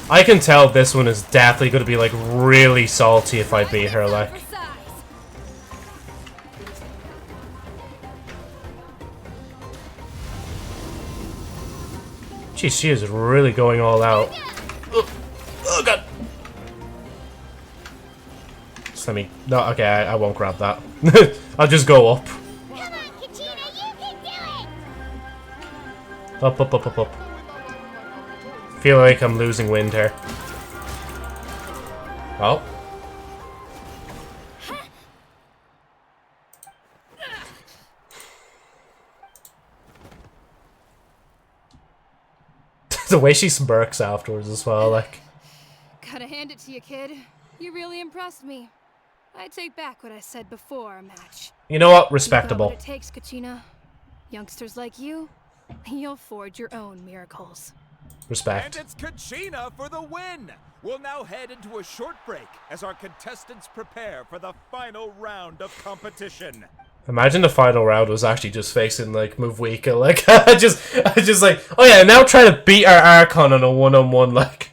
I can tell this one is definitely going to be, like, really salty if I beat her, like. Jeez, she is really going all out. Oh, God. Just let me... No, okay, I won't grab that. I'll just go up. Come on, Kachina, you can do it! Up, up, up, up, up. Feel like I'm losing wind here. Oh. The way she smirks afterwards as well, like. Gotta hand it to you, kid. You really impressed me. I take back what I said before our match. You know what? Respectable. You got what it takes, Kachina. Youngsters like you, you'll forge your own miracles. Respect. And it's Kachina for the win! We'll now head into a short break as our contestants prepare for the final round of competition. Imagine the final round was actually just facing like Muvwika, like I just like, oh yeah, now try to beat our Archon on a one-on-one, like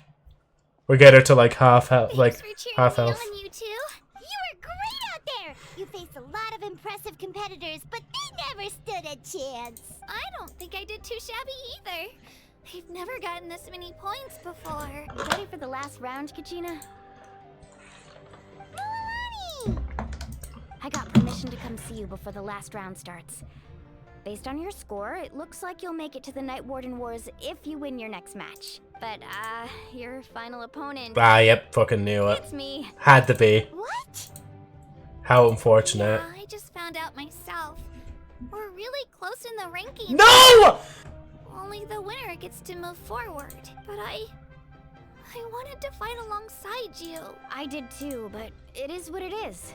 we get her to like half health, like half health. You two, you were great out there. You faced a lot of impressive competitors, but they never stood a chance. I don't think I did too shabby either. I've never gotten this many points before. Ready for the last round, Kachina? Milani! I got permission to come see you before the last round starts. Based on your score, it looks like you'll make it to the Night Warden Wars if you win your next match. But, your final opponent... Ah, yep, fucking knew it. It's me. Had to be. What? How unfortunate. Yeah, I just found out myself. We're really close in the rankings. No! Only the winner gets to move forward. But I wanted to fight alongside you. I did too, but it is what it is.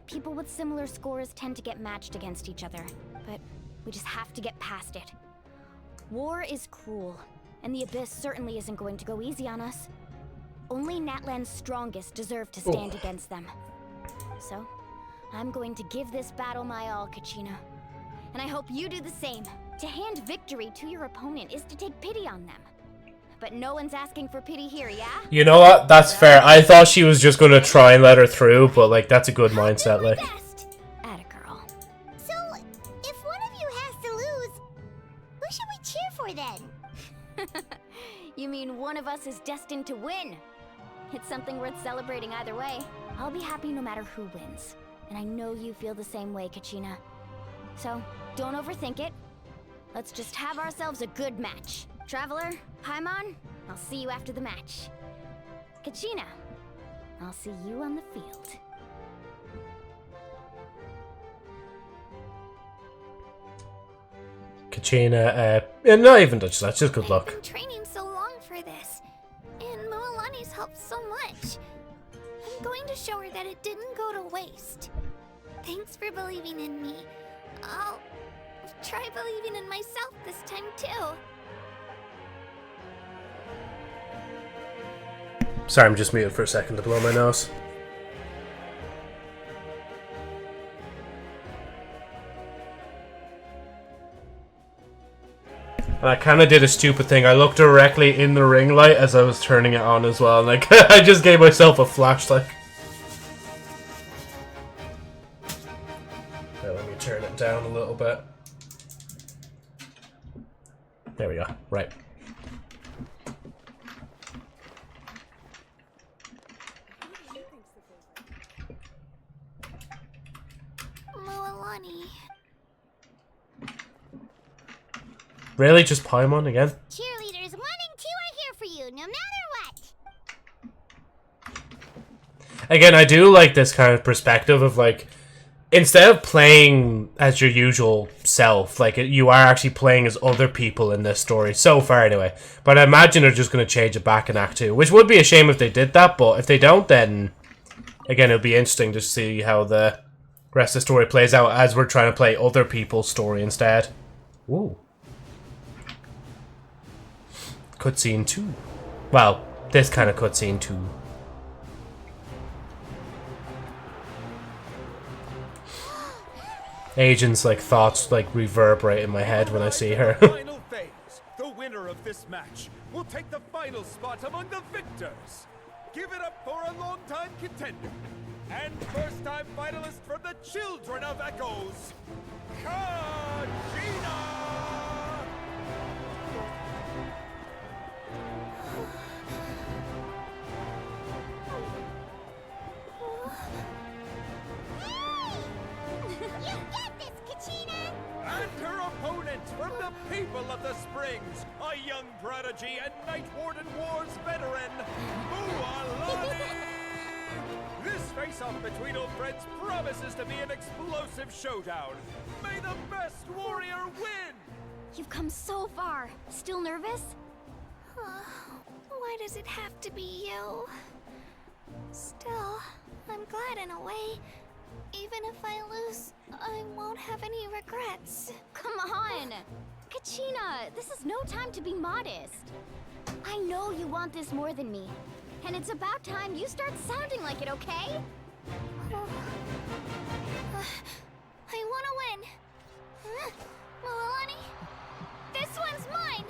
People with similar scores tend to get matched against each other, but we just have to get past it. War is cruel, and the Abyss certainly isn't going to go easy on us. Only Natlan's strongest deserve to stand against them. So, I'm going to give this battle my all, Kachina. And I hope you do the same. To hand victory to your opponent is to take pity on them. But no one's asking for pity here, yeah? You know what? That's fair. I thought she was just gonna try and let her through, but like that's a good mindset, like. Attagirl. So, if one of you has to lose, who should we cheer for then? You mean one of us is destined to win? It's something worth celebrating either way. I'll be happy no matter who wins. And I know you feel the same way, Kachina. So, don't overthink it. Let's just have ourselves a good match. Traveler, Paimon, I'll see you after the match. Kachina, I'll see you on the field. Kachina, not even touch that, just good luck. I've been training so long for this, and Moalani's helped so much. I'm going to show her that it didn't go to waste. Thanks for believing in me. I'll try believing in myself this time too. Sorry, I'm just muted for a second to blow my nose. And I kind of did a stupid thing. I looked directly in the ring light as I was turning it on as well. Like, I just gave myself a flashlight. Okay, let me turn it down a little bit. There we go. Right. Moalani. Really? Just Paimon again? Cheerleaders 1 and 2 are here for you, no matter what. Again, I do like this kind of perspective of like, instead of playing as your usual self, like you are actually playing as other people in this story, so far anyway. But I imagine they're just going to change it back in Act 2, which would be a shame if they did that, but if they don't, then again, it'll be interesting to see how the rest of the story plays out as we're trying to play other people's story instead. Ooh. Cutscene 2. Well, this kind of cutscene 2. Agent's like thoughts like reverberate in my head when I see her. Final phase. The winner of this match will take the final spot among the victors. Give it up for a long-time contender and first-time finalist from the Children of Echoes, Kachina! You got this, Kachina! And her opponent from the people of the Springs, a young prodigy and Night Warden Wars veteran, Moalani! This face-off between old friends promises to be an explosive showdown. May the best warrior win! You've come so far. Still nervous? Why does it have to be you? Still, I'm glad in a way. Even if I lose, I won't have any regrets. Come on! Kachina, this is no time to be modest. I know you want this more than me. And it's about time you start sounding like it, okay? I want to win. Moalani, this one's mine.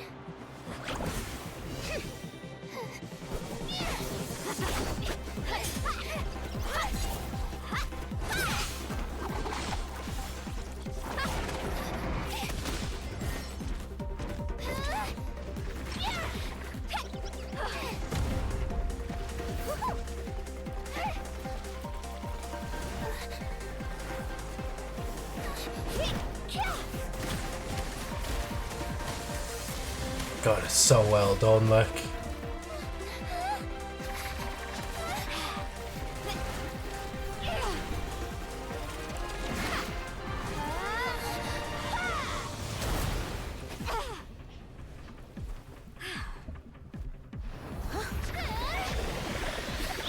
god, it's so well done, like.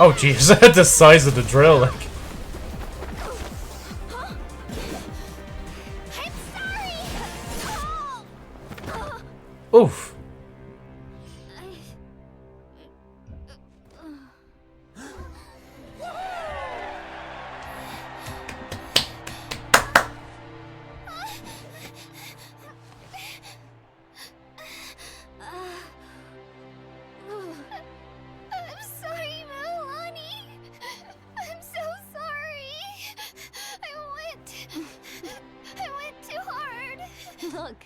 Oh jeez, the size of the drill, like. Oof. I'm sorry, Milani. I'm so sorry. I went too hard. Look.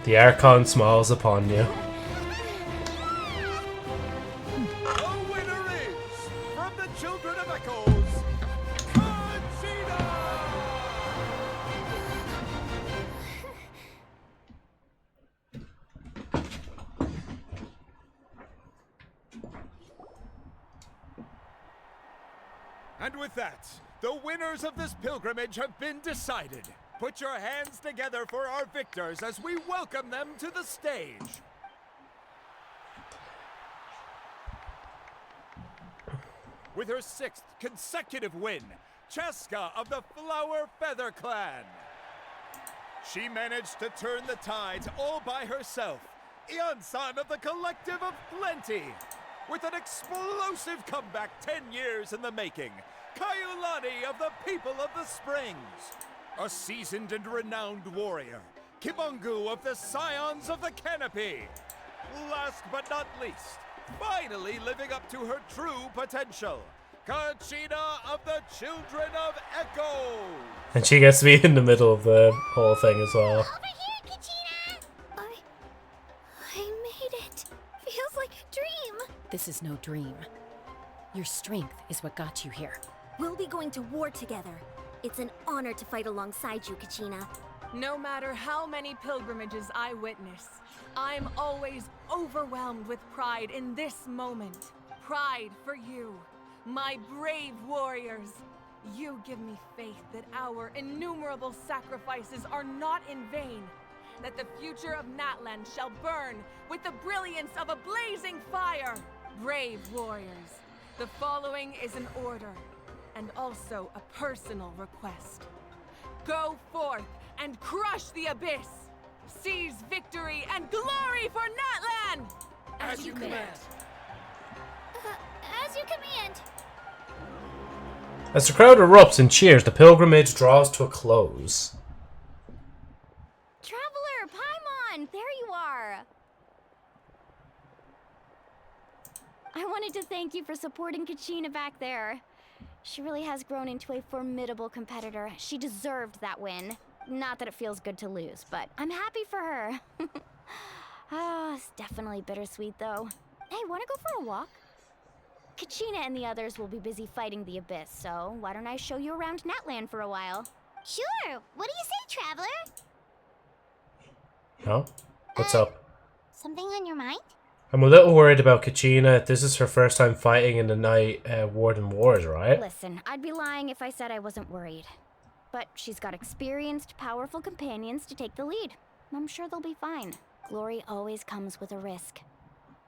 The Archon smiles upon you. The winner is, from the Children of Echoes, Genshin. And with that, the winners of this pilgrimage have been decided. Put your hands together for our victors as we welcome them to the stage. With her 6th consecutive win, Cheska of the Flower Feather Clan. She managed to turn the tides all by herself. Ian-san of the Collective of Plenty. With an explosive comeback 10 years in the making, Kaiulani of the People of the Springs. A seasoned and renowned warrior, Kimungu of the Scions of the Canopy. Last but not least, finally living up to her true potential, Kachina of the Children of Echo. And she gets to be in the middle of the whole thing as well. Over here, Kachina! I made it. Feels like a dream. This is no dream. Your strength is what got you here. We'll be going to war together. It's an honor to fight alongside you, Kachina. No matter how many pilgrimages I witness, I'm always overwhelmed with pride in this moment. Pride for you, my brave warriors. You give me faith that our innumerable sacrifices are not in vain, that the future of Natlan shall burn with the brilliance of a blazing fire. Brave warriors, the following is an order, and also a personal request. Go forth and crush the abyss! Seize victory and glory for Natlan! As you command. As you command. As the crowd erupts in cheers, the pilgrimage draws to a close. Traveler, Paimon, there you are. I wanted to thank you for supporting Kachina back there. She really has grown into a formidable competitor. She deserved that win. Not that it feels good to lose, but I'm happy for her. It's definitely bittersweet, though. Hey, wanna go for a walk? Kachina and the others will be busy fighting the Abyss, so why don't I show you around Natlan for a while? Sure. What do you say, traveler? No? What's up? Something on your mind? I'm a little worried about Kachina. This is her first time fighting in the Night Warden Wars, right? Listen, I'd be lying if I said I wasn't worried. But she's got experienced, powerful companions to take the lead. I'm sure they'll be fine. Glory always comes with a risk.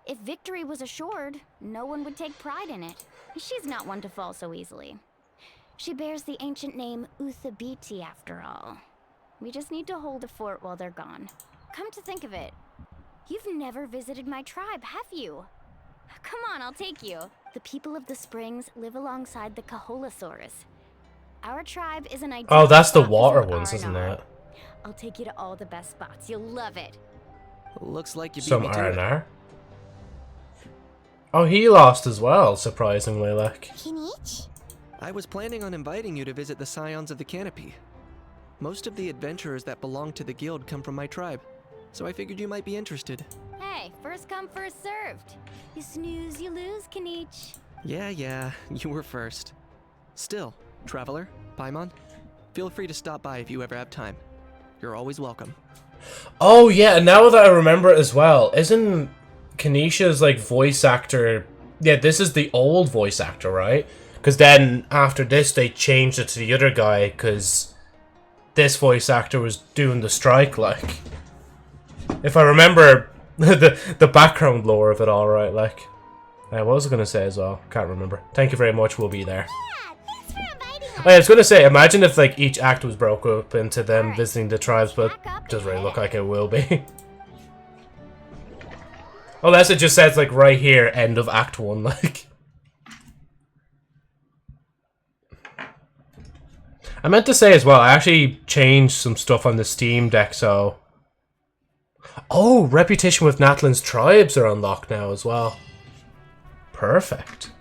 If victory was assured, no one would take pride in it. She's not one to fall so easily. She bears the ancient name Uthabiti, after all. We just need to hold the fort while they're gone. Come to think of it, you've never visited my tribe, have you? Come on, I'll take you. The people of the Springs live alongside the Kaholasaurus. Our tribe is an ideal. Oh, that's the spot for water some ones, isn't R&R. it? I'll take you to all the best spots. You'll love it. Looks like you beat Some me to it. R&R. Oh, he lost as well, surprisingly, like. Kinich? I was planning on inviting you to visit the Scions of the Canopy. Most of the adventurers that belong to the guild come from my tribe, so I figured you might be interested. Hey, first come, first served. You snooze, you lose, Kanich. Yeah, you were first. Still, Traveler, Paimon, feel free to stop by if you ever have time. You're always welcome. Oh yeah, and now that I remember it as well, isn't Kanisha's like voice actor? Yeah, this is the old voice actor, right? Because then after this, they changed it to the other guy because this voice actor was doing the strike. Like, if I remember the background lore of it, all right. Like, what was I gonna say as well? Can't remember. Thank you very much. We'll be there. Oh, yeah, I was gonna say, imagine if like each act was broke up into them visiting the tribes, but it doesn't really look like it will be. Unless it just says like right here, end of Act 1, like. I meant to say as well, I actually changed some stuff on the Steam Deck, so... Oh, Reputation with Natlan's tribes are unlocked now as well. Perfect.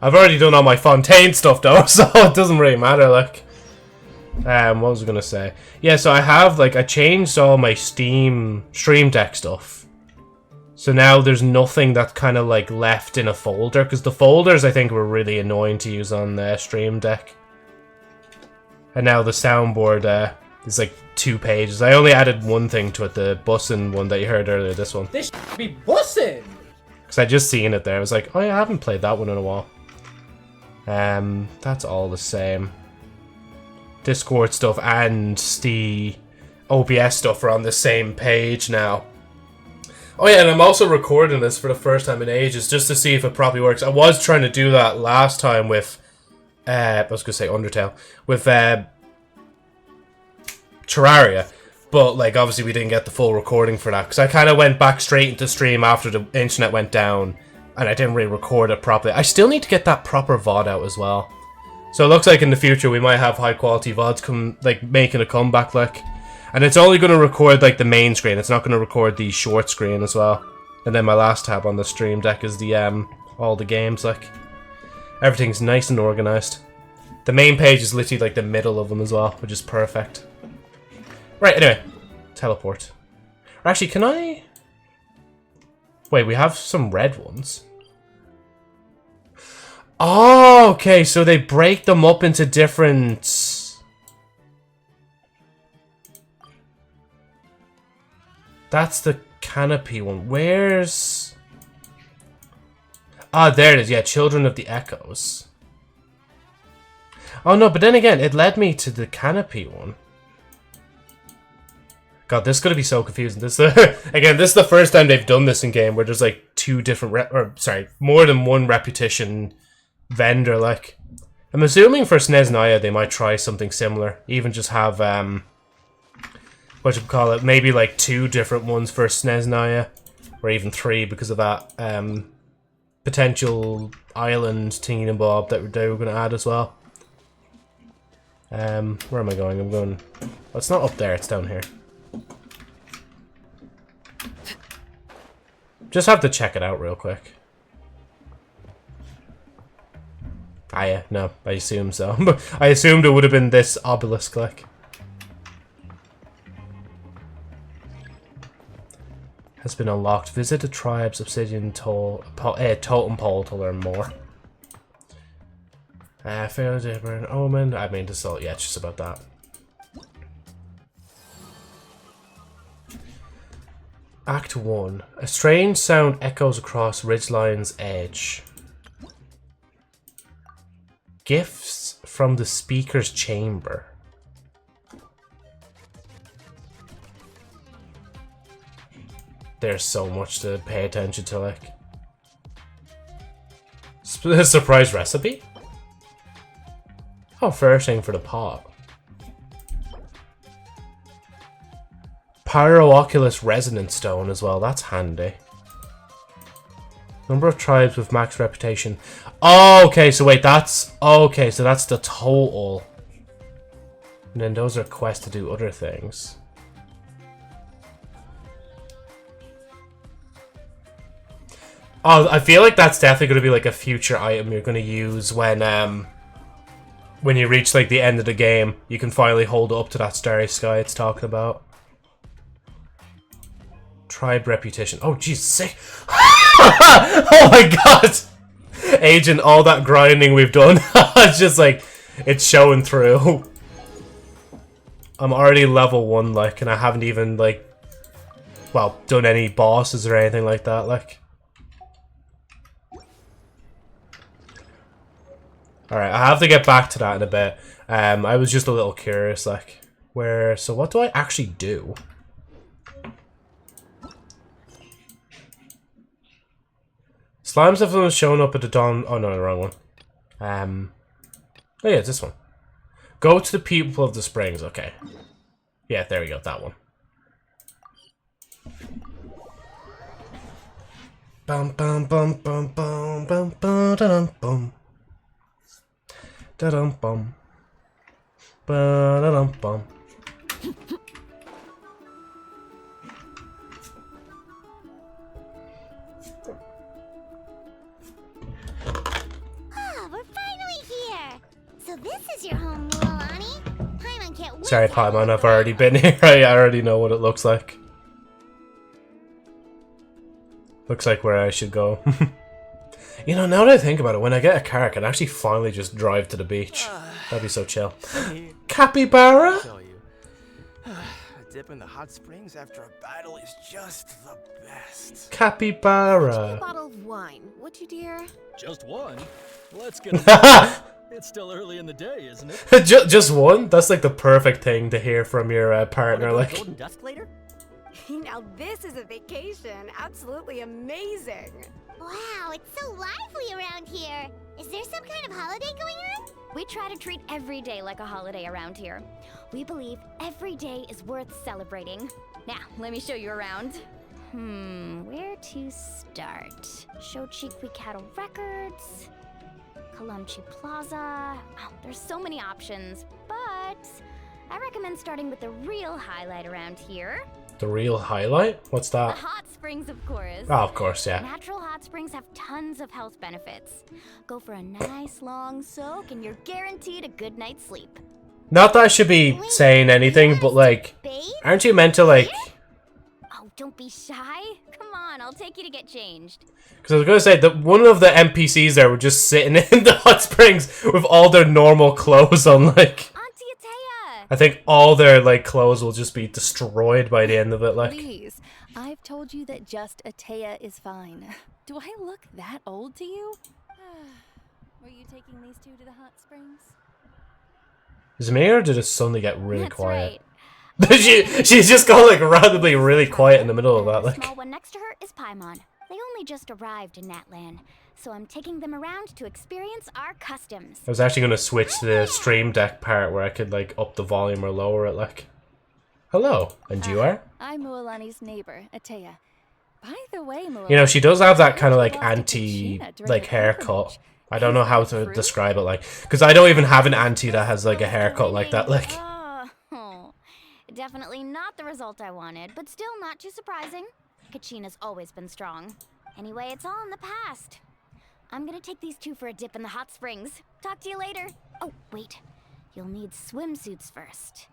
I've already done all my Fontaine stuff though, so it doesn't really matter, like... what was I gonna say? Yeah, so I have, like, I changed all my Stream Deck stuff. So now there's nothing that's kind of, like, left in a folder, because the folders, I think, were really annoying to use on the Stream Deck. And now the soundboard is like 2 pages. I only added one thing to it, the bussin' one that you heard earlier, this one. This should be bussin'! Because I just seen it there. I was like, oh yeah, I haven't played that one in a while. That's all the same. Discord stuff and the OBS stuff are on the same page now. Oh yeah, and I'm also recording this for the first time in ages just to see if it properly works. I was trying to do that last time with... I was going to say Undertale. With Terraria. But, like, obviously we didn't get the full recording for that. Because I kind of went back straight into stream after the internet went down. And I didn't really record it properly. I still need to get that proper VOD out as well. So it looks like in the future we might have high quality VODs making a comeback, like. And it's only going to record, like, the main screen. It's not going to record the short screen as well. And then my last tab on the Stream Deck is the, all the games, like. Everything's nice and organized. The main page is literally like the middle of them as well, which is perfect. Right, anyway. Teleport. Or actually, can I... Wait, we have some red ones. Oh, okay, so they break them up into different... That's the canopy one. Where's... Ah, there it is. Yeah, Children of the Echoes. Oh no, but then again, it led me to the canopy one. God, this is gonna be so confusing. This again, this is the first time they've done this in game where there's like 2 different more than one repetition vendor. Like, I'm assuming for SNES they might try something similar. Even just have what you call it? Maybe like 2 different ones for SNES, or even 3 because of that potential island thingy and bob that they were going to add as well. Where am I going? I'm going... Well, it's not up there, it's down here. Just have to check it out real quick. Ah yeah, no, I assume so. I assumed it would have been this obelisk, like. Has been unlocked. Visit the tribe's obsidian totem pole to learn more. Failed to burn omen. I mean, this all, yeah, it's just about that. Act 1. A strange sound echoes across Ridgeline's edge. Gifts from the speaker's chamber. There's so much to pay attention to, like. Surprise recipe? Oh, fair thing for the pop. Pyrooculus Resonance Stone as well, that's handy. Number of tribes with max reputation. Oh, okay, so wait, that's... Okay, so that's the total. And then those are quests to do other things. Oh, I feel like that's definitely going to be like a future item you're going to use when you reach like the end of the game. You can finally hold up to that starry sky it's talking about. Tribe reputation. Oh, jeez, sick. Oh my god! Agent, all that grinding we've done. It's just like, it's showing through. I'm already level 1, like, and I haven't even, like, well, done any bosses or anything like that, like. Alright, I have to get back to that in a bit. I was just a little curious, like, where, so what do I actually do? Slimes have shown up at the dawn. Oh no, the wrong one. Oh yeah, it's this one. Go to the people of the springs. Okay. Yeah, there we go. That one. Bum bum bum bum bum bum bum da dum bum. Da dum bum. Ba da dum bum. So this is your home, Mualani. Paimon can't wait. Sorry, Paimon, I've already been here. I already know what it looks like. Looks like where I should go. You know, now that I think about it, when I get a car, I can actually finally just drive to the beach. That'd be so chill. Capybara? A dip in the hot springs after a battle is just the best. Capybara. A bottle of wine, would you, dear? Just one? Let's get it. It's still early in the day, isn't it? Just one? That's like the perfect thing to hear from your partner. Like, Golden Dusk later? Now this is a vacation. Absolutely amazing. Wow, it's so lively around here. Is there some kind of holiday going on? We try to treat every day like a holiday around here. We believe every day is worth celebrating. Now, let me show you around. Where to start? Shochikwi Cattle Records, Kalumchi Plaza. Oh, there's so many options, but I recommend starting with the real highlight around here. the real highlight? What's that? The hot springs, of course. Oh, of course, yeah. Natural hot springs have tons of health benefits. Go for a nice long soak and you're guaranteed a good night's sleep. Not that I should be saying anything, but like, aren't you meant to like... Oh, don't be shy. Come on, I'll take you to get changed. Because I was going to say that one of the NPCs there were just sitting in the hot springs with all their normal clothes on, like... I think all their, like, clothes will just be destroyed by the end of it, like... Please, I've told you that just Atea is fine. Do I look that old to you? Were you taking these two to the hot springs? Is it me, or did it suddenly get really That's quiet? Right. She's just gone, like, randomly really quiet in the middle of that, The like... small one next to her is Paimon. They only just arrived in Natlan, so I'm taking them around to experience our customs. I was actually going to switch to the stream deck part where I could, like, up the volume or lower it, like... Hello, and you are? I'm Mualani's neighbor, Atea. By the way, Mualani... You know, she does have that kind of, like, auntie, like, haircut. I don't know how to describe it, like... Because I don't even have an auntie that has, like, a haircut like that, like... Oh, definitely not the result I wanted, but still not too surprising. Kachina's always been strong. Anyway, it's all in the past. I'm gonna take these two for a dip in the hot springs. Talk to you later. Oh, wait. You'll need swimsuits first.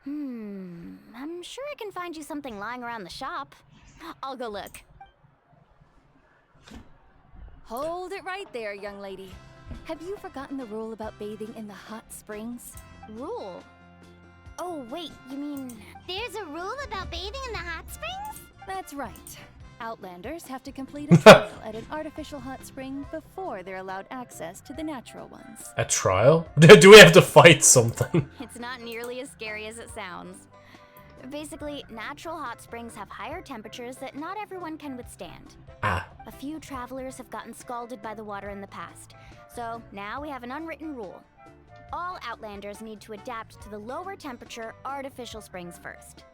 I'm sure I can find you something lying around the shop. I'll go look. Hold it right there, young lady. Have you forgotten the rule about bathing in the hot springs? Rule? Oh, wait, you mean... There's a rule about bathing in the hot springs? That's right. Outlanders have to complete a trial at an artificial hot spring before they're allowed access to the natural ones. A trial? Do we have to fight something? It's not nearly as scary as it sounds. Basically, natural hot springs have higher temperatures that not everyone can withstand. Ah. A few travelers have gotten scalded by the water in the past, so now we have an unwritten rule. All Outlanders need to adapt to the lower temperature artificial springs first.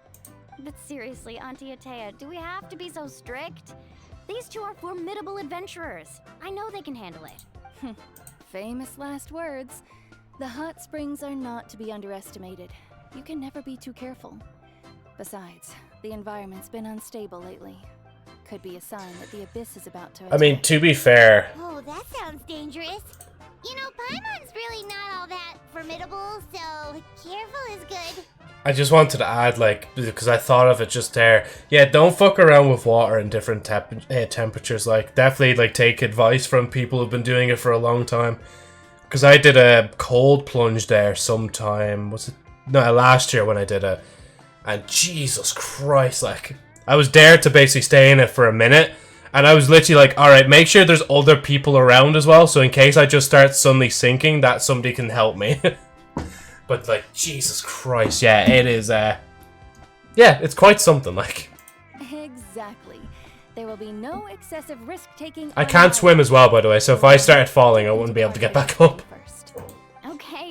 But seriously, Auntie Atea, do we have to be so strict? These two are formidable adventurers. I know they can handle it. Famous last words. The hot springs are not to be underestimated. You can never be too careful. Besides, the environment's been unstable lately. Could be a sign that the abyss is about to attack. I mean, to be fair... Oh, that sounds dangerous. You know, Paimon's really not all that formidable, so careful is good. I just wanted to add, like, because I thought of it just there. Yeah, don't fuck around with water in different temperatures. Like, definitely, like, take advice from people who've been doing it for a long time. Because I did a cold plunge there sometime. Was it? No, last year when I did it. And Jesus Christ, like, I was dared to basically stay in it for a minute. And I was literally like, alright, make sure there's other people around as well. So in case I just start suddenly sinking, that somebody can help me. But, like, Jesus Christ, yeah, it is, yeah, it's quite something, like. Exactly. There will be no excessive risk-taking. I can't swim as well, by the way, so if I started falling, I wouldn't be able to get back up.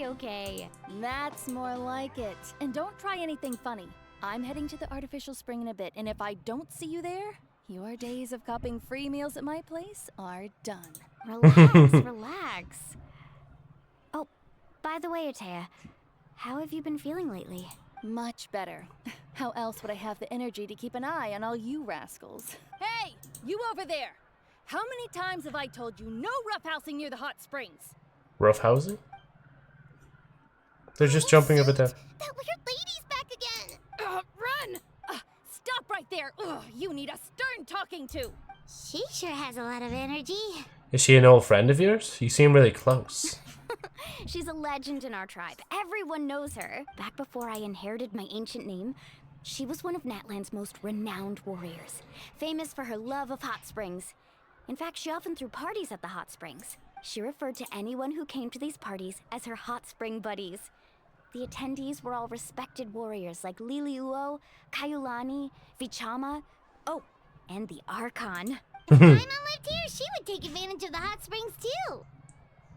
Okay. That's more like it. And don't try anything funny. I'm heading to the artificial spring in a bit, and if I don't see you there, your days of copping free meals at my place are done. Relax. Oh, by the way, Atea, how have you been feeling lately? Much better. How else would I have the energy to keep an eye on all you rascals? Hey, you over there! How many times have I told you no roughhousing near the hot springs? Roughhousing? They're just jumping over there. That weird lady's back again! Run! Stop right there! Ugh, you need a stern talking to! She sure has a lot of energy. Is she an old friend of yours? You seem really close. She's a legend in our tribe. Everyone knows her. Back before I inherited my ancient name, she was one of Natlan's most renowned warriors, famous for her love of hot springs. In fact, she often threw parties at the hot springs. She referred to anyone who came to these parties as her hot spring buddies. The attendees were all respected warriors like Liliuo, Kaiulani, Vichama, oh, and the Archon. If Paimon lived here, she would take advantage of the hot springs too.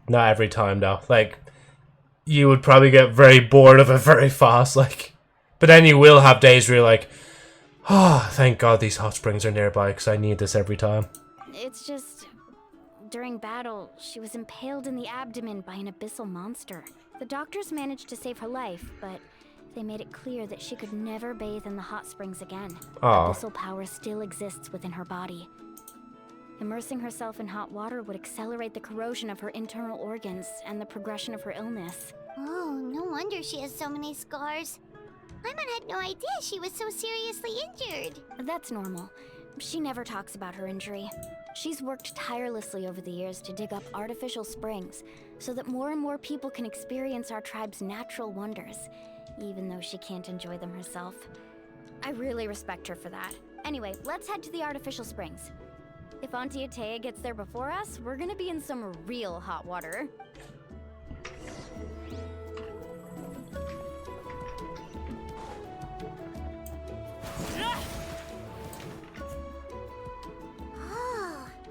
Not every time, though. Like, you would probably get very bored of it very fast, like. But then you will have days where you're like, oh, thank God these hot springs are nearby, because I need this every time. It's just, during battle, she was impaled in the abdomen by an abyssal monster. The doctors managed to save her life, but they made it clear that she could never bathe in the hot springs again. Aww. Abyssal power still exists within her body. Immersing herself in hot water would accelerate the corrosion of her internal organs and the progression of her illness. Oh, no wonder she has so many scars. Paimon had no idea she was so seriously injured. That's normal. She never talks about her injury. She's worked tirelessly over the years to dig up artificial springs so that more and more people can experience our tribe's natural wonders, even though she can't enjoy them herself. I really respect her for that. Anyway, let's head to the artificial springs. If Auntie Atea gets there before us, we're gonna be in some real hot water.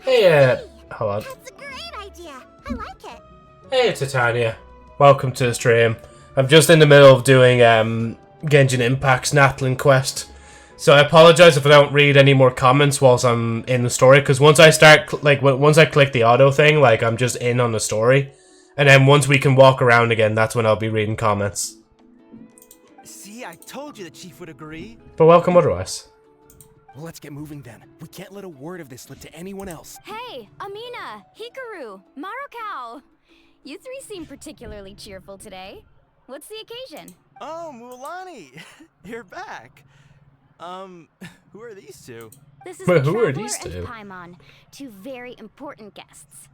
Hey, hold on. That's a great idea. I like it. Hey, Titania. Welcome to the stream. I'm just in the middle of doing Genshin Impact's Natlan Quest. So I apologize if I don't read any more comments whilst I'm in the story, because once I start, like, once I click the auto thing, like, I'm just in on the story. And then once we can walk around again, that's when I'll be reading comments. See, I told you the chief would agree. But welcome otherwise. Well, let's get moving then. We can't let a word of this slip to anyone else. Hey, Amina, Hikaru, Marukao. You three seem particularly cheerful today. What's the occasion? Oh, Mulani, you're back. Who are these two? This is Wait, the who are Traveler these and two? Paimon, two very important guests.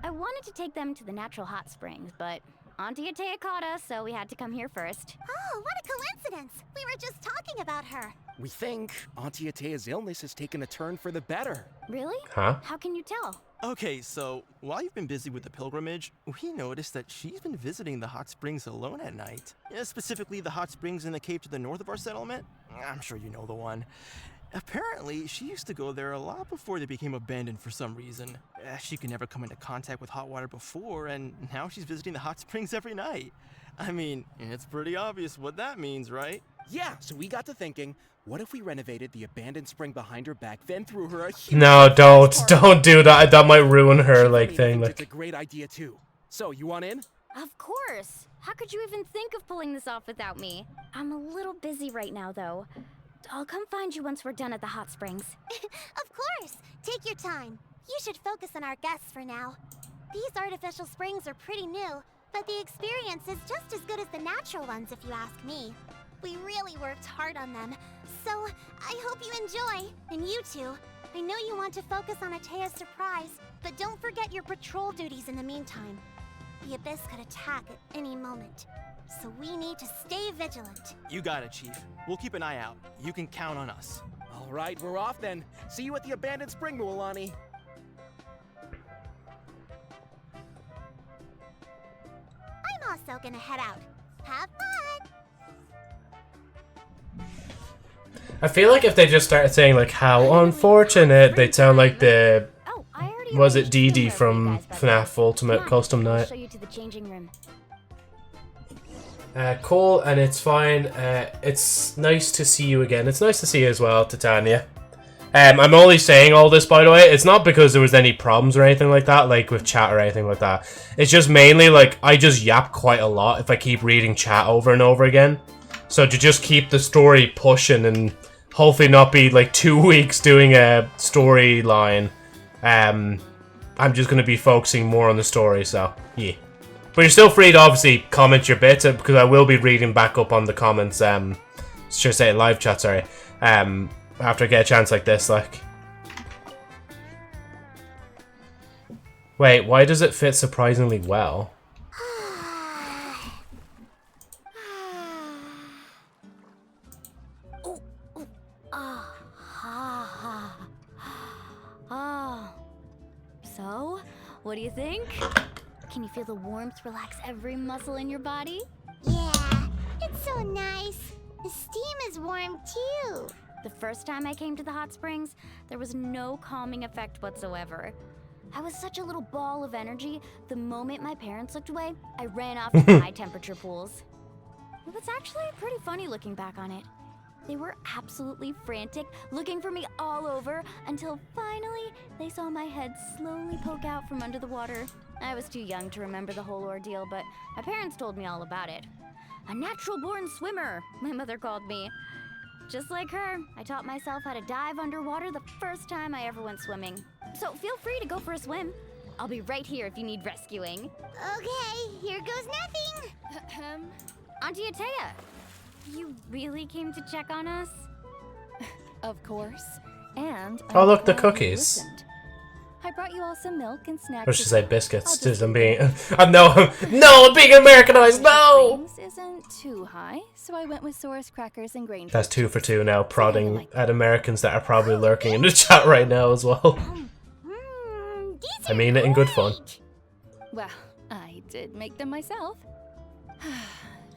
I wanted to take them to the natural hot springs, but Auntie Atea caught us, so we had to come here first. Oh, what a coincidence. We were just talking about her. We think Auntie Atea's illness has taken a turn for the better. Really? Huh? How can you tell? Okay, so while you've been busy with the pilgrimage, we noticed that she's been visiting the hot springs alone at night. Specifically the hot springs in the cave to the north of our settlement. I'm sure you know the one. Apparently, she used to go there a lot before they became abandoned for some reason. She could never come into contact with hot water before, and now she's visiting the hot springs every night. I mean, it's pretty obvious what that means, right? Yeah, so we got to thinking, what if we renovated the abandoned spring behind her back, then threw her a huge... No, don't do that. That might ruin her, like, thing. Like, It's a great idea, too. So, you want in? Of course. How could you even think of pulling this off without me? I'm a little busy right now, though. I'll come find you once we're done at the hot springs. Of course. Take your time. You should focus on our guests for now. These artificial springs are pretty new, but the experience is just as good as the natural ones if you ask me. We really worked hard on them, so I hope you enjoy. And you two, I know you want to focus on Atea's surprise, but don't forget your patrol duties in the meantime. The Abyss could attack at any moment, so we need to stay vigilant. You got it, Chief. We'll keep an eye out. You can count on us. All right, we're off then. See you at the abandoned spring, Mualani. I'm also gonna head out. Have fun! I feel like if they just started saying like how unfortunate, they'd sound like the was it Dee Dee from FNAF Ultimate Custom Night. I'll show you to the changing room. Cool, and it's fine. It's nice to see you again. It's nice to see you as well, Titania. I'm only saying all this, by the way. It's not because there was any problems or anything like that, like with chat or anything like that. It's just mainly like I just yap quite a lot if I keep reading chat over and over again. So to just keep the story pushing and hopefully not be like 2 weeks doing a storyline, I'm just going to be focusing more on the story, so yeah. But you're still free to obviously comment your bits, because I will be reading back up on the comments, should I say live chat, sorry, after I get a chance like this, like. Wait, why does it fit surprisingly well? So, what do you think? Can you feel the warmth relax every muscle in your body? Yeah, it's so nice. The steam is warm too. The first time I came to the hot springs, there was no calming effect whatsoever. I was such a little ball of energy, the moment my parents looked away, I ran off to the high temperature pools. It was actually pretty funny looking back on it. They were absolutely frantic, looking for me all over, until finally they saw my head slowly poke out from under the water. I was too young to remember the whole ordeal, but my parents told me all about it. A natural-born swimmer, my mother called me. Just like her, I taught myself how to dive underwater the first time I ever went swimming. So feel free to go for a swim. I'll be right here if you need rescuing. Okay, here goes nothing. Auntie Atea, you really came to check on us? Of course. And Oh, look, the cookies. Listened. I brought you all some milk and snacks. Or should I say biscuits? Just I'm being, I'm being Americanized. No. Isn't too high, so I went with Saurus crackers and grain. That's 2 for 2 now, prodding at Americans that are probably lurking in the chat right now as well. I mean it in good fun. Well, I did make them myself.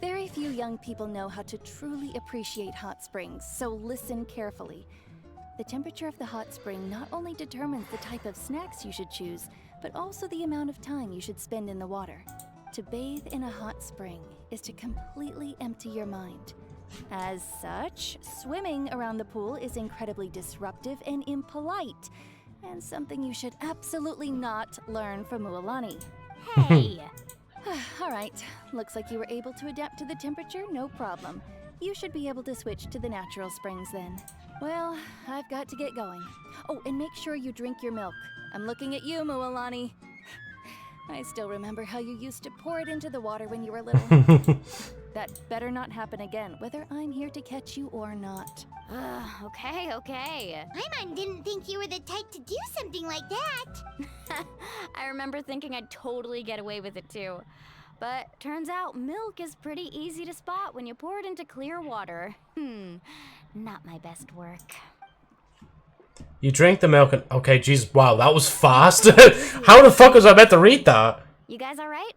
Very few young people know how to truly appreciate hot springs, so listen carefully. The temperature of the hot spring not only determines the type of snacks you should choose, but also the amount of time you should spend in the water. To bathe in a hot spring is to completely empty your mind. As such, swimming around the pool is incredibly disruptive and impolite, and something you should absolutely not learn from Mualani. Hey! Alright, looks like you were able to adapt to the temperature, no problem. You should be able to switch to the natural springs then. Well, I've got to get going. Oh, and make sure you drink your milk. I'm looking at you, Mualani. I still remember how you used to pour it into the water when you were little. That better not happen again, whether I'm here to catch you or not. Okay. Paimon didn't think you were the type to do something like that. I remember thinking I'd totally get away with it too. But turns out milk is pretty easy to spot when you pour it into clear water. Not my best work. You drink the milk and... Okay, jeez, wow, that was fast. How the fuck was I meant to read that? You guys alright?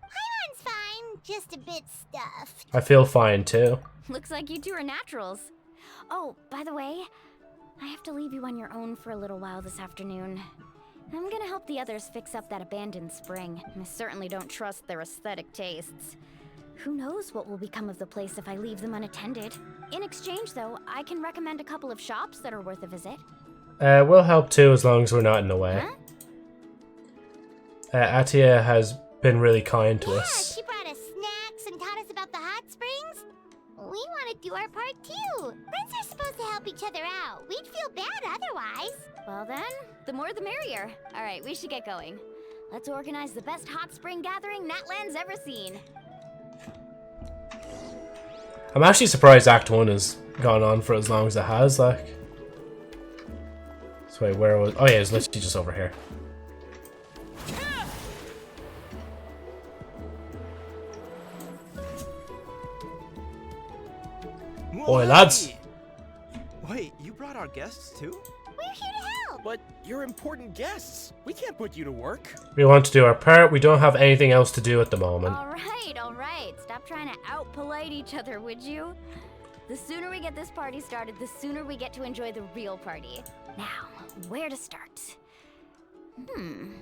Paimon's fine, just a bit stuffed. I feel fine, too. Looks like you two are naturals. Oh, by the way, I have to leave you on your own for a little while this afternoon. I'm gonna help the others fix up that abandoned spring. I certainly don't trust their aesthetic tastes. Who knows what will become of the place if I leave them unattended. In exchange, though, I can recommend a couple of shops that are worth a visit. We'll help too, as long as we're not in the way. Huh? Atea has been really kind to us. She brought us snacks and taught us about the hot springs. We want to do our part too. Friends are supposed to help each other out. We'd feel bad otherwise. Well then, the more the merrier. Alright, we should get going. Let's organize the best hot spring gathering Natlan's ever seen. I'm actually surprised Act 1 has gone on for as long as it has, like. So wait, where was... Oh yeah, it's literally just over here. Oi, lads! Wait, you brought our guests too? We're here to help. But you're important guests. We can't put you to work. We want to do our part. We don't have anything else to do at the moment. All right. Stop trying to out-polite each other, would you? The sooner we get this party started, the sooner we get to enjoy the real party. Now, where to start?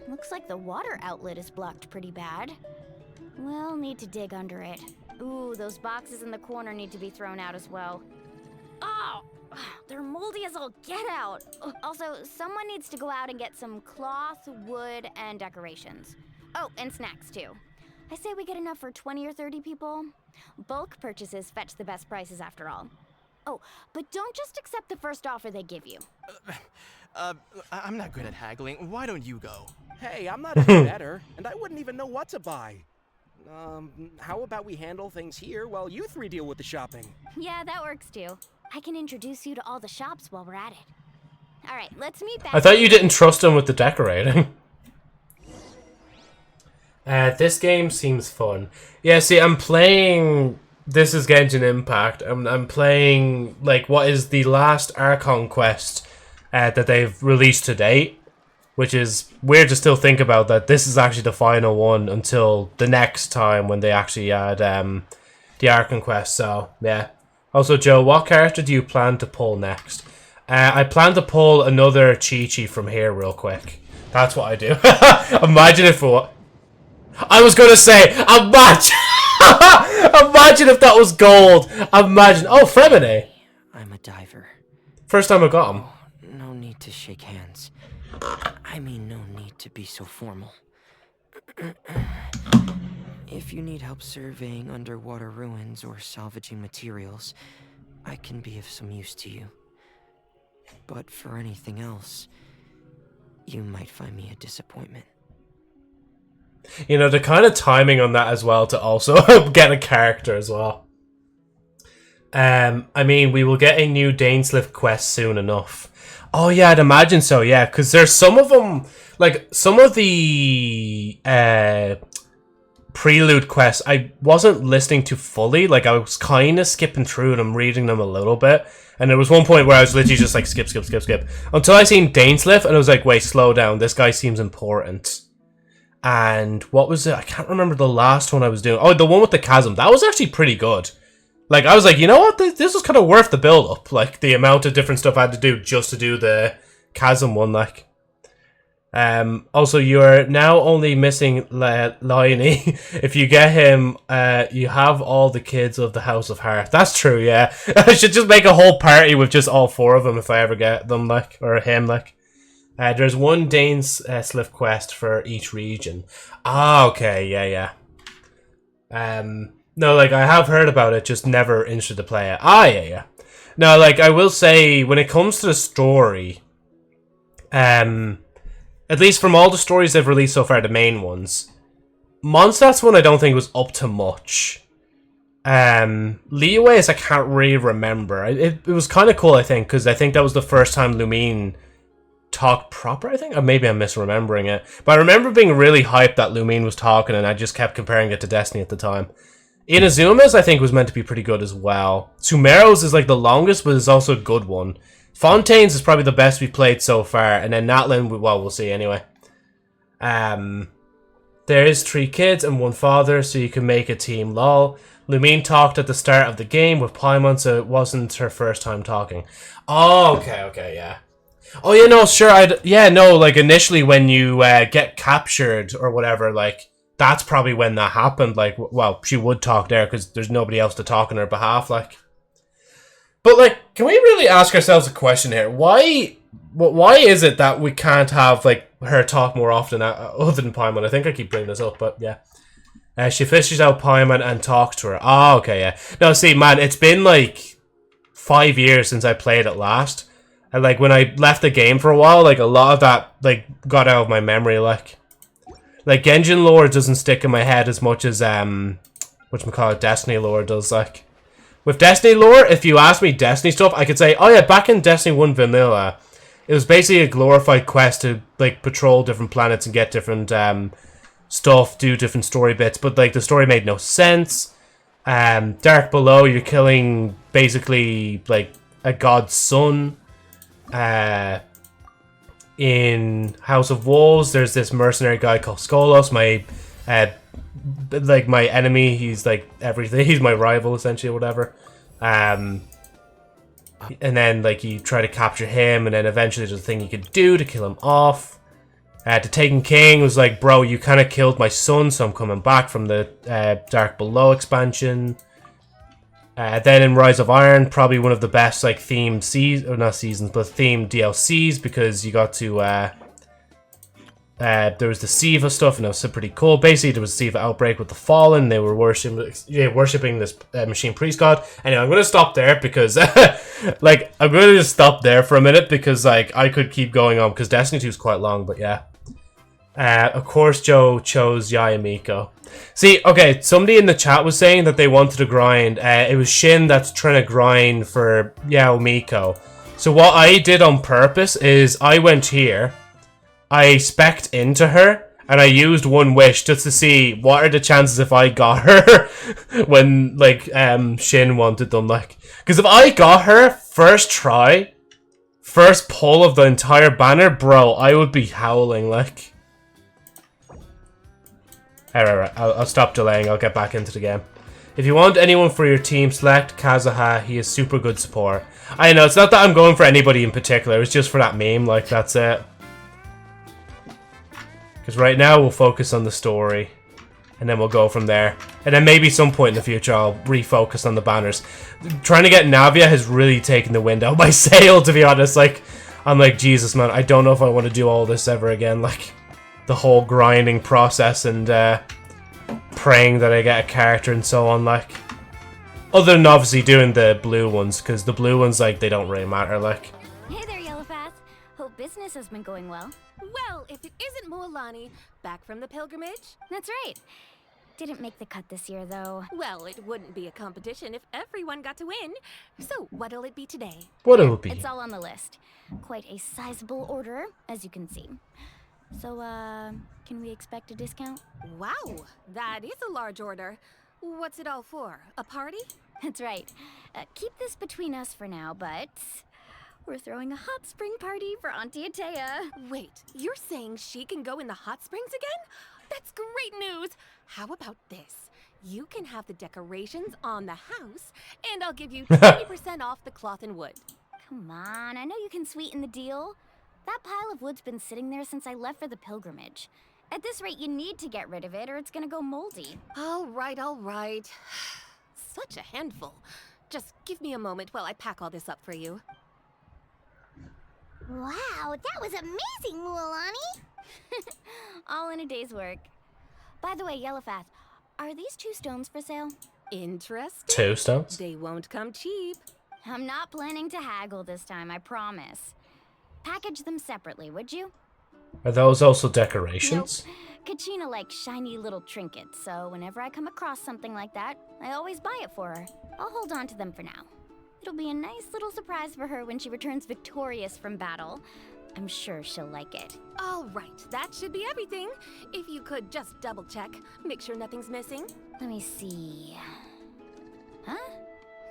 Looks like the water outlet is blocked pretty bad. We'll need to dig under it. Ooh, those boxes in the corner need to be thrown out as well. Oh, they're moldy as all get out. Also, someone needs to go out and get some cloth, wood, and decorations. Oh, and snacks too. I say we get enough for 20 or 30 people. Bulk purchases fetch the best prices after all. Oh, but don't just accept the first offer they give you. I'm not good at haggling. Why don't you go? Hey, I'm not any better, and I wouldn't even know what to buy. How about we handle things here while you three deal with the shopping? Yeah, that works too. I can introduce you to all the shops while we're at it. All right, let's meet back. I thought you didn't trust him with the decorating. This game seems fun. Yeah, see, I'm playing... This is Genshin Impact. I'm playing, like, what is the last Archon Quest that they've released to date. Which is weird to still think about, that this is actually the final one until the next time when they actually add the Archon Quest. So, yeah. Also, Joe, what character do you plan to pull next? I plan to pull another Chi-Chi from here real quick. That's what I do. Imagine if what... I was going to say, imagine... imagine if that was gold. Imagine... Oh, Femine. I'm a diver. First time I got him. Oh, no need to shake hands. I mean, no need to be so formal. If you need help surveying underwater ruins or salvaging materials, I can be of some use to you. But for anything else, you might find me a disappointment. You know, the kind of timing on that as well to also get a character as well. I mean, we will get a new Dainslift quest soon enough. Oh yeah, I'd imagine so, yeah, because there's some of them, like, some of the prelude quests I wasn't listening to fully, like, I was kind of skipping through them, reading them a little bit, and there was one point where I was literally just like, skip, until I seen Dainslift, and I was like, wait, slow down, this guy seems important. And what was it? I can't remember the last one I was doing. Oh, the one with the chasm, that was actually pretty good. Like, I was like, you know what? This was kind of worth the build-up. Like, the amount of different stuff I had to do just to do the chasm one, like. Also, you are now only missing Liony. If you get him, you have all the kids of the House of Heart. That's true, yeah. I should just make a whole party with just all four of them if I ever get them, like. Or him, like. There's one Dane's Slift quest for each region. Ah, okay, yeah. No, like, I have heard about it, just never interested to play it. Ah, yeah. No, like, I will say, when it comes to the story, at least from all the stories they've released so far, the main ones, Mondstadt's one I don't think was up to much. Leeways, I can't really remember. It was kind of cool, I think, because I think that was the first time Lumine talked proper, I think? Or maybe I'm misremembering it. But I remember being really hyped that Lumine was talking, and I just kept comparing it to Destiny at the time. Inazuma's, I think, was meant to be pretty good as well. Sumero's is like the longest, but it's also a good one. Fontaine's is probably the best we've played so far, and then Natlan, well, we'll see anyway. There is 3 kids and 1 father, so you can make a team, lol. Lumine talked at the start of the game with Paimon, so it wasn't her first time talking. Oh, okay, yeah. Oh, yeah, no, sure, like, initially when you get captured or whatever, like, that's probably when that happened, like, well, she would talk there, because there's nobody else to talk on her behalf, like. But, like, can we really ask ourselves a question here? Why is it that we can't have, like, her talk more often, other than Paimon? I think I keep bringing this up, but, yeah. She fishes out Paimon and talks to her. Oh, okay, yeah. No, see, man, it's been, like, 5 years since I played it last. And, like, when I left the game for a while, like, a lot of that, like, got out of my memory, like. Like, Genshin lore doesn't stick in my head as much as, whatchamacallit, Destiny lore does, like. With Destiny lore, if you ask me Destiny stuff, I could say, oh yeah, back in Destiny 1 Vanilla, it was basically a glorified quest to, like, patrol different planets and get different, stuff, do different story bits, but, like, the story made no sense. Dark Below, you're killing, basically, like, a god's son. In House of Wolves, there's this mercenary guy called Skolos, my enemy. He's like everything. He's my rival, essentially, or whatever. And then like you try to capture him, and then eventually there's a thing you could do to kill him off. The Taken King was like, bro, you kind of killed my son, so I'm coming back from the Dark Below expansion. Then in Rise of Iron, probably one of the best like themed themed DLCs, because you got to there was the Siva stuff, and it was pretty cool. Basically, there was a Siva outbreak with the Fallen. They were worshipping this machine priest god. Anyway, I'm gonna stop there because like I'm gonna just stop there for a minute because like I could keep going on because Destiny 2 is quite long, but yeah. Of course, Joe chose Yayamiko. See, okay, somebody in the chat was saying that they wanted to grind. It was Shin that's trying to grind for Yayamiko. So what I did on purpose is I went here, I spec'd into her, and I used one wish just to see what are the chances if I got her when, like, Shin wanted them, like. Because if I got her first try, first pull of the entire banner, bro, I would be howling, like. Alright, I'll stop delaying, I'll get back into the game. If you want anyone for your team, select Kazuha, he is super good support. I know, it's not that I'm going for anybody in particular, it's just for that meme, like, that's it. Because right now, we'll focus on the story. And then we'll go from there. And then maybe some point in the future, I'll refocus on the banners. Trying to get Navia has really taken the wind out of my sail, to be honest. Like, I'm like, Jesus, man, I don't know if I want to do all this ever again, like. The whole grinding process and praying that I get a character and so on, like. Other than obviously doing the blue ones, because the blue ones, like, they don't really matter, like. Hey there, Yellowfast. Hope business has been going well. Well, if it isn't Moalani, back from the pilgrimage? That's right. Didn't make the cut this year, though. Well, it wouldn't be a competition if everyone got to win. So, what'll it be today? What'll it be? It's all on the list. Quite a sizable order, as you can see. So, can we expect a discount? Wow, that is a large order. What's it all for? A party? That's right. Keep this between us for now, but we're throwing a hot spring party for Auntie Atea. Wait, you're saying she can go in the hot springs again? That's great news! How about this? You can have the decorations on the house, and I'll give you 20% off the cloth and wood. Come on, I know you can sweeten the deal. That pile of wood's been sitting there since I left for the pilgrimage. At this rate, you need to get rid of it or it's gonna go moldy. All right, all right. Such a handful. Just give me a moment while I pack all this up for you. Wow, that was amazing, Mualani! All in a day's work. By the way, Yellowfast, are these 2 stones for sale? Interesting. 2 stones? They won't come cheap. I'm not planning to haggle this time, I promise. Package them separately, would you? Are those also decorations? Nope. Kachina likes shiny little trinkets, so whenever I come across something like that, I always buy it for her. I'll hold on to them for now. It'll be a nice little surprise for her when she returns victorious from battle. I'm sure she'll like it. All right, that should be everything. If you could just double check, make sure nothing's missing. Let me see. Huh?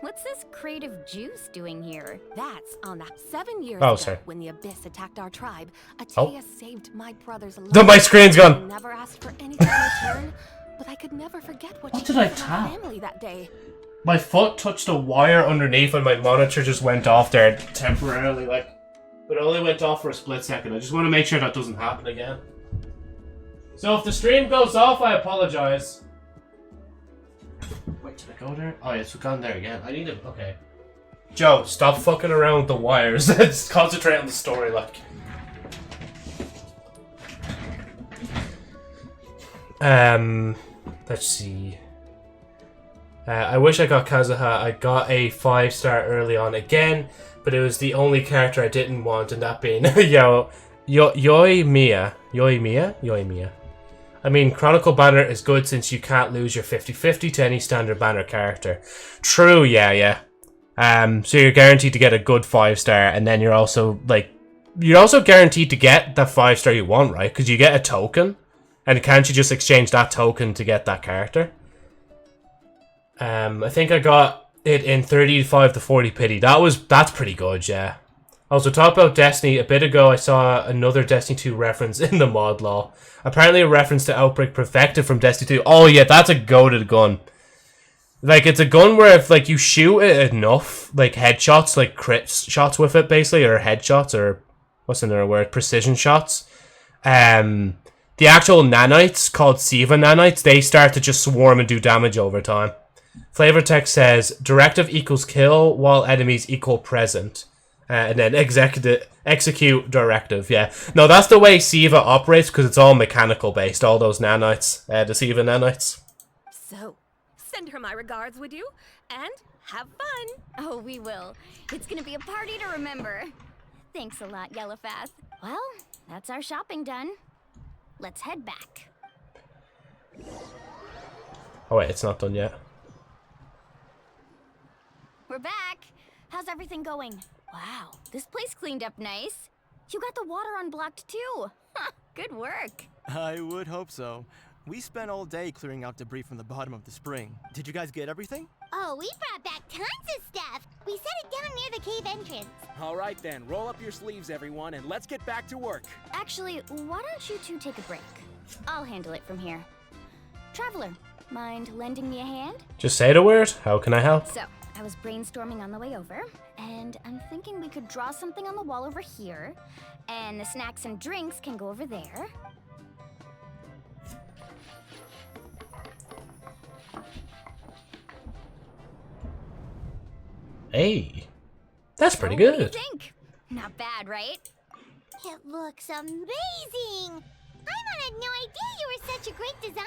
What's this crate of juice doing here? That's on that 7 years Oh, ago sorry. when the Abyss attacked our tribe. Oh. Atea saved my brother's life. My screen's gone. I never asked for anything in return, but I could never forget what What she did I did for my tap? family that day. My foot touched a wire underneath and my monitor just went off there temporarily, like. But it only went off for a split second. I just want to make sure that doesn't happen again. So if the stream goes off, I apologize. Wait, did I go there? Oh, yeah, it's gone there again. I need to... Okay. Joe, stop fucking around with the wires. Just concentrate on the story, like. Let's see. I wish I got Kazuha. I got a 5-star early on again, but it was the only character I didn't want, and that being Yoimiya. I mean, Chronicle banner is good since you can't lose your 50/50 to any standard banner character. True, yeah. So you're guaranteed to get a good 5-star, and then you're also guaranteed to get the 5-star you want, right? Because you get a token, and can't you just exchange that token to get that character? I think I got it in 35 to 40 pity. That's pretty good, yeah. Also, talk about Destiny. A bit ago, I saw another Destiny 2 reference in the mod law. Apparently, a reference to Outbreak Perfected from Destiny 2. Oh yeah, that's a goated gun. Like, it's a gun where if, like, you shoot it enough, like, headshots, like, crit shots with it, basically, or headshots, or, what's another word, precision shots, the actual nanites, called Siva nanites, they start to just swarm and do damage over time. Flavor text says, directive equals kill, while enemies equal present. And then execute directive, yeah. No, that's the way Siva operates, because it's all mechanical based, all those nanites, the Siva nanites. So, send her my regards, would you? And have fun. Oh, we will. It's gonna be a party to remember. Thanks a lot, Yellowfast. Well, that's our shopping done. Let's head back. Oh wait, it's not done yet. We're back. How's everything going? Wow, this place cleaned up nice. You got the water unblocked too. Good work. I would hope so. We spent all day clearing out debris from the bottom of the spring. Did you guys get everything? Oh, we brought back tons of stuff. We set it down near the cave entrance. All right then, roll up your sleeves, everyone, and let's get back to work. Actually, why don't you two take a break? I'll handle it from here. Traveler, mind lending me a hand? Just say the word. How can I help? So, I was brainstorming on the way over, and I'm thinking we could draw something on the wall over here, and the snacks and drinks can go over there. Hey, that's pretty What do you good. think? Not bad, right? It looks amazing. I had no idea you were such a great designer.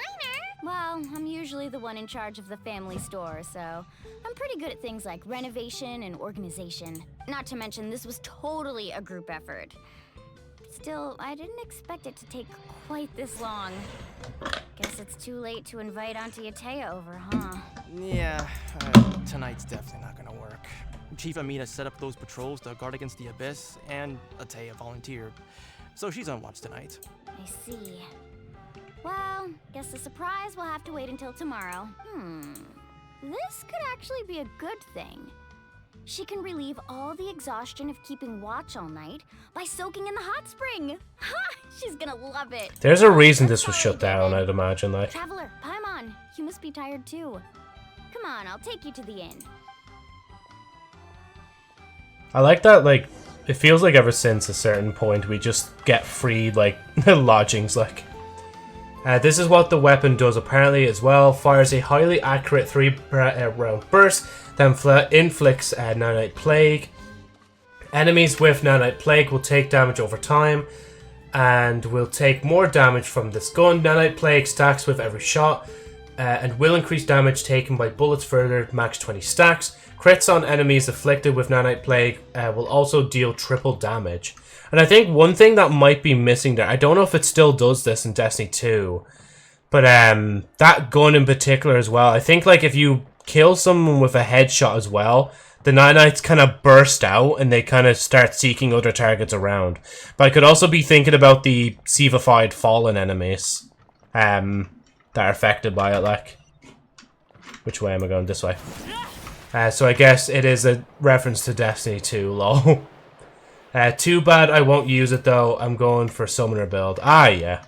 Well, I'm usually the one in charge of the family store, so I'm pretty good at things like renovation and organization. Not to mention, this was totally a group effort. Still, I didn't expect it to take quite this long. Guess it's too late to invite Auntie Atea over, huh? Yeah, tonight's definitely not gonna work. Chief Amina set up those patrols to guard against the Abyss, and Atea volunteered. So she's on watch tonight. I see. Well, guess the surprise will have to wait until tomorrow. This could actually be a good thing. She can relieve all the exhaustion of keeping watch all night by soaking in the hot spring. Ha! She's gonna love it. There's a reason this was shut down, I'd imagine, like. Traveler, Paimon, you must be tired too. Come on, I'll take you to the inn. I like that, like, it feels like ever since a certain point we just get free, like, lodgings, like. This is what the weapon does apparently as well. Fires a highly accurate 3-round burst that inflicts Nanite Plague. Enemies with Nanite Plague will take damage over time and will take more damage from this gun. Nanite Plague stacks with every shot and will increase damage taken by bullets further, max 20 stacks. Crits on enemies afflicted with Nanite Plague will also deal triple damage. And I think one thing that might be missing there, I don't know if it still does this in Destiny 2, but that gun in particular as well, I think like if you kill someone with a headshot as well, the nanites kind of burst out and they kind of start seeking other targets around. But I could also be thinking about the Sivified fallen enemies that are affected by it, like. Which way am I going? This way. So I guess it is a reference to Destiny 2, lol. Too bad I won't use it though. I'm going for Summoner build. Ah, yeah.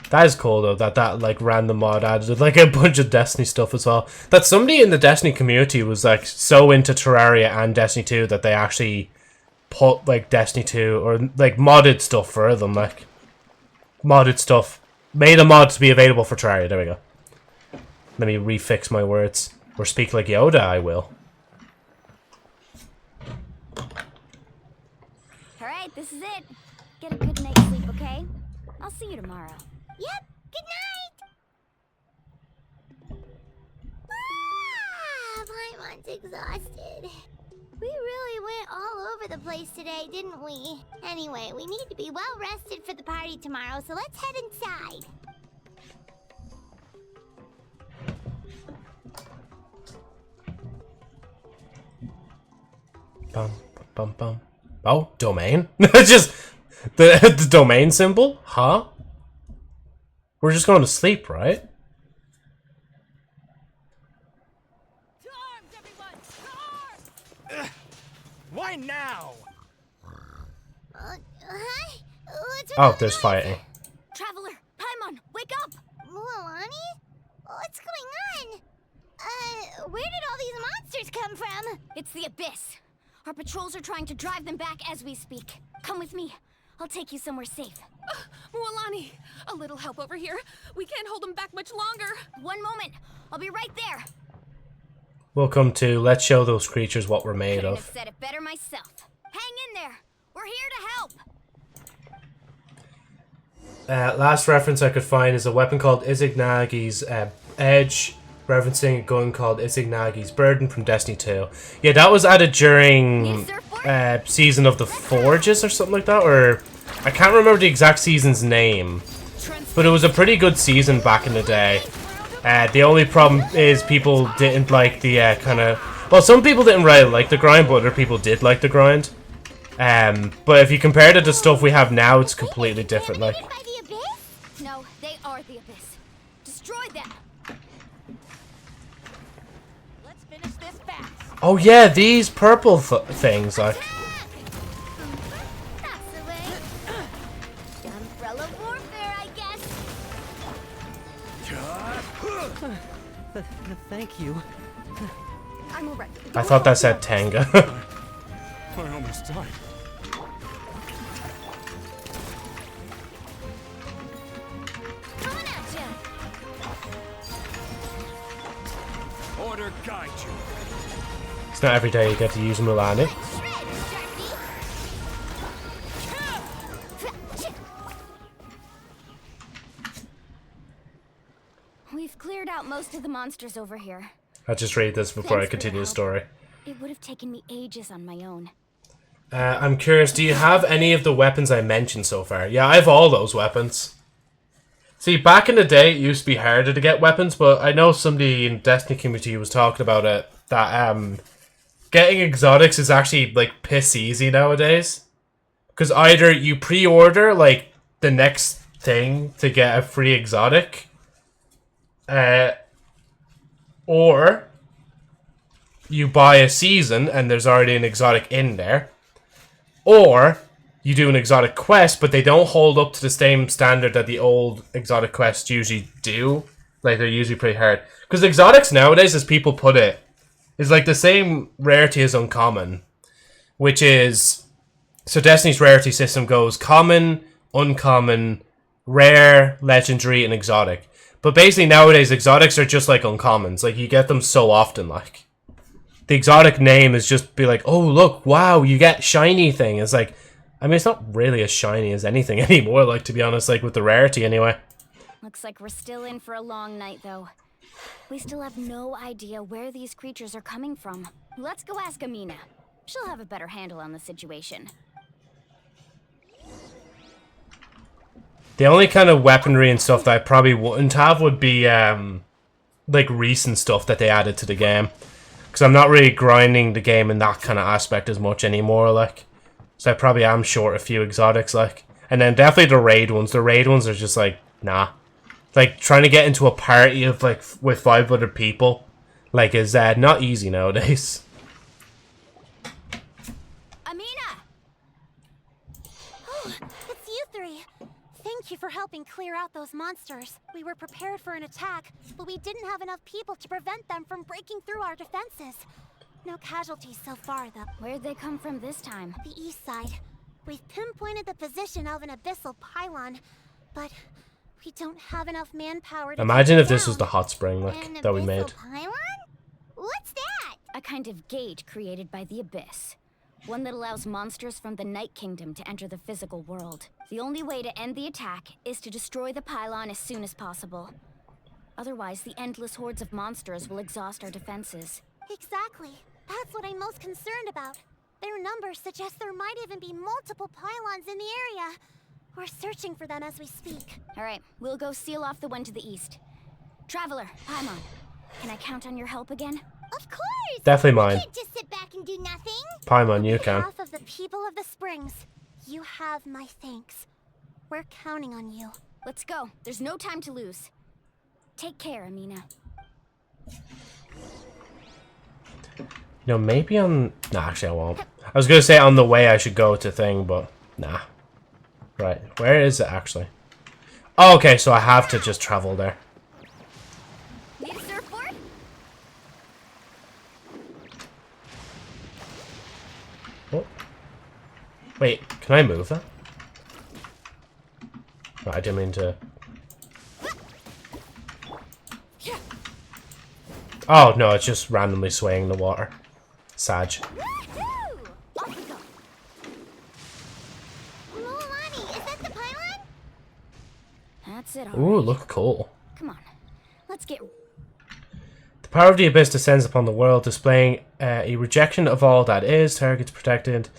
That is cool though, that like random mod added like a bunch of Destiny stuff as well. That somebody in the Destiny community was like so into Terraria and Destiny 2 that they actually put like Destiny 2 or like modded stuff for them, like modded stuff. Made a mod to be available for Terraria. There we go. Let me refix my words. Or speak like Yoda, I will. Alright, this is it. Get a good night's sleep, okay? I'll see you tomorrow. Yep, good night! Ah, Paimon's exhausted. We really went all over the place today, didn't we? Anyway, we need to be well rested for the party tomorrow, so let's head inside. Bum, bum, bum. Oh, domain? Just the domain symbol? Huh? We're just going to sleep, right? Why now? Hi? Oh, there's fighting. Traveler, Paimon, wake up! Mualani? What's going on? Where did all these monsters come from? It's the Abyss. Our patrols are trying to drive them back as we speak. Come with me. I'll take you somewhere safe. Mualani, a little help over here. We can't hold them back much longer. One moment. I'll be right there. Welcome to Let's Show Those Creatures What We're Made Couldn't Of. have said it better myself. Hang in there. We're here to help. Last reference I could find is a weapon called Izignagi's Edge, referencing a gun called Izignagi's Burden from Destiny 2. Yeah, that was added during Season of the Forges or something like that, or I can't remember the exact season's name, but it was a pretty good season back in the day. The only problem is people didn't like the kind of... Well, some people didn't really like the grind, but other people did like the grind. But if you compare it to the stuff we have now, it's completely different. Like, No, they are the Abyss. Destroy them. Let's finish this fast. oh yeah, these purple things. Like, Umbrella warfare, I guess. Thank you. I'm alright. I thought that said Tanga. I almost died. Coming at ya. Order guide you. It's not every day you get to use Mualani. We've cleared out most of the monsters over here. I'll just read this before I Thanks for continue your the help. story. It would have taken me ages on my own. I'm curious, do you have any of the weapons I mentioned so far? Yeah, I have all those weapons. See, back in the day, it used to be harder to get weapons, but I know somebody in Destiny community was talking about it, that getting exotics is actually, like, piss easy nowadays. Because either you pre-order, like, the next thing to get a free exotic, or you buy a season and there's already an exotic in there, or you do an exotic quest but they don't hold up to the same standard that the old exotic quests usually do. Like, they're usually pretty hard, because exotics nowadays, as people put it, is like the same rarity as uncommon, which is, so Destiny's rarity system goes common, uncommon, rare, legendary, and exotic. But basically nowadays, exotics are just like uncommons. Like, you get them so often, like. The exotic name is just be like, oh, look, wow, you get shiny thing. It's like, I mean, it's not really as shiny as anything anymore, like, to be honest, like, with the rarity anyway. Looks like we're still in for a long night, though. We still have no idea where these creatures are coming from. Let's go ask Amina. She'll have a better handle on the situation. The only kind of weaponry and stuff that I probably wouldn't have would be, like, recent stuff that they added to the game. Because I'm not really grinding the game in that kind of aspect as much anymore, like. So I probably am short a few exotics, like. And then definitely the raid ones. The raid ones are just like, nah. Like, trying to get into a party of, like, with 5 other people, like, is not easy nowadays. Amina! Oh, it's you three. Thank you for helping clear out those monsters. We were prepared for an attack, but we didn't have enough people to prevent them from breaking through our defenses. No casualties so far, though. Where'd they come from this time? The east side. We've pinpointed the position of an abyssal pylon, but we don't have enough manpower to Imagine take if it this was down. the hot spring, like, An that we abyssal made. Pylon? What's that? A kind of gate created by the Abyss. One that allows monsters from the Night Kingdom to enter the physical world. The only way to end the attack is to destroy the pylon as soon as possible. Otherwise, the endless hordes of monsters will exhaust our defenses. Exactly. That's what I'm most concerned about. Their numbers suggest there might even be multiple pylons in the area. We're searching for them as we speak. All right, we'll go seal off the one to the east. Traveler, Paimon, can I count on your help again? Of course! Definitely mine. You can't just sit back and do nothing. Paimon, you can. On behalf of the people of the Springs, you have my thanks. We're counting on you. Let's go. There's no time to lose. Take care, Amina. You know, maybe on... Nah, actually I won't. I was going to say on the way I should go to thing, but nah. Right, where is it actually? Oh, okay, so I have to just travel there. Need a surfboard? Oh. Wait, can I move that? Oh, I didn't mean to... Oh, no, it's just randomly swaying the water. Sag. That's it. Ooh, look cool. Come on, let's get. The power of the Abyss descends upon the world, displaying a rejection of all that is. Targets protected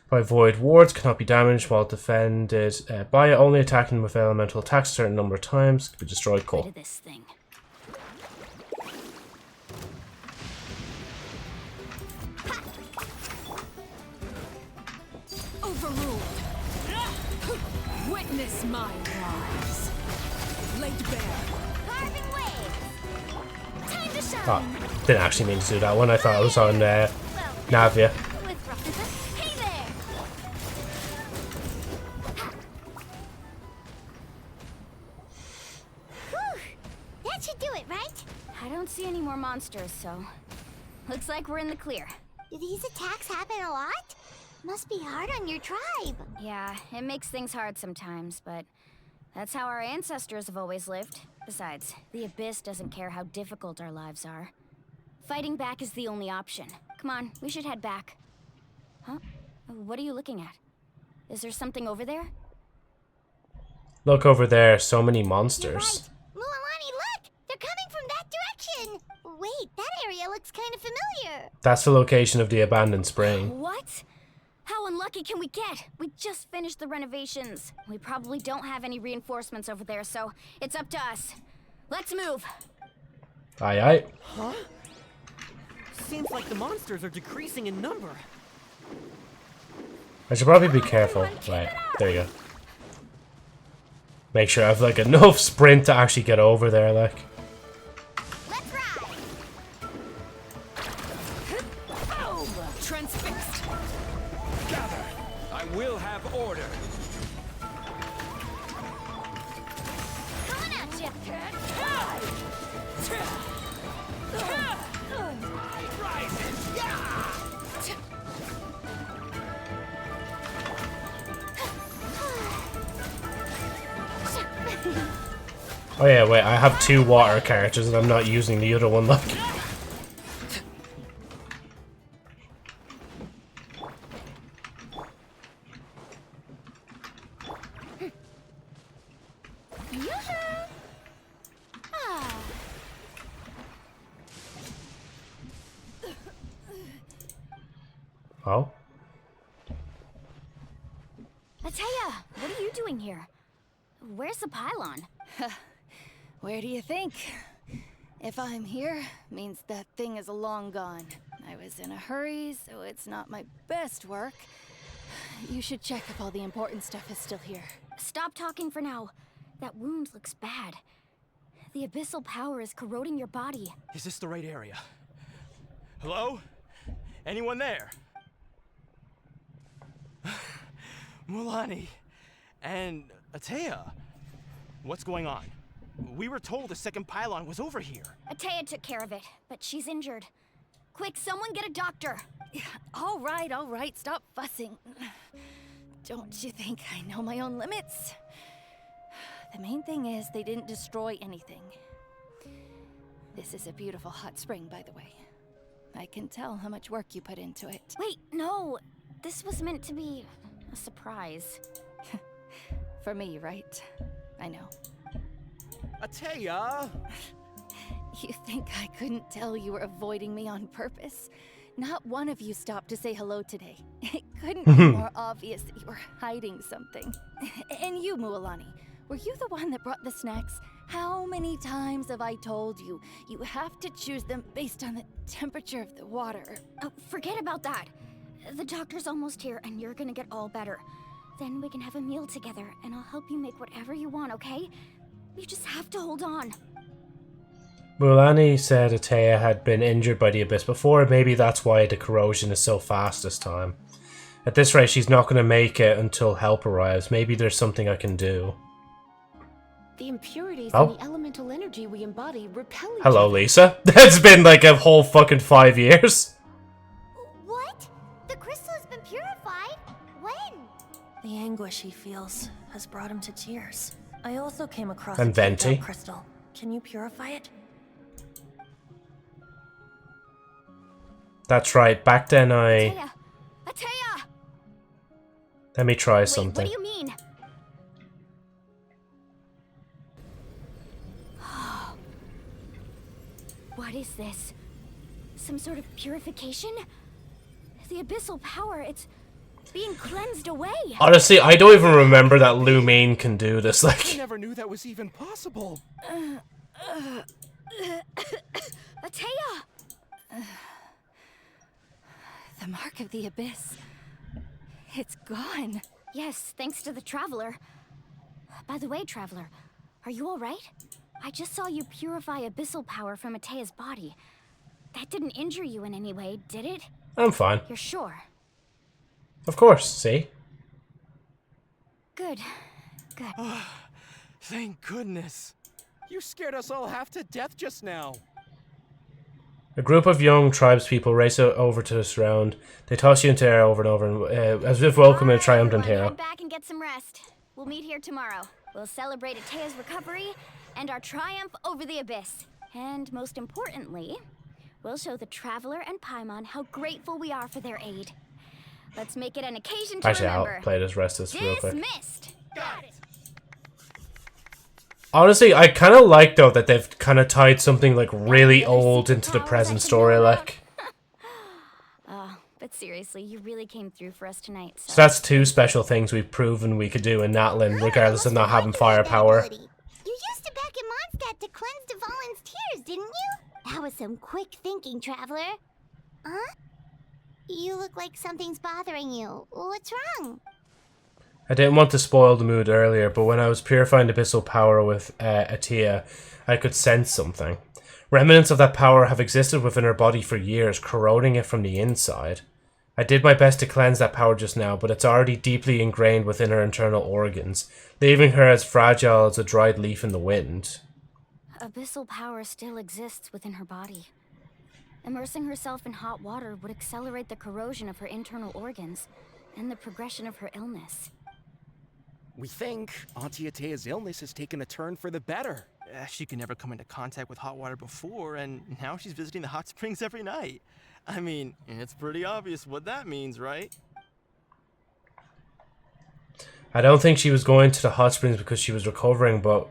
by void wards cannot be damaged while defended by it. Only attacking with elemental attacks a certain number of times can be destroyed. Cool. Rid of this thing. Overruled. Witness my rise. Laid bare. Carving waves. Time to shine. Oh, didn't actually mean to do that one. I thought it was on Navia. Hey there. Whew. That should do it, right? I don't see any more monsters, so looks like we're in the clear. Do these attacks happen a lot? Must be hard on your tribe. Yeah, it makes things hard sometimes, but that's how our ancestors have always lived. Besides, the Abyss doesn't care how difficult our lives are. Fighting back is the only option. Come on, we should head back. Huh? What are you looking at? Is there something over there? Look over there, so many monsters. Mualani, look! They're coming from that direction! Wait, that area looks kind of familiar. That's the location of the abandoned spring. What? How unlucky can we get? We just finished the renovations. We probably don't have any reinforcements over there, so it's up to us. Let's move. Aye, aye. Huh? Seems like the monsters are decreasing in number. I should probably be careful. Right, there you go. Make sure I have like enough sprint to actually get over there, like. Let's ride. Transfixed. Gather! I will have order. Coming at you. Oh yeah, wait, I have 2 water characters and I'm not using the other one, like. Oh? Ataya, what are you doing here? Where's the pylon? Where do you think? If I'm here, means that thing is long gone. I was in a hurry, so it's not my best work. You should check if all the important stuff is still here. Stop talking for now. That wound looks bad. The abyssal power is corroding your body. Is this the right area? Hello? Anyone there? Mulani and Ataya. What's going on? We were told the second pylon was over here. Ataya took care of it, but she's injured. Quick, someone get a doctor. All right, stop fussing. Don't you think I know my own limits? The main thing is they didn't destroy anything. This is a beautiful hot spring, by the way. I can tell how much work you put into it. Wait, no. This was meant to be a surprise. For me, right? I know. Ataya! You think I couldn't tell you were avoiding me on purpose? Not one of you stopped to say hello today. It couldn't be more obvious that you were hiding something. And you, Mualani, were you the one that brought the snacks? How many times have I told you, you have to choose them based on the temperature of the water? Oh, forget about that. The doctor's almost here and you're gonna get all better. Then we can have a meal together and I'll help you make whatever you want, okay? You just have to hold on. Mualani said Atea had been injured by the Abyss before. Maybe that's why the corrosion is so fast this time. At this rate, she's not going to make it until help arrives. Maybe there's something I can do. The impurities Oh. and the elemental energy we embody repel each Hello, other. Lisa. It's been like a whole fucking 5 years. What? The crystal has been purified? When? The anguish he feels has brought him to tears. I also came across And a taped Venti. out crystal. Can you purify it? That's right. Back then Atea! Atea! Let me try Wait, something. what do you mean? What is this? Some sort of purification? The abyssal power, it's being cleansed away. Honestly, I don't even remember that Lumine can do this. I Like, never knew that was even possible. Atea! The mark of the abyss. It's gone. Yes, thanks to the Traveler. By the way, Traveler, are you alright? I just saw you purify abyssal power from Atea's body. That didn't injure you in any way, did it? I'm fine. You're sure? Of course, see? Good. Good. Thank goodness. You scared us all half to death just now. A group of young tribespeople race over to the surround. They toss you into air over and over, as if welcoming a triumphant hero. Head back and get some rest. We'll meet here tomorrow. We'll celebrate Atea's recovery and our triumph over the Abyss. And most importantly, we'll show the Traveler and Paimon how grateful we are for their aid. Let's make it an occasion to Actually, remember. I'll play this rest of this real quick. Dismissed. Got it. Honestly, I kind of like, though, that they've kind of tied something, like, really old into the present story, like. Oh, but seriously, you really came through for us tonight. So that's two special things we've proven we could do in Natlan, regardless of not having firepower. You used it back in Mondstadt to cleanse Dvalin's tears, didn't you? That was some quick thinking, Traveler. Huh? You look like something's bothering you. What's wrong? I didn't want to spoil the mood earlier, but when I was purifying abyssal power with Atea, I could sense something. Remnants of that power have existed within her body for years, corroding it from the inside. I did my best to cleanse that power just now, but it's already deeply ingrained within her internal organs, leaving her as fragile as a dried leaf in the wind. Abyssal power still exists within her body. Immersing herself in hot water would accelerate the corrosion of her internal organs and the progression of her illness. We think Auntie Atea's illness has taken a turn for the better. She could never come into contact with hot water before, and now she's visiting the hot springs every night. I mean, it's pretty obvious what that means, right? I don't think she was going to the hot springs because she was recovering, but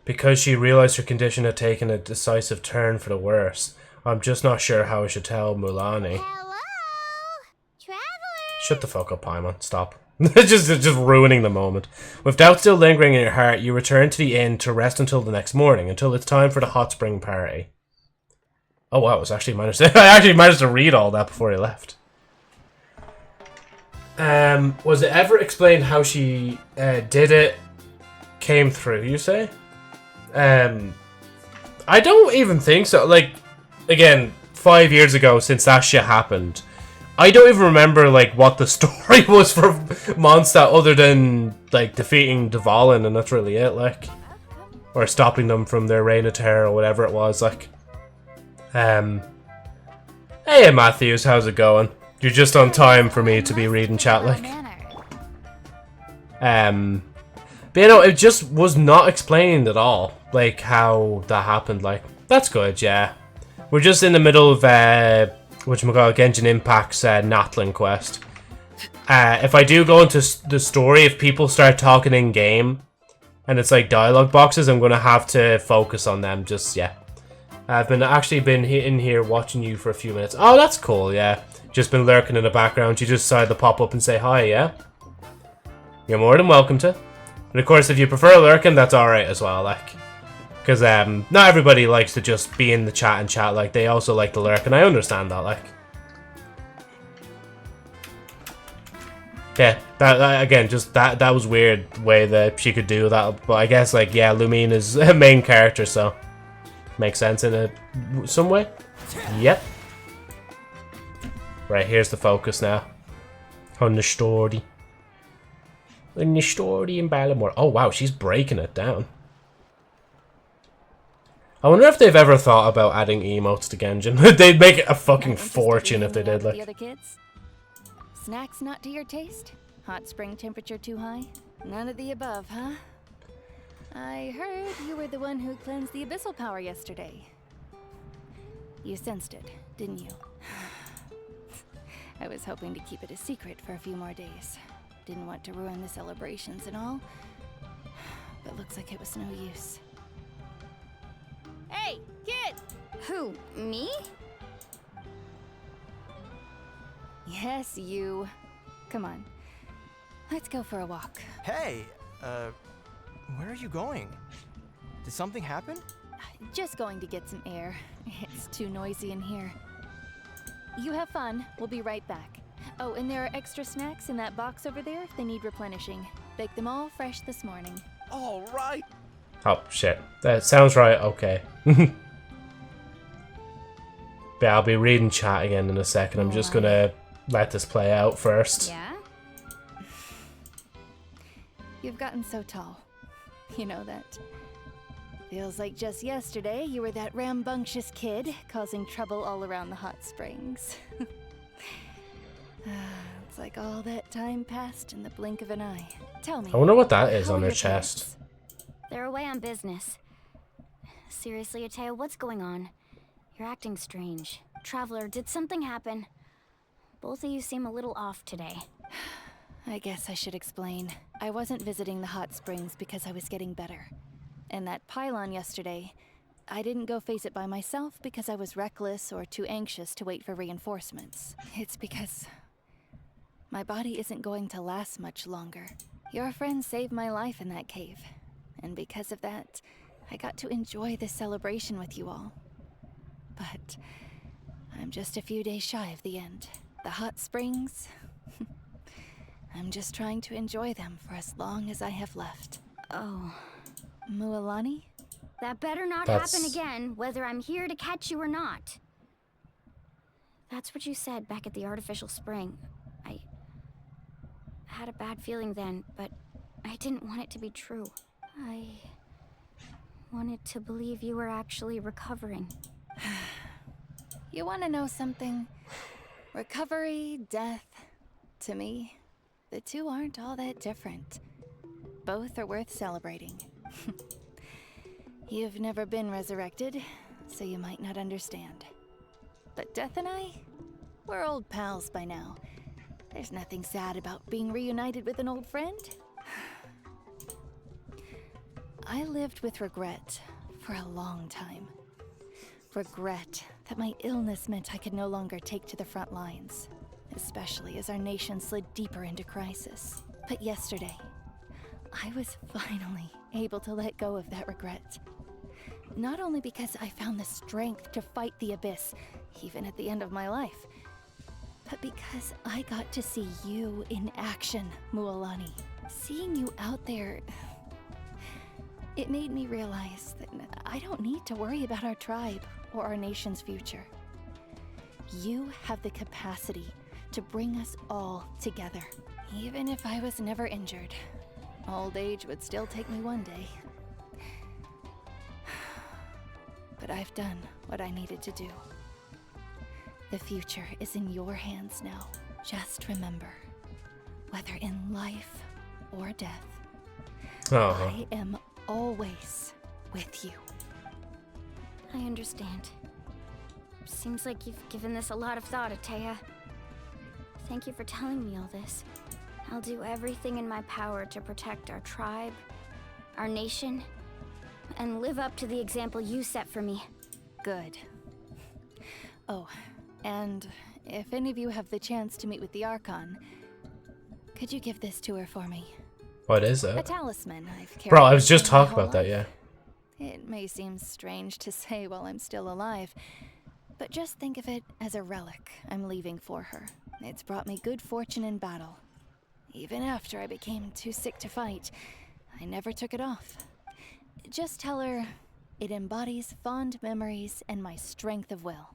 because she realized her condition had taken a decisive turn for the worse. I'm just not sure how I should tell Mualani. Hello? Traveler? Shut the fuck up, Paimon. Stop. just ruining the moment. With doubt still lingering in your heart, you return to the inn to rest until the next morning, until it's time for the hot spring party. Oh wow, I actually managed to read all that before I left. Was it ever explained how she did it? Came through, you say? I don't even think so. Like, again, 5 years ago since that shit happened, I don't even remember, like, what the story was for Mondstadt other than, like, defeating Dvalin, and that's really it, like. Or stopping them from their reign of terror, or whatever it was, like. Hey, Matthews, how's it going? You're just on time for me to be reading chat, like. But, you know, it just was not explained at all, like, how that happened, like. That's good, yeah. We're just in the middle of, whatchamacallit, Genshin Impact's Natlan Quest. If I do go into the story, if people start talking in-game, and it's like dialogue boxes, I'm going to have to focus on them, just, yeah. I've actually been in here watching you for a few minutes. Oh, that's cool, yeah. Just been lurking in the background. You just decided to pop up and say hi, yeah? You're more than welcome to. And of course, if you prefer lurking, that's alright as well, like. Because not everybody likes to just be in the chat and chat, like, they also like to lurk, and I understand that, like. Yeah, that again, just that was weird way that she could do that, but I guess, like, yeah, Lumine is a main character, so makes sense in some way. Yep. Right, here's the focus now. On the story. On the story in Ballamore. Oh wow, she's breaking it down. I wonder if they've ever thought about adding emotes to Genshin. They'd make a fucking fortune if they did, like. The other kids? Snacks not to your taste? Hot spring temperature too high? None of the above, huh? I heard you were the one who cleansed the abyssal power yesterday. You sensed it, didn't you? I was hoping to keep it a secret for a few more days. Didn't want to ruin the celebrations and all. But looks like it was no use. Hey, kid! Who, me? Yes, you. Come on. Let's go for a walk. Hey, where are you going? Did something happen? Just going to get some air. It's too noisy in here. You have fun. We'll be right back. Oh, and there are extra snacks in that box over there if they need replenishing. Baked them all fresh this morning. All right. Oh, shit. That sounds right. Okay. But I'll be reading chat again in a second. I'm just gonna let this play out first. Yeah? You've gotten so tall. You know that. Feels like just yesterday you were that rambunctious kid causing trouble all around the hot springs. It's like all that time passed in the blink of an eye. Tell me. I wonder what that is how on are her your chest. They're away on business. Seriously, Ateo, what's going on? You're acting strange. Traveler, did something happen? Both of you seem a little off today. I guess I should explain. I wasn't visiting the hot springs because I was getting better. And that pylon yesterday, I didn't go face it by myself because I was reckless or too anxious to wait for reinforcements. It's because my body isn't going to last much longer. Your friend saved my life in that cave. And because of that, I got to enjoy this celebration with you all. But I'm just a few days shy of the end. The hot springs, I'm just trying to enjoy them for as long as I have left. Oh. Mualani? That better not happen again, whether I'm here to catch you or not. That's what you said back at the artificial spring. I had a bad feeling then, but I didn't want it to be true. I wanted to believe you were actually recovering. You want to know something? Recovery, death, to me, the two aren't all that different. Both are worth celebrating. You've never been resurrected, so you might not understand. But Death and I, we're old pals by now. There's nothing sad about being reunited with an old friend. I lived with regret for a long time. Regret that my illness meant I could no longer take to the front lines, especially as our nation slid deeper into crisis. But yesterday, I was finally able to let go of that regret. Not only because I found the strength to fight the abyss, even at the end of my life, but because I got to see you in action, Mualani. Seeing you out there, it made me realize that I don't need to worry about our tribe or our nation's future. You have the capacity to bring us all together. Even if I was never injured, old age would still take me one day. But I've done what I needed to do. The future is in your hands now. Just remember, whether in life or death, I am always with you. I understand. Seems like you've given this a lot of thought, Ataya. Thank you for telling me all this. I'll do everything in my power to protect our tribe, our nation, and live up to the example you set for me. Good. Oh, and if any of you have the chance to meet with the Archon, could you give this to her for me? What is A it? talisman I've carried. Bro, I was just my talking whole about that, life. yeah. It may seem strange to say while I'm still alive, but just think of it as a relic I'm leaving for her. It's brought me good fortune in battle. Even after I became too sick to fight, I never took it off. Just tell her it embodies fond memories and my strength of will.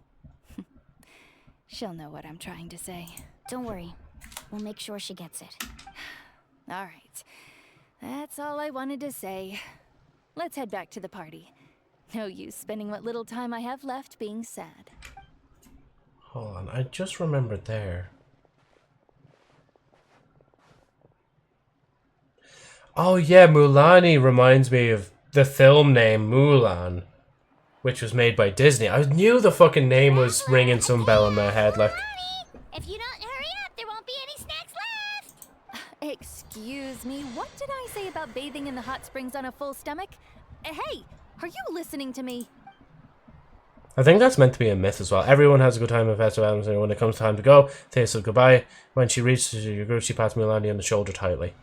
She'll know what I'm trying to say. Don't worry. We'll make sure she gets it. All right. That's all I wanted to say. Let's head back to the party. No use spending what little time I have left being sad. Hold on, I just remembered there. Oh yeah, Mulani reminds me of the film name Mulan, which was made by Disney. I knew the fucking name was ringing some bell in my head, like. If you don't hurry up, there won't be any snacks left. Excuse me, what did I say about bathing in the hot springs on a full stomach? Hey, are you listening to me? I think that's meant to be a myth as well. Everyone has a good time at festivals, and when it comes time to go, they say goodbye. When she reaches your group, she pats Mulani on the shoulder tightly.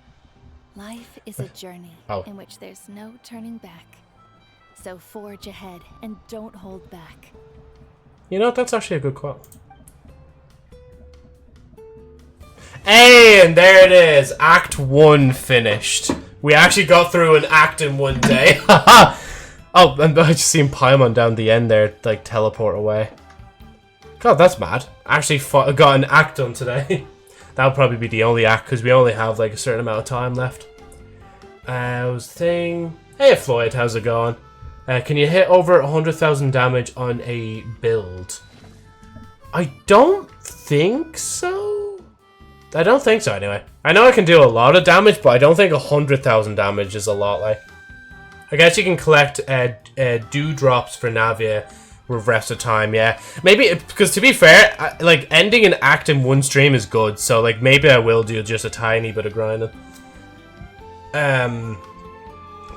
Life is a journey in which there's no turning back. So forge ahead and don't hold back. You know, that's actually a good quote. Hey, and there it is. Act 1 finished. We actually got through an act in one day. Oh, and I just seen Paimon down the end there, like, teleport away. God, that's mad. Actually got an act done today. That'll probably be the only act, because we only have, like, a certain amount of time left. I was thinking... Hey, Floyd, how's it going? Can you hit over 100,000 damage on a build? I don't think so. I don't think so, anyway. I know I can do a lot of damage, but I don't think 100,000 damage is a lot, like... I guess you can collect dewdrops for Navia with rest of time, yeah. Maybe, because to be fair, like, ending an act in one stream is good, so, like, maybe I will do just a tiny bit of grinding.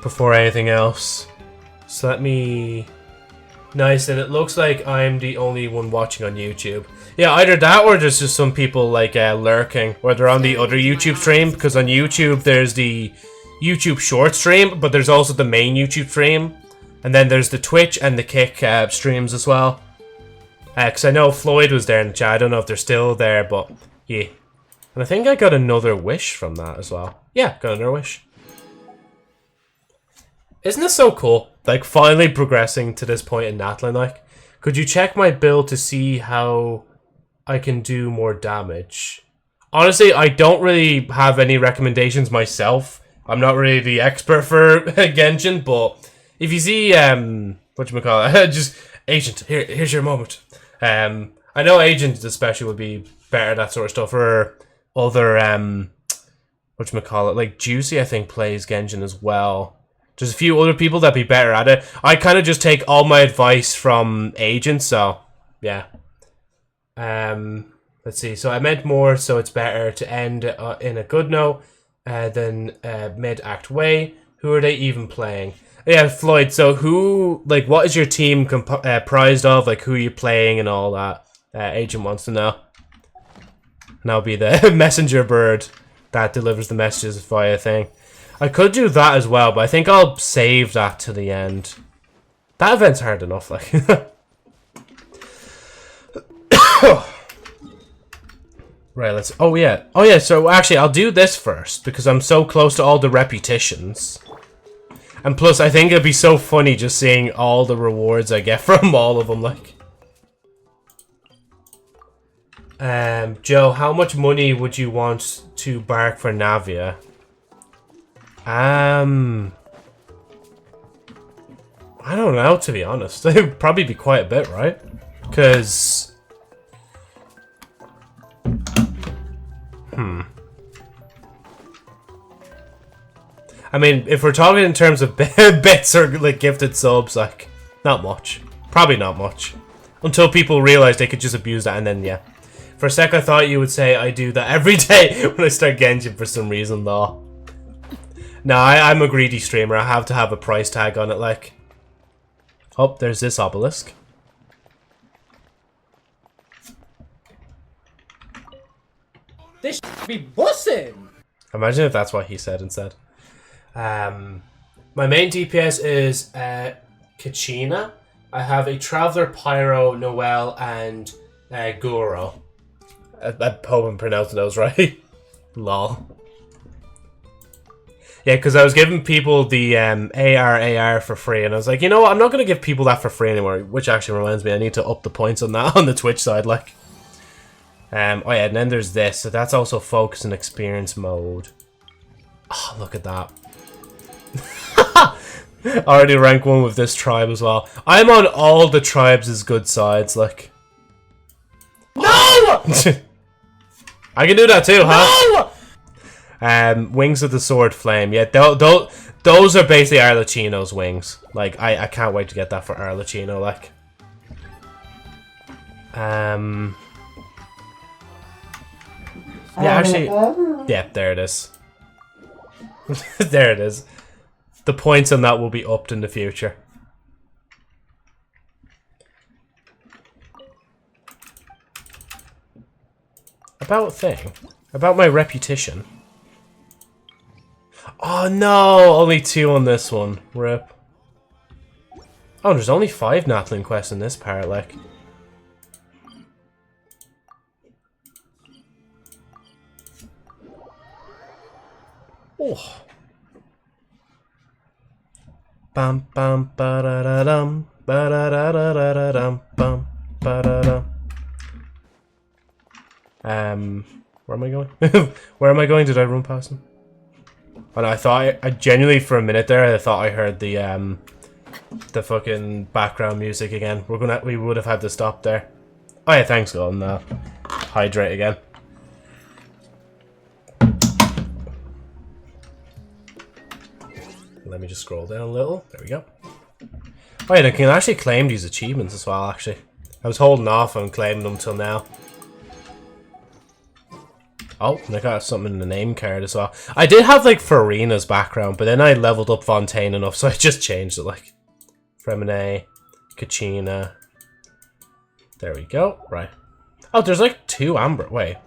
Before anything else. So let me... Nice, and it looks like I'm the only one watching on YouTube. Yeah, either that or there's just some people, like, lurking, or they're on the other YouTube stream, because on YouTube there's the YouTube short stream, but there's also the main YouTube stream, and then there's the Twitch and the Kick streams as well. Because I know Floyd was there in the chat. I don't know if they're still there, but yeah. And I think I got another wish from that as well. Yeah, got another wish. Isn't this so cool? Like, finally progressing to this point in Natlan, like. Could you check my build to see how I can do more damage? Honestly, I don't really have any recommendations myself. I'm not really the expert for Genshin, but if you see, whatchamacallit, just, Agent, here's your moment. I know Agent especially would be better at that sort of stuff, or other, whatchamacallit, like Juicy, I think, plays Genshin as well. There's a few other people that'd be better at it. I kind of just take all my advice from Agent, so, yeah. Let's see, so I meant more, so it's better to end in a good note. Then mid-act way. Who are they even playing? Yeah, Floyd, so who, like, what is your team comprised of? Like, who are you playing and all that? Agent wants to know. And I'll be the messenger bird that delivers the messages via thing. I could do that as well, but I think I'll save that to the end. That event's hard enough, like. Right, let's... Oh, yeah. Oh, yeah, so actually, I'll do this first, because I'm so close to all the repetitions. And plus, I think it'd be so funny just seeing all the rewards I get from all of them, like. Joe, how much money would you want to bark for Navia? I don't know, to be honest. It would probably be quite a bit, right? Because... I mean, if we're talking in terms of bits or like gifted subs, like, not much. Probably not much. Until people realize they could just abuse that, and then, yeah. For a sec, I thought you would say I do that every day when I start Genshin for some reason, though. No, I'm a greedy streamer. I have to have a price tag on it, like. Oh, there's this obelisk. This be bussin'. Imagine if that's what he said instead. My main DPS is Kachina. I have a Traveler, Pyro, Noel, and Goro. I hope I'm pronouncing those right. Lol. Yeah, because I was giving people the AR for free, and I was like, you know what, I'm not going to give people that for free anymore, which actually reminds me, I need to up the points on that on the Twitch side, like. Oh yeah, and then there's this, so that's also focus and experience mode. Oh, look at that. Already rank 1 with this tribe as well. I'm on all the tribes' good sides, like. No! I can do that too, huh? No! Wings of the Sword Flame. Yeah, those are basically Arlecchino's wings. Like, I can't wait to get that for Arlecchino, like. Yeah, actually, yeah, there it is. There it is. The points on that will be upped in the future. About my reputation. Oh no, only 2 on this one. Rip. Oh, there's only 5 Natlan quests in this part, like. Oh. Bam bam ba da da dum ba da da da da da dum bam ba da dum. Where am I going? Where am I going? Did I run past him? Oh no, I genuinely for a minute there I thought I heard the fucking background music again. We would have had to stop there. Oh yeah, thanks, Golden. Hydrate again. Let me just scroll down a little. There we go. Oh yeah, I can actually claim these achievements as well, actually. I was holding off on claiming them till now. Oh, and I got something in the name card as well. I did have, like, Farina's background, but then I leveled up Fontaine enough, so I just changed it, like. Fremine, Kachina. There we go. Right. Oh, there's, like, 2 amber. Wait.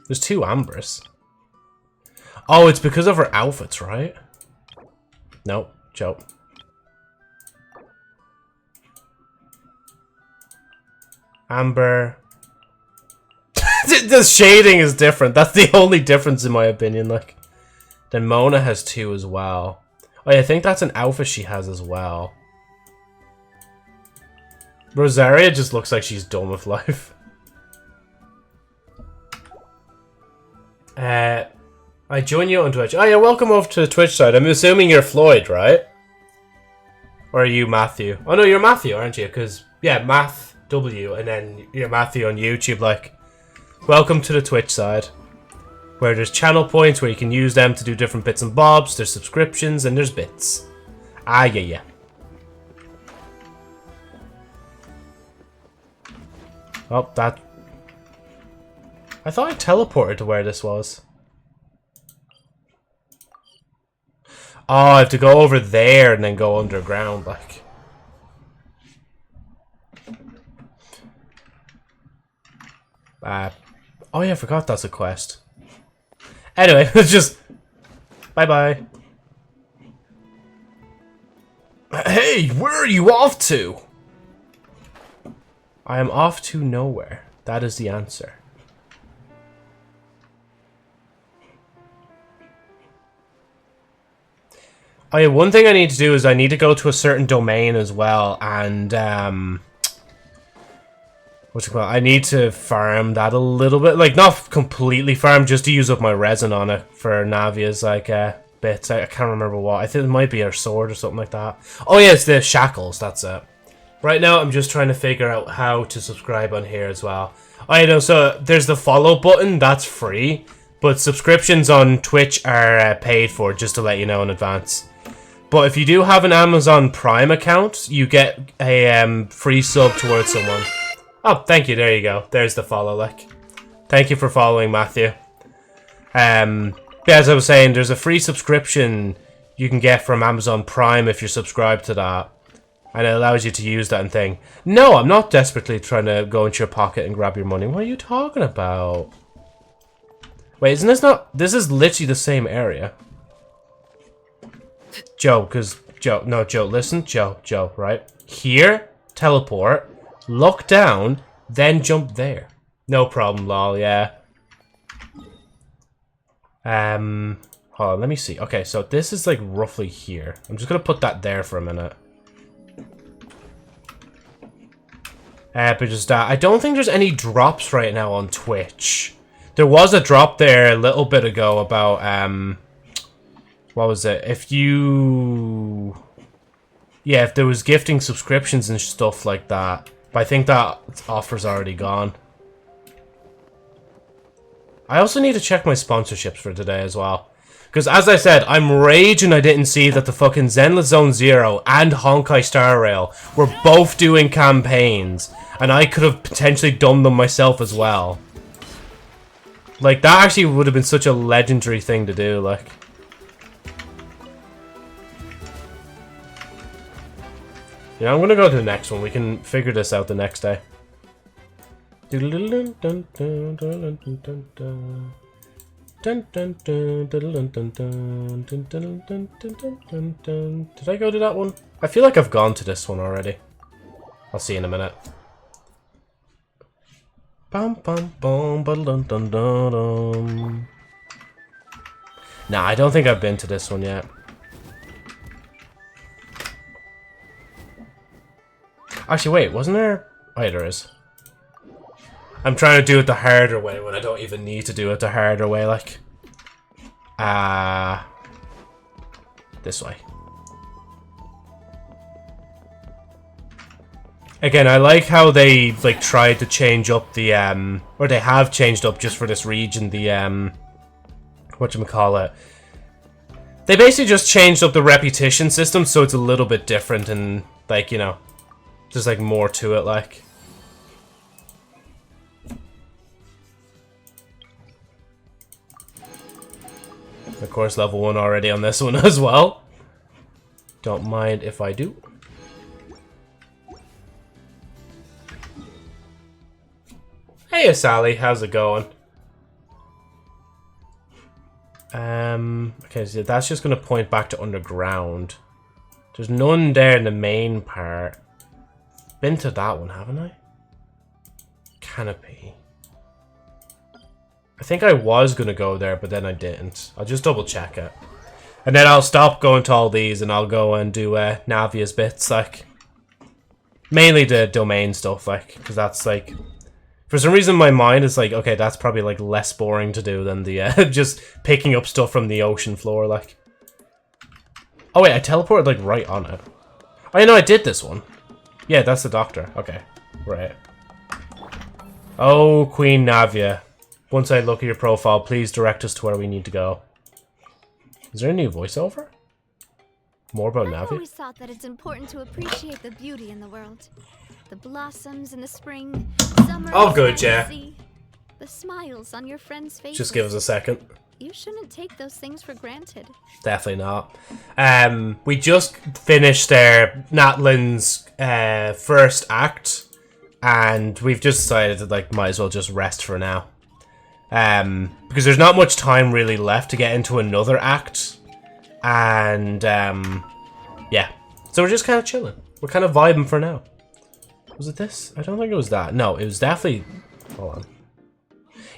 There's 2 ambers. Oh, it's because of her outfits, right? Nope, joke. Amber. The shading is different. That's the only difference in my opinion, like. Then Mona has 2 as well. Oh yeah, I think that's an outfit she has as well. Rosaria just looks like she's done with life. I join you on Twitch. Oh yeah, welcome over to the Twitch side. I'm assuming you're Floyd, right? Or are you Matthew? Oh no, you're Matthew, aren't you? Because, yeah, Math W, and then you're Matthew on YouTube, like. Welcome to the Twitch side. Where there's channel points where you can use them to do different bits and bobs. There's subscriptions and there's bits. Ah, yeah. Oh, that... I thought I teleported to where this was. Oh, I have to go over there and then go underground, like. Oh yeah, I forgot that's a quest. Anyway, it's just... Bye-bye. Hey, where are you off to? I am off to nowhere. That is the answer. Oh yeah, one thing I need to do is I need to go to a certain domain as well, and what's it called? I need to farm that a little bit, like not completely farm, just to use up my resin on it for Navia's like bits. I can't remember what. I think it might be her sword or something like that. Oh yeah, it's the shackles. That's it. Right now, I'm just trying to figure out how to subscribe on here as well. Oh, you know, so there's the follow button. That's free, but subscriptions on Twitch are paid for, just to let you know in advance. But if you do have an Amazon Prime account, you get a free sub towards someone. Oh, thank you. There you go. There's the follow, like. Thank you for following, Matthew. As I was saying, there's a free subscription you can get from Amazon Prime if you're subscribed to that. And it allows you to use that and thing. No, I'm not desperately trying to go into your pocket and grab your money. What are you talking about? Wait, isn't this not... This is literally the same area. Joe, because... Joe, no, Joe, listen. Joe, right? Here, teleport, look down, then jump there. No problem, lol, yeah. Hold on, let me see. Okay, so this is like roughly here. I'm just gonna put that there for a minute. But just I don't think there's any drops right now on Twitch. There was a drop there a little bit ago about what was it? If you... Yeah, if there was gifting subscriptions and stuff like that. But I think that offer's already gone. I also need to check my sponsorships for today as well. Because as I said, I'm raging I didn't see that the fucking Zenless Zone Zero and Honkai Star Rail were both doing campaigns. And I could have potentially done them myself as well. Like, that actually would have been such a legendary thing to do, like. Yeah, I'm gonna go to the next one. We can figure this out the next day. Did I go to that one? I feel like I've gone to this one already. I'll see you in a minute. Nah, I don't think I've been to this one yet. Actually, wait, wasn't there? Oh, yeah, there is. I'm trying to do it the harder way when I don't even need to do it the harder way, like. This way. Again, I like how they, like, tried to change up the, or they have changed up just for this region, the, whatchamacallit. They basically just changed up the repetition system so it's a little bit different and, like, you know, there's, like, more to it, like. Of course, level 1 already on this one as well. Don't mind if I do. Hey, Sally, how's it going? Okay, so that's just going to point back to underground. There's none there in the main part. Been to that one, haven't I? Canopy. I think I was going to go there, but then I didn't. I'll just double check it. And then I'll stop going to all these and I'll go and do Navia's bits, like. Mainly the domain stuff, like, because that's, like... For some reason, my mind is like, okay, that's probably, like, less boring to do than the, just picking up stuff from the ocean floor, like. Oh, wait, I teleported, like, right on it. Oh, you know, I did this one. Yeah, that's the doctor. Okay, right. Oh, Queen Navia. Once I look at your profile, please direct us to where we need to go. Is there a new voiceover? More about Navia? I've always thought that it's important to appreciate the beauty in the world. The blossoms in the spring, summer. Oh, good, yeah. The smiles on your friends' faces. Just give us a second. You shouldn't take those things for granted. Definitely not. We just finished Natlan's first act, and we've just decided that, like, might as well just rest for now. Because there's not much time really left to get into another act, and yeah, so we're just kind of chilling. We're kind of vibing for now. Was it this? I don't think it was that. No, it was definitely... Hold on.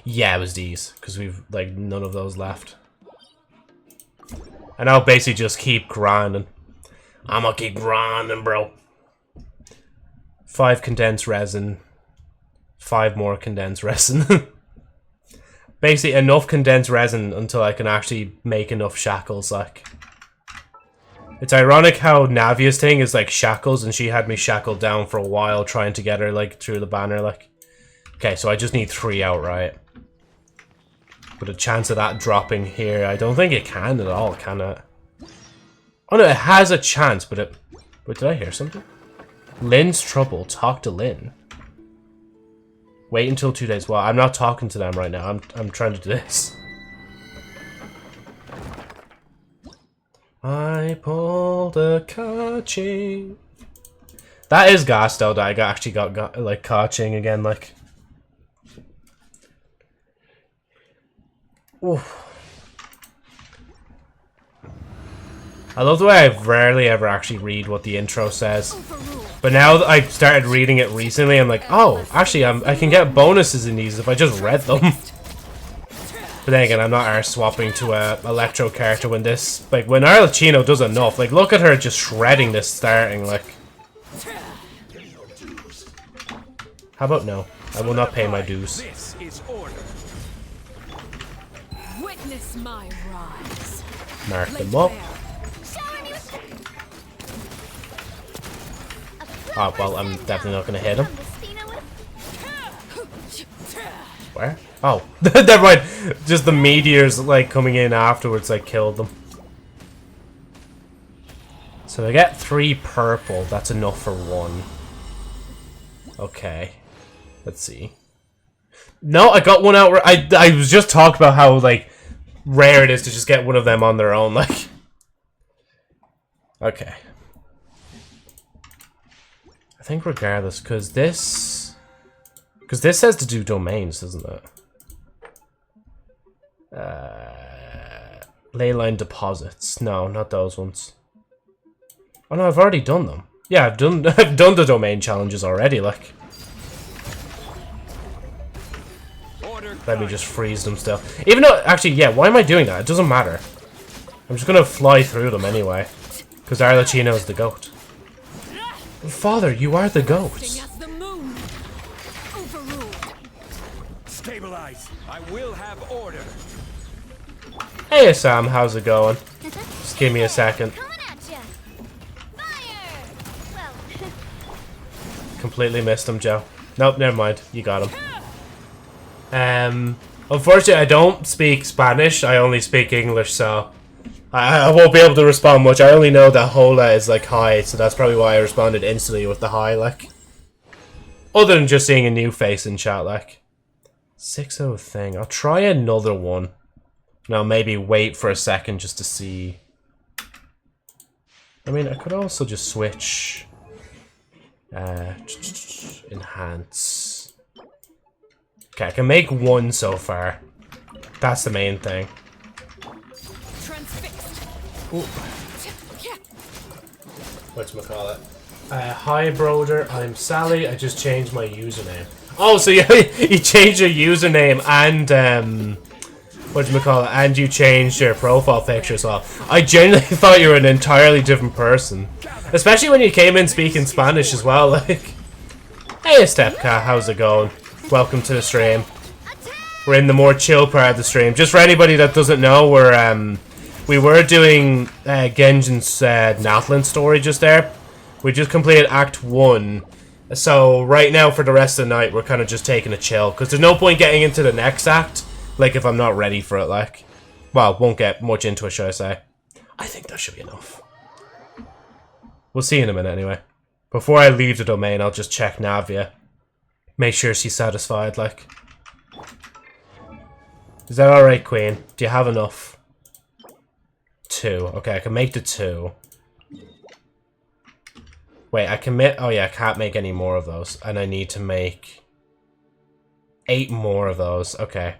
Yeah, it was these, because we've, like, none of those left. And I'll basically just keep grinding. I'm gonna keep grinding, bro. 5 condensed resin. 5 more condensed resin. Basically, enough condensed resin until I can actually make enough shackles, like. It's ironic how Navia's thing is, like, shackles, and she had me shackled down for a while trying to get her, like, through the banner, like. Okay, so I just need 3 outright. But a chance of that dropping here, I don't think it can at all, can it? Oh no, it has a chance, but it... Wait, did I hear something? Lynn's trouble. Talk to Lynn. Wait until 2 days. Well, I'm not talking to them right now. I'm trying to do this. I pulled a Ka-ching. That is gas though, that I actually got like Ka-ching again, like. Oof. I love the way I rarely ever actually read what the intro says. But now that I've started reading it recently, I'm like, oh, actually, I can get bonuses in these if I just read them. But then again, I'm not swapping to a Electro character when this... Like, when Arlecchino does enough. Like, look at her just shredding this starting, like... How about no? I will not pay my dues. This is order. Witness my rise. Mark them up. Oh, well, I'm definitely not going to hit him. Where? Oh, never mind. Just the meteors, like, coming in afterwards, like, killed them. So I get 3 purple. That's enough for 1. Okay. Let's see. No, I got one out where I was just talking about how, like, rare it is to just get one of them on their own, like. Okay. I think regardless, because this says to do domains, doesn't it? Leyline deposits. No, not those ones. Oh no, I've already done them. Yeah, I've done the domain challenges already, like. Let me just freeze them still. Even though, actually, yeah, why am I doing that? It doesn't matter. I'm just gonna fly through them anyway. Because Arlecchino is the goat. Father, you are the goat. Stabilize. I will have order. Hey Sam, how's it going? Just give me a second. Completely missed him, Joe. Nope, never mind. You got him. Unfortunately, I don't speak Spanish. I only speak English, so I won't be able to respond much. I only know that hola is like hi, so that's probably why I responded instantly with the hi, like. Other than just seeing a new face in chat, like. 6-0 thing. I'll try another one. Now maybe wait for a second just to see. I mean, I could also just switch. Enhance. Okay, I can make 1 so far. That's the main thing. Whatchamacallit? Hi, Broder. I'm Sally. I just changed my username. Oh, so you changed your username and whatchamacallit, and you changed your profile picture as well. I genuinely thought you were an entirely different person, especially when you came in speaking Spanish as well. Like, hey, Stepcat, how's it going? Welcome to the stream. We're in the more chill part of the stream. Just for anybody that doesn't know, we were doing Genshin's Natlan story just there. We just completed Act 1. So right now for the rest of the night, we're kind of just taking a chill. Because there's no point getting into the next act, like, if I'm not ready for it, like. Well, won't get much into it, should I say. I think that should be enough. We'll see in a minute anyway. Before I leave the domain, I'll just check Navia. Make sure she's satisfied, like. Is that alright, Queen? Do you have enough? 2. Okay, I can make the 2. Wait, I can make... Oh yeah, I can't make any more of those. And I need to make 8 more of those. Okay.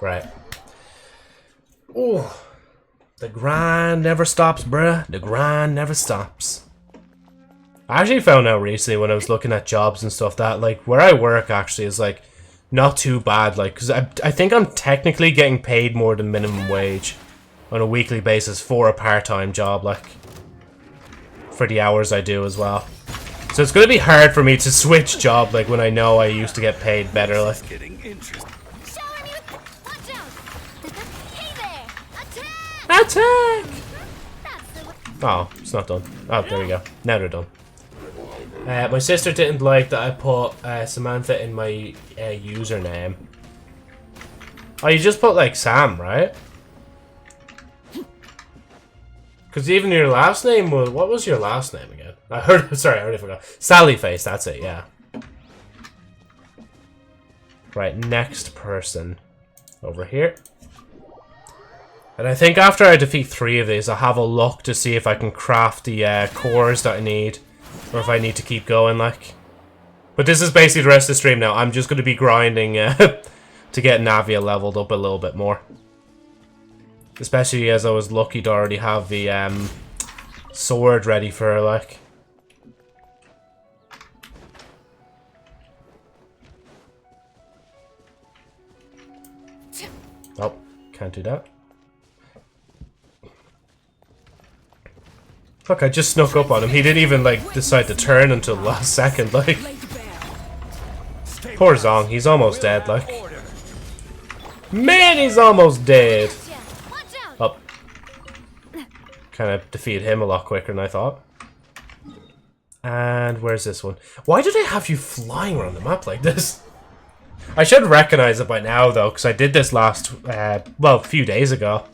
Right. Ooh. The grind never stops, bruh. The grind never stops. I actually found out recently when I was looking at jobs and stuff that, like, where I work actually is, like, not too bad. Like, because I think I'm technically getting paid more than minimum wage on a weekly basis for a part-time job, like, for the hours I do as well. So it's going to be hard for me to switch job, like, when I know I used to get paid better, like. Attack! Oh, it's not done. Oh, there we go. Now they're done. My sister didn't like that I put Samantha in my username. Oh, you just put, like, Sam, right? Because even your last name was... What was your last name again? I heard... Sorry, I already forgot. Sallyface, that's it, yeah. Right, next person. Over here. And I think after I defeat 3 of these, I'll have a look to see if I can craft the cores that I need. Or if I need to keep going, like. But this is basically the rest of the stream now. I'm just going to be grinding to get Navia leveled up a little bit more. Especially as I was lucky to already have the sword ready for her, like. Oh, can't do that. Look, I just snuck up on him. He didn't even, like, decide to turn until the last second, like. Poor Zong, he's almost dead, like. Man, he's almost dead! Oh. Kind of defeated him a lot quicker than I thought. And where's this one? Why do they have you flying around the map like this? I should recognize it by now, though, because I did this last, well, a few days ago.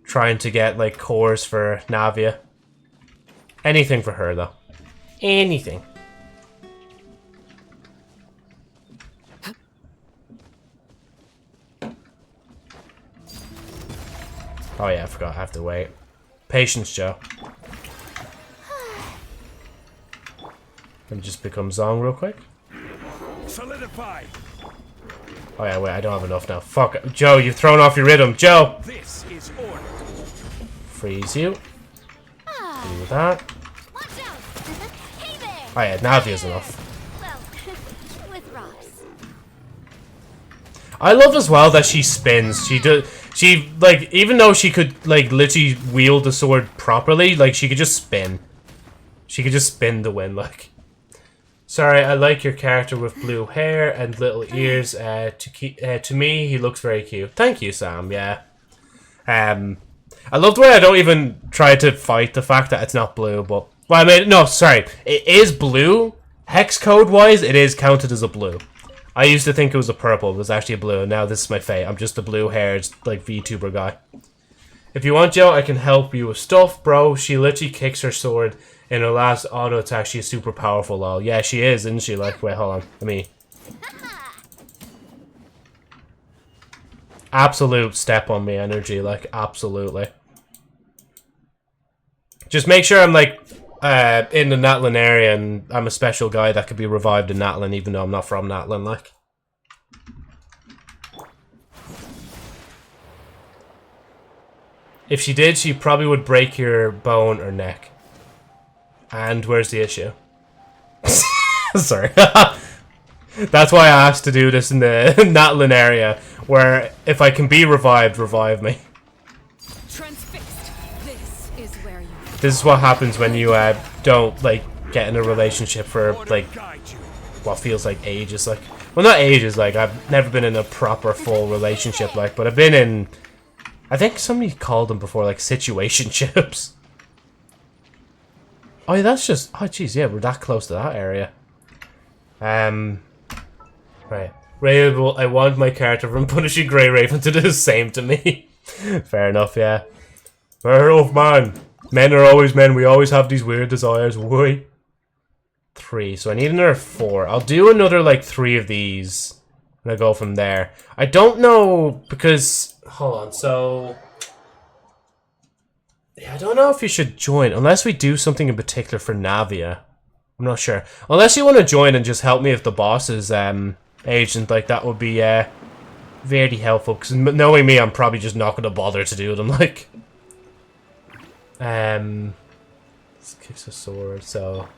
Trying to get, like, cores for Navia. Anything for her, though. Anything. Oh yeah, I forgot, I have to wait. Patience, Joe. Let me just become Zong real quick. Solidify. Oh yeah, wait, I don't have enough now. Fuck. Joe, you've thrown off your rhythm. Joe! This is order. Freeze you. Do that. Oh yeah, Navia's enough. With rocks. I love as well that she spins. She, like, even though she could, like, literally wield the sword properly, like, she could just spin. She could just spin to win, like. Sorry, I like your character with blue hair and little ears. To me, he looks very cute. Thank you, Sam, yeah. I love the way I don't even try to fight the fact that it's not blue, but... Well, I mean, no, sorry. It is blue. Hex code-wise, it is counted as a blue. I used to think it was a purple, but it was actually a blue, and now this is my fate. I'm just a blue-haired, like, VTuber guy. If you want, Joe, I can help you with stuff, bro. She literally kicks her sword in her last auto attack. She is super powerful, lol. Yeah, she is, isn't she? Like, wait, hold on. Let me... Absolute step on me energy, like, absolutely. Just make sure I'm, like, in the Natlan area, and I'm a special guy that could be revived in Natlan, even though I'm not from Natlan, like. If she did, she probably would break your bone or neck. And where's the issue? Sorry. That's why I asked to do this in the Natlan area, where if I can be revived, revive me. This is what happens when you don't, like, get in a relationship for, like, what feels like ages, like. Well, not ages, like, I've never been in a proper full relationship, like, but I've been in, I think somebody called them before, like, situationships. Oh, yeah, that's just, oh, jeez, yeah, we're that close to that area. Right. Raven, I want my character from Punishing Grey Raven to do the same to me. Fair enough, yeah. Fair enough, man. Men are always men. We always have these weird desires. Why? 3. So I need another 4. I'll do another, like, 3 of these. And I'll go from there. I don't know, because... Hold on, so... Yeah, I don't know if you should join. Unless we do something in particular for Navia. I'm not sure. Unless you want to join and just help me with the boss's agent. Like, that would be very helpful. Because knowing me, I'm probably just not going to bother to do them, like... Kicks a sword, so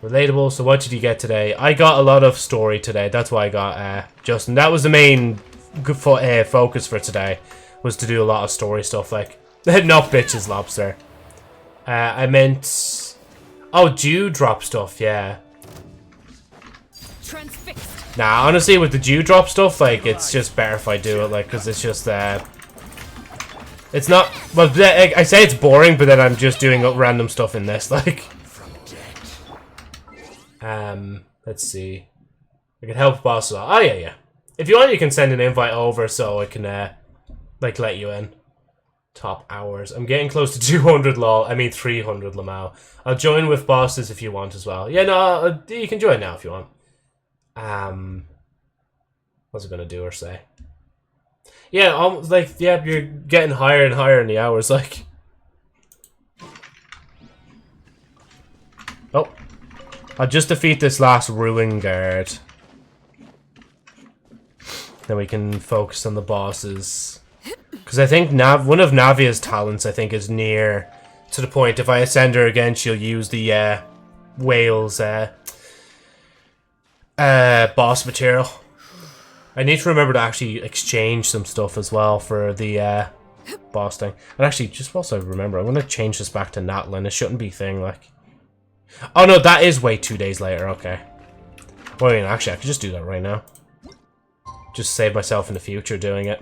relatable. So what did you get today? I got a lot of story today. That's why I got Justin. That was the main focus for today, was to do a lot of story stuff. Like, not bitches, lobster. I meant, oh, dewdrop stuff. Yeah. Nah, honestly, with the dewdrop stuff, like, it's just better if I do it, like, because it's just it's not, well, I say it's boring, but then I'm just doing random stuff in this, like. Let's see. I can help boss. Oh, yeah, yeah. If you want, you can send an invite over so I can, like, let you in. Top hours. I'm getting close to 200 lol. I mean 300 lamau. I'll join with bosses if you want as well. Yeah, no, you can join now if you want. What's it gonna do or say? Yeah, like, yeah, you're getting higher and higher in the hours, like. Oh. I'll just defeat this last ruin guard. Then we can focus on the bosses. Because I think one of Navia's talents, I think, is near to the point. If I ascend her again, she'll use the whale's boss material. I need to remember to actually exchange some stuff as well for the boss thing. And actually, just whilst I remember, I'm going to change this back to Natlan. It shouldn't be thing like... Oh no, that is wait 2 days later, okay. Well, I mean, actually, I could just do that right now. Just save myself in the future doing it.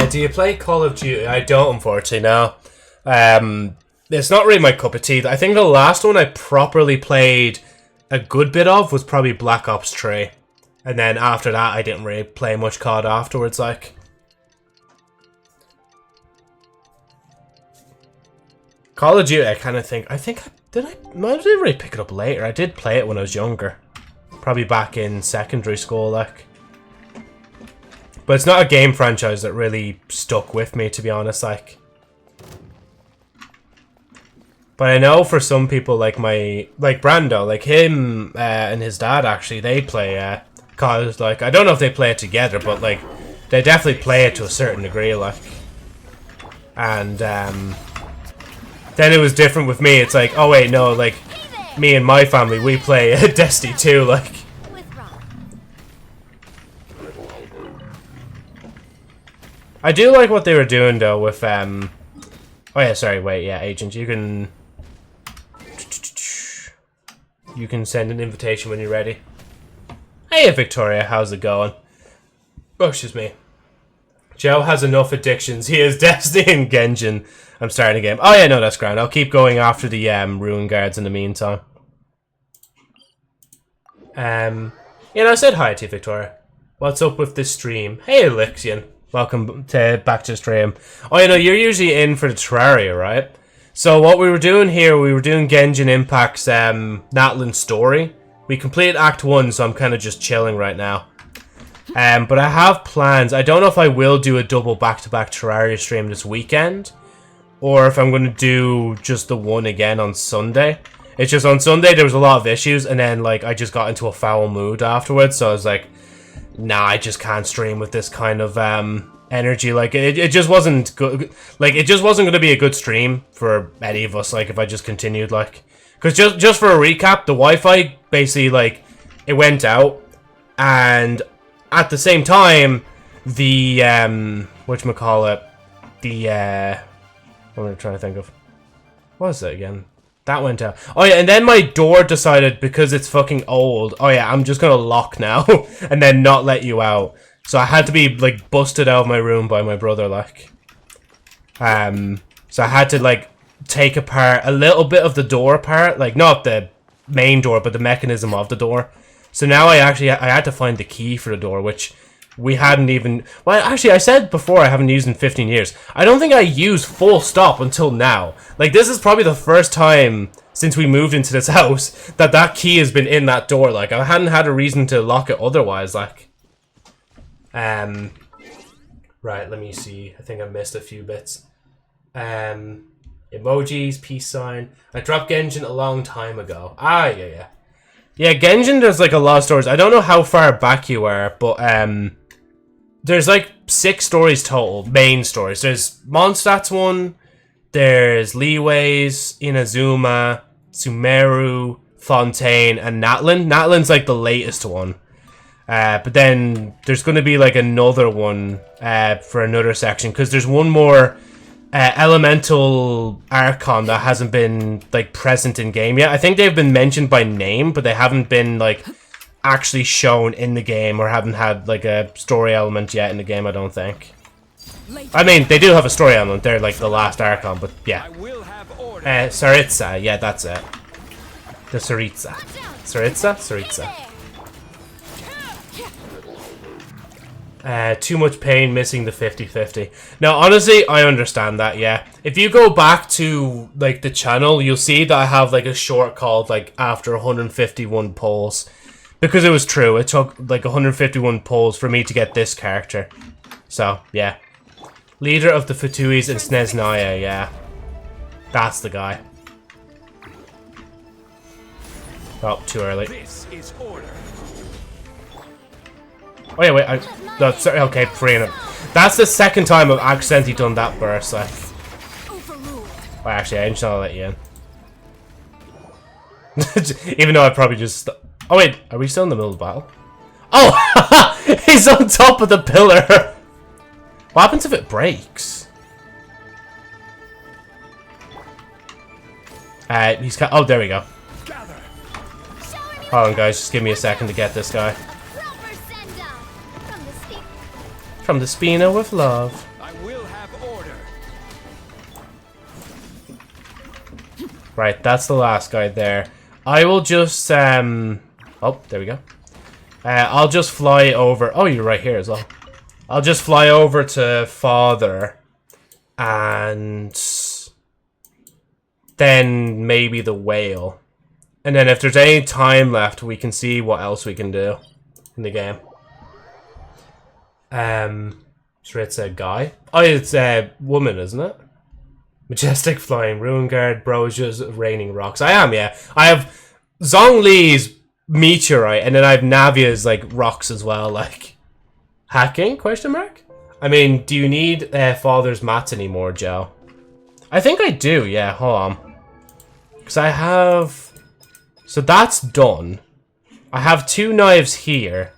Do you play Call of Duty? I don't, unfortunately, no. It's not really my cup of tea. I think the last one I properly played a good bit of was probably Black Ops 3. And then after that, I didn't really play much COD afterwards, like. Call of Duty, I kind of think... I didn't really pick it up later. I did play it when I was younger. Probably back in secondary school, like. But it's not a game franchise that really stuck with me, to be honest, like. But I know for some people, like Brando, like him and his dad, actually, they play COD. Like, I don't know if they play it together, but, like, they definitely play it to a certain degree, like. And, then it was different with me. It's like, oh wait, no, like, me and my family, we play Destiny 2, like. I do like what they were doing, though, with, oh yeah, sorry, wait, yeah, Agent, you can send an invitation when you're ready. Hey, Victoria, how's it going? Oh, excuse me. Joe has enough addictions. He has Destiny and Genshin. I'm starting a game. Oh yeah, no, that's grand. I'll keep going after the Ruin Guards in the meantime. You know, I said hi to you, Victoria. What's up with this stream? Hey, Elixion. Welcome back to the stream. Oh, you know, you're usually in for the Terraria, right? So what we were doing here, we were doing Genshin Impact's Natlan story. We completed Act 1, so I'm kind of just chilling right now. But I have plans. I don't know if I will do a double back-to-back Terraria stream this weekend, or if I'm going to do just the one again on Sunday. It's just on Sunday there was a lot of issues, and then like I just got into a foul mood afterwards, so I was like, nah, I just can't stream with this kind of energy. Like it just wasn't good. Like it just wasn't going to be a good stream for any of us. Like if I just continued, like, because just for a recap, the Wi-Fi basically like it went out, and at the same time, the whatchamacallit, the what am I trying to think of? What is it again? That went out. Oh yeah, and then my door decided, because it's fucking old, oh yeah, I'm just gonna lock now and then not let you out. So I had to be like busted out of my room by my brother, like. So I had to like take apart a little bit of the door apart, like not the main door, but the mechanism of the door. So now I had to find the key for the door, which we hadn't even... Well, actually, I said before I haven't used in 15 years. I don't think I used full stop until now. Like, this is probably the first time since we moved into this house that that key has been in that door. Like, I hadn't had a reason to lock it otherwise, like. Right, let me see. I think I missed a few bits. Emojis, peace sign. I dropped Genshin a long time ago. Ah, yeah. Yeah, Genshin, there's like a lot of stories. I don't know how far back you are, but there's like 6 stories total, main stories. There's Mondstadt's one, there's Leeway's, Inazuma, Sumeru, Fontaine, and Natlan. Natlan's like the latest one. But then there's going to be like another one for another section, because there's one more elemental Archon that hasn't been like present in game yet. I think they've been mentioned by name, but they haven't been like actually shown in the game, or haven't had like a story element yet in the game, I don't think. I mean, they do have a story element. They're like the last Archon, but yeah. Saritsa, yeah, that's it. The Saritsa. Saritsa. Too much pain missing the 50-50. Now, honestly, I understand that, yeah. If you go back to, like, the channel, you'll see that I have, like, a short called, like, after 151 polls. Because it was true. It took, like, 151 polls for me to get this character. So, yeah. Leader of the Fatuis and Sneznaya, yeah. That's the guy. Oh, too early. This is order. Oh yeah, wait. No, sorry. Okay, freeing him. That's the second time I've accidentally done that burst. Like, well, actually, I'm just gonna let you in. Even though I probably just. Oh wait, are we still in the middle of the battle? Oh, he's on top of the pillar. What happens if it breaks? He's got. Oh, there we go. Hold on, guys. Just give me a second to get this guy. From the Spina with love. I will have order. Right, that's the last guy there. I will just oh, there we go. I'll just fly over. Oh, you're right here as well. I'll just fly over to Father, and then maybe the whale. And then if there's any time left, we can see what else we can do in the game. Sure, it's a guy. Oh, it's a woman, isn't it? Majestic flying, ruin guard, brosias, raining rocks. I am, yeah. I have Zhongli's meteorite, and then I have Navia's like rocks as well. Like hacking? Question mark. I mean, do you need Father's mats anymore, Joe? I think I do. Yeah, hold on. Because I have. So that's done. I have 2 knives here.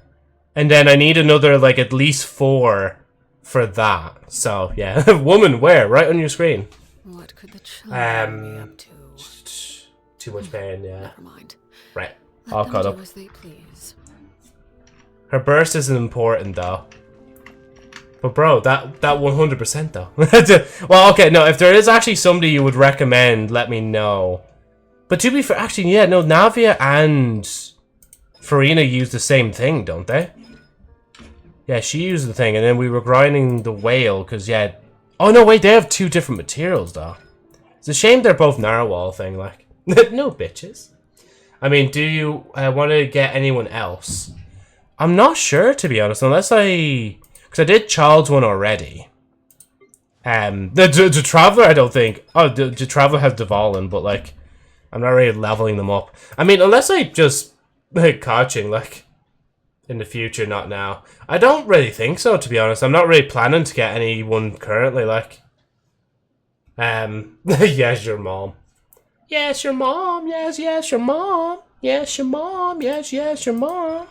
And then I need another, like, at least 4 for that. So, yeah. Woman, where? Right on your screen. What could the children be up to? Too much pain, yeah. Never mind. Right. All caught up. As they please. Her burst isn't important, though. But, bro, that 100% though. Well, okay, no, if there is actually somebody you would recommend, let me know. But to be fair, actually, yeah, no, Navia and Farina use the same thing, don't they? Yeah, she used the thing, and then we were grinding the whale, because, yeah... Oh, no, wait, they have 2 different materials, though. It's a shame they're both narwhal thing, like. No, bitches. I mean, do you want to get anyone else? I'm not sure, to be honest, unless I... Because I did Child's one already. The Traveler, I don't think... Oh, the Traveler has Dvalin, but, like... I'm not really leveling them up. I mean, unless I just... Catching, like... In the future, not now. I don't really think so, to be honest. I'm not really planning to get anyone currently, like... Yes, your mom. Yes, your mom. Yes, yes, your mom. Yes, your mom. Yes, yes, your mom.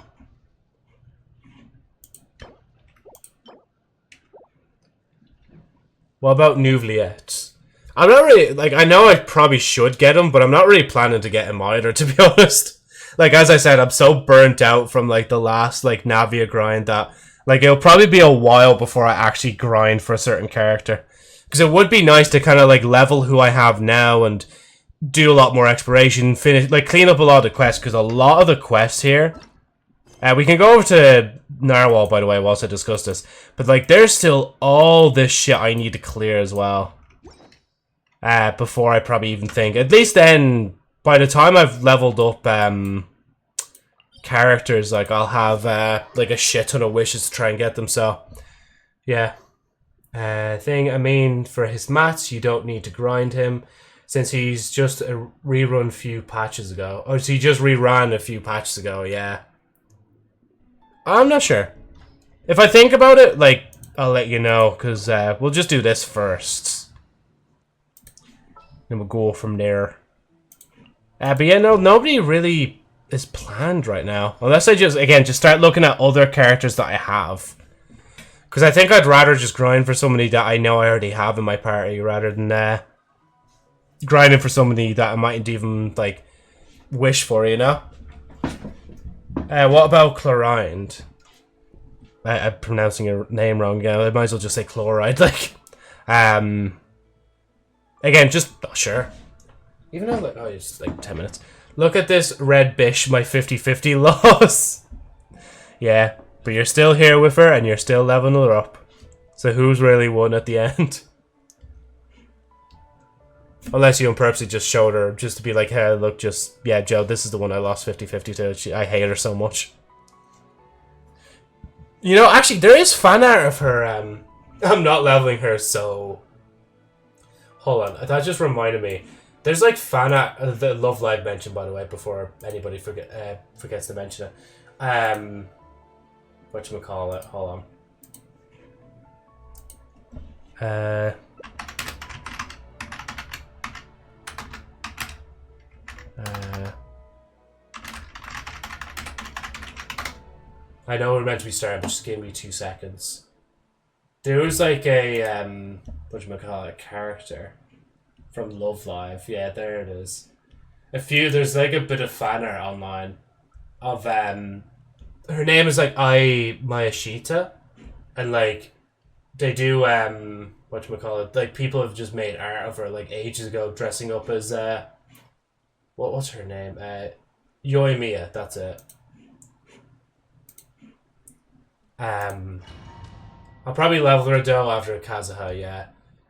What about Nouveliettes? I'm not really, like, I know I probably should get him, but I'm not really planning to get him either, to be honest. Like, as I said, I'm so burnt out from, like, the last, like, Navia grind that, like, it'll probably be a while before I actually grind for a certain character. Because it would be nice to kind of, like, level who I have now and do a lot more exploration, finish, like, clean up a lot of the quests, because a lot of the quests here... we can go over to Narwhal, by the way, whilst I discuss this. But, like, there's still all this shit I need to clear as well. Before I probably even think. At least then, by the time I've leveled up characters, like, I'll have, like, a shit ton of wishes to try and get them, so... Yeah. I mean, for his mats, you don't need to grind him, since he's just a rerun few patches ago. Or so he just reran a few patches ago, yeah. I'm not sure. If I think about it, like, I'll let you know, because we'll just do this first. Then we'll go from there. But yeah, no, nobody really is planned right now. Unless I just, again, just start looking at other characters that I have. Because I think I'd rather just grind for somebody that I know I already have in my party, rather than grinding for somebody that I mightn't even, like, wish for, you know? What about Chloride? I'm pronouncing your name wrong again. I might as well just say Chloride, like. Again, just, oh, sure. Even though, like, oh, it's like 10 minutes. Look at this red bish, my 50-50 loss. Yeah, but you're still here with her, and you're still leveling her up. So who's really won at the end? Unless you purposely just showed her, just to be like, hey, look, just, yeah, Joe, this is the one I lost 50-50 to. I hate her so much. You know, actually, there is fan art of her. I'm not leveling her, so... Hold on, that just reminded me. There's like fan art, the Love Live mentioned, by the way, before anybody forgets to mention it. Whatchamacallit, hold on. I know we're meant to be starting, but just give me 2 seconds. There was like a whatchamacallit, character from Love Live. Yeah, there it is. There's like a bit of fan art online of her name is like Mayashita, and like they do whatchamacallit, like people have just made art of her like ages ago dressing up as what's her name? Yoimiya, that's it. I'll probably level her though after Kazuha, yeah.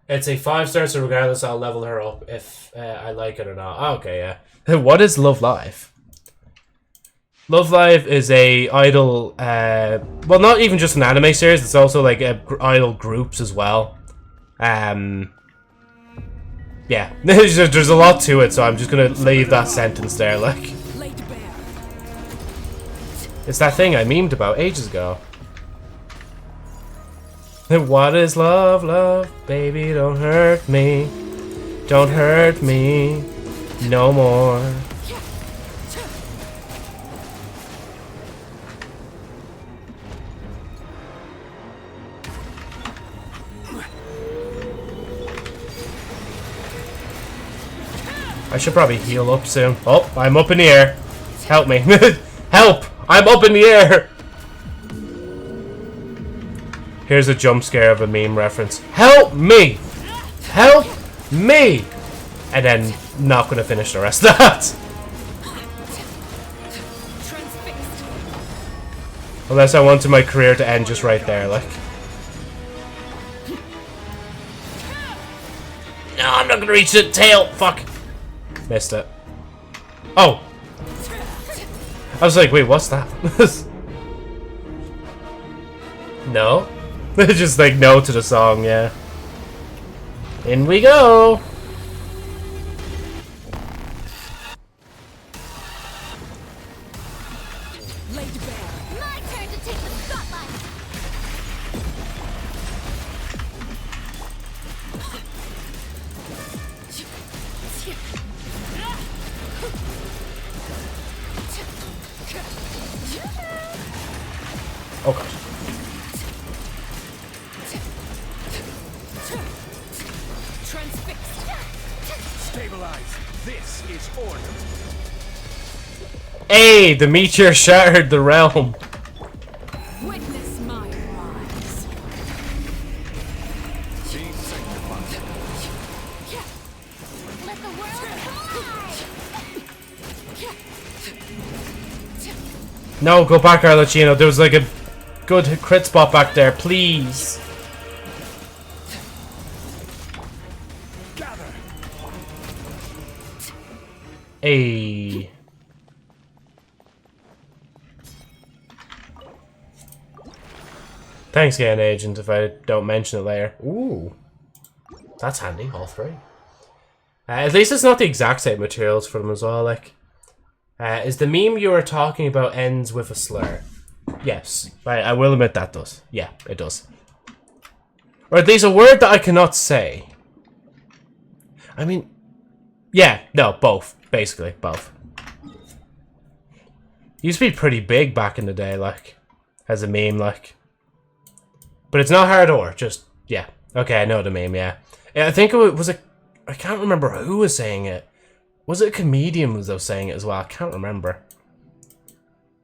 It's a 5-star, so regardless, I'll level her up if I like it or not. Oh, okay, yeah. What is Love Live? Love Live is a idol, well, not even just an anime series, it's also like idol groups as well. Yeah, there's a lot to it, so I'm just gonna leave that sentence there, like. It's that thing I memed about ages ago. What is love, love? Baby, don't hurt me. Don't hurt me no more. I should probably heal up soon. Oh, I'm up in the air. Help me. Help! I'm up in the air! Here's a jump scare of a meme reference. Help me! Help me! And then not gonna finish the rest of that. Unless I wanted my career to end just right there, like. No, I'm not gonna reach the tail. Fuck. Missed it. Oh. I was like, wait, what's that? No. Just like no to the song, yeah. In we go. My turn to take the spotlight. Oh god. Stabilize. This is order. Hey, the meteor shattered the realm. Witness my rise. Being sanctified. Let the world collide. No, go back, Arlecchino. There was like a good crit spot back there, please. Gather. Hey. Thanks, Game Agent, if I don't mention it later. Ooh. That's handy, all 3. At least it's not the exact same materials for them as well, like. Is the meme you were talking about ends with a slur? Yes. I will admit that does. Yeah, it does. Or at least a word that I cannot say. I mean... Yeah, no, both. Basically, both. Used to be pretty big back in the day, like. As a meme, like. But it's not hardcore, just... Yeah. Okay, I know the meme, yeah. I think it was a... I can't remember who was saying it. Was it a comedian who was saying it as well? I can't remember.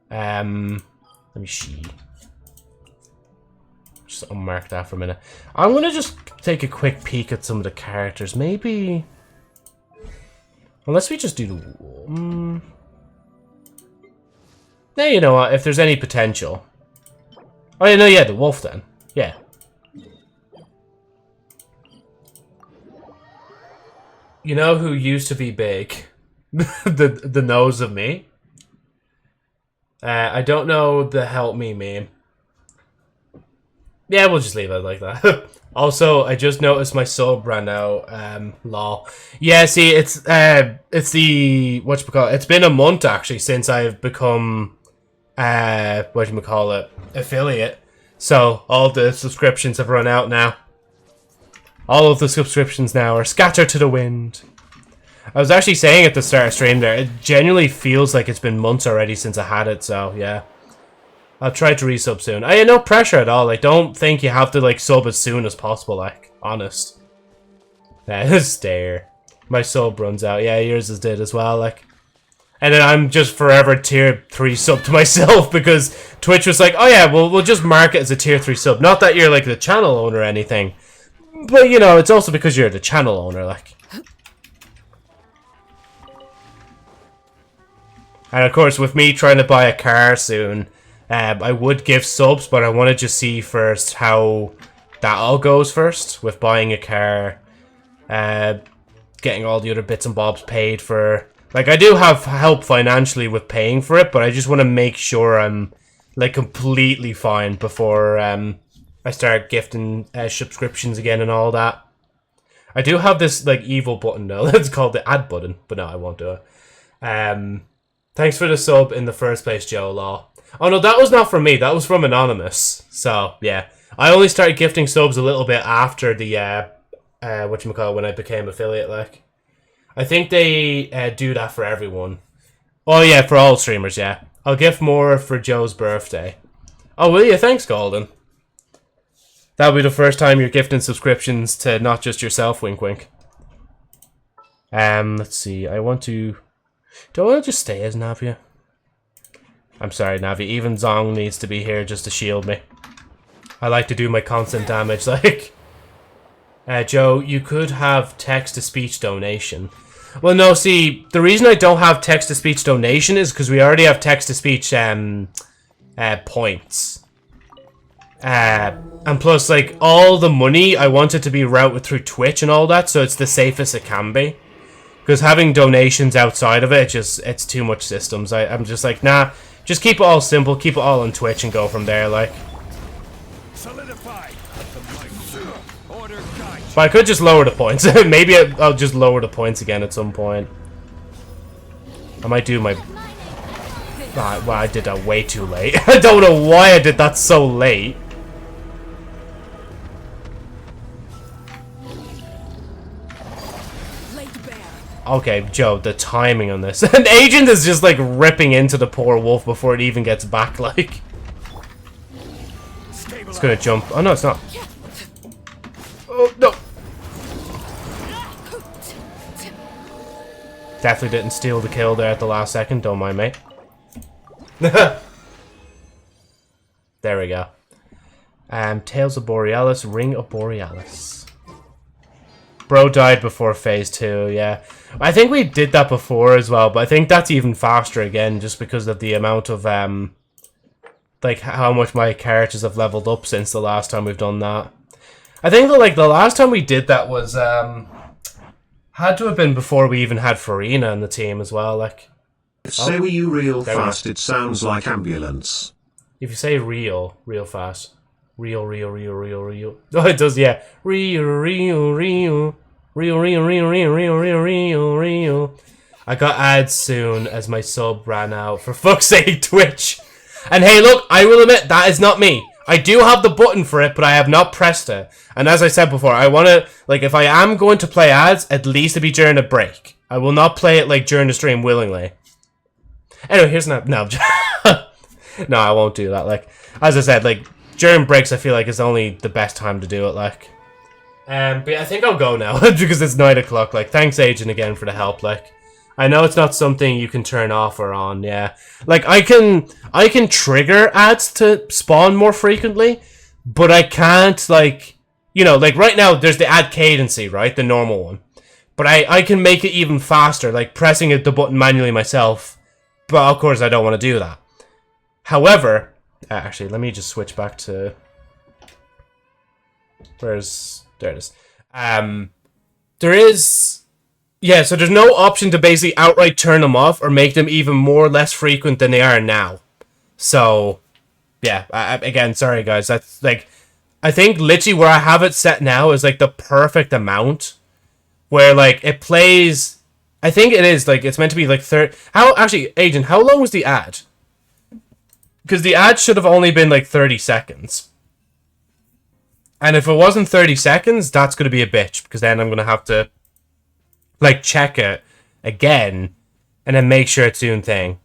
Let me see. Just unmark that for a minute. I'm gonna just take a quick peek at some of the characters. Maybe... Unless we just do the... Now you know what, if there's any potential. Oh yeah, no, yeah, the wolf then. Yeah. You know who used to be big? the nose of me? I don't know the help me meme. Yeah, we'll just leave it like that. Also, I just noticed my sub ran out. Lol. Yeah, see, it's the whatchamacallit. It's been a month actually since I've become whatchamacallit, affiliate. So all the subscriptions have run out now. All of the subscriptions now are scattered to the wind. I was actually saying at the start of stream there, it genuinely feels like it's been months already since I had it, so yeah. I'll try to resub soon. I no pressure at all. I don't think you have to like sub as soon as possible, like, honest. Yeah, stare. My sub runs out. Yeah, yours is dead as well, like. And then I'm just forever tier 3 sub to myself because Twitch was like, oh yeah, we'll just mark it as a tier 3 sub. Not that you're like the channel owner or anything. But you know, it's also because you're the channel owner, like. And of course, with me trying to buy a car soon, I would give subs, but I want to just see first how that all goes first with buying a car, getting all the other bits and bobs paid for. Like, I do have help financially with paying for it, but I just want to make sure I'm like completely fine before I start gifting subscriptions again and all that. I do have this like evil button though. It's called the add button, but no, I won't do it. Thanks for the sub in the first place, Joe Law. Oh no, that was not from me. That was from Anonymous. So yeah, I only started gifting subs a little bit after the whatchamacallit, when I became affiliate. Like, I think they do that for everyone. Oh yeah, for all streamers. Yeah, I'll gift more for Joe's birthday. Oh, will you? Thanks, Golden. That'll be the first time you're gifting subscriptions to not just yourself. Wink, wink. Let's see. I want to. Do I want to just stay as Navia? I'm sorry, Navi. Even Zong needs to be here just to shield me. I like to do my constant damage, like. Joe, you could have text-to-speech donation. Well, no, see, the reason I don't have text-to-speech donation is because we already have text-to-speech points. And plus, like, all the money, I want it to be routed through Twitch and all that, so it's the safest it can be. Because having donations outside of it, it's too much systems. I'm just like, nah, just keep it all simple, keep it all on Twitch and go from there, like. But I could just lower the points. Maybe I'll just lower the points again at some point. I might do my... well, I did that way too late. I don't know why I did that so late. Okay, Joe, the timing on this. An agent is just like ripping into the poor wolf before it even gets back, like. It's gonna jump. Oh no, it's not. Oh no. Definitely didn't steal the kill there at the last second, don't mind me. There we go. Tales of Borealis, Ring of Borealis. Bro died before phase 2, yeah. I think we did that before as well, but I think that's even faster again, just because of the amount of, like, how much my characters have leveled up since the last time we've done that. I think that, like, the last time we did that was, had to have been before we even had Farina in the team as well, like. Say we you real fast, it sounds like ambulance. If you say real fast. Real. Oh, it does, yeah. Real. I got ads soon as my sub ran out. For fuck's sake, Twitch. And hey, look, I will admit, that is not me. I do have the button for it, but I have not pressed it. And as I said before, I want to, like, if I am going to play ads, at least it be during a break. I will not play it, like, during the stream willingly. Anyway, here's no, no, I won't do that. Like, as I said, like, during breaks, I feel like it's only the best time to do it, like. But I think I'll go now, because it's 9 o'clock. Like, thanks, Agent, again, for the help, like. I know it's not something you can turn off or on, yeah. Like, I can trigger ads to spawn more frequently, but I can't, like, you know, like, right now, there's the ad cadency, right? The normal one. But I can make it even faster, like, pressing the button manually myself. But, of course, I don't want to do that. However... actually, let me just switch back to... Where's... There it is. There is... Yeah, so there's no option to basically outright turn them off or make them even more or less frequent than they are now. So, yeah. Again, sorry, guys. That's, like... I think literally where I have it set now is like the perfect amount where like it plays. I think it is like it's meant to be like 30. How actually, Agent? How long was the ad? Because the ad should have only been like 30 seconds. And if it wasn't 30 seconds, that's going to be a bitch. Because then I'm going to have to like check it again and then make sure it's doing thing.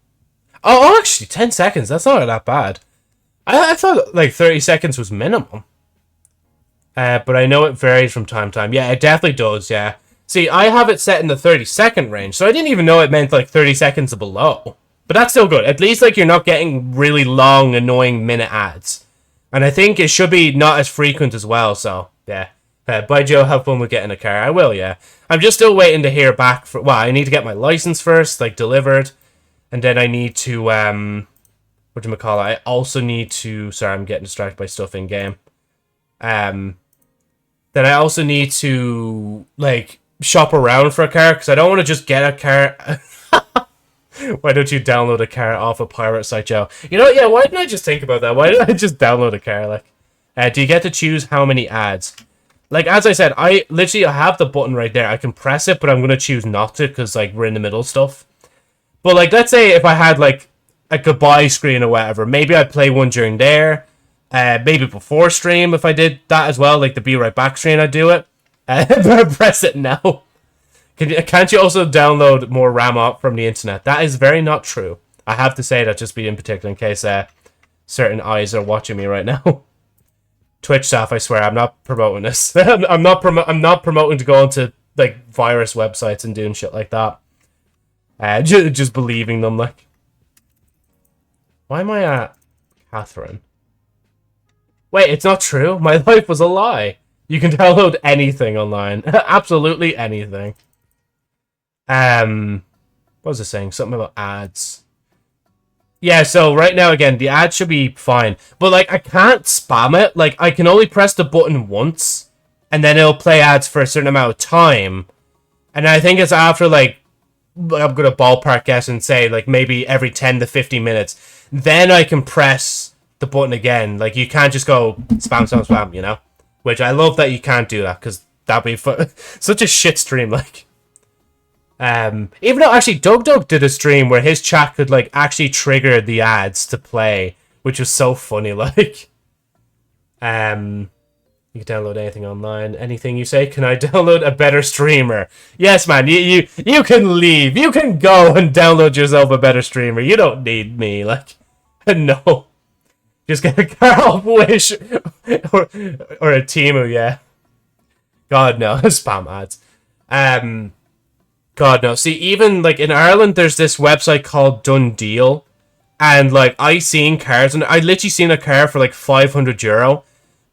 Oh, actually, 10 seconds. That's not that bad. I thought like 30 seconds was minimum. But I know it varies from time to time. Yeah, it definitely does, yeah. See, I have it set in the 30-second range, so I didn't even know it meant like 30 seconds or below. But that's still good. At least like you're not getting really long, annoying minute ads. And I think it should be not as frequent as well, so yeah. Bye Joe, have fun with getting a car. I will, yeah. I'm just still waiting to hear back for I need to get my license first, like delivered. And then I need to whatchamacallit, I also need to sorry, I'm getting distracted by stuff in game. Then I also need to like shop around for a car because I don't want to just get a car. Why don't you download a car off a pirate site, Joe? You know, yeah, why didn't I just think about that? Why didn't I just download a car? Like, do you get to choose how many ads? Like, as I said, I have the button right there. I can press it, but I'm going to choose not to because, like, we're in the middle stuff. But, like, let's say if I had, like, a goodbye screen or whatever, maybe I'd play one during there. Maybe before stream if I did that as well, like the be right back screen, I'd do it. Press it now. Can't you also download more RAM up from the internet? That is very not true. I have to say that just be in particular in case certain eyes are watching me right now. Twitch staff, I swear, I'm not promoting this. I'm not promoting to go onto like virus websites and doing shit like that. Just believing them, like. Why am I at Catherine? Wait, it's not true. My life was a lie. You can download anything online. Absolutely anything. What was I saying? Something about ads. Yeah, so right now, again, the ad should be fine. But, like, I can't spam it. Like, I can only press the button once. And then it'll play ads for a certain amount of time. And I think it's after, like, I'm going to ballpark guess and say, like, maybe every 10 to 15 minutes. Then I can press the button again. Like, you can't just go spam, spam, spam, you know? Which I love that you can't do that, because that'd be such a shit stream, like. Even though, actually, Doug did a stream where his chat could, like, actually trigger the ads to play, which was so funny, like. You can download anything online. Anything you say, can I download a better streamer? Yes, man, you can leave. You can go and download yourself a better streamer. You don't need me, like. No. Just get a Carl Wish or a Timu, yeah. God, no. Spam ads. God, no. See, even, like, in Ireland, there's this website called Done Deal. And, like, I seen cars, and I literally seen a car for, like, €500.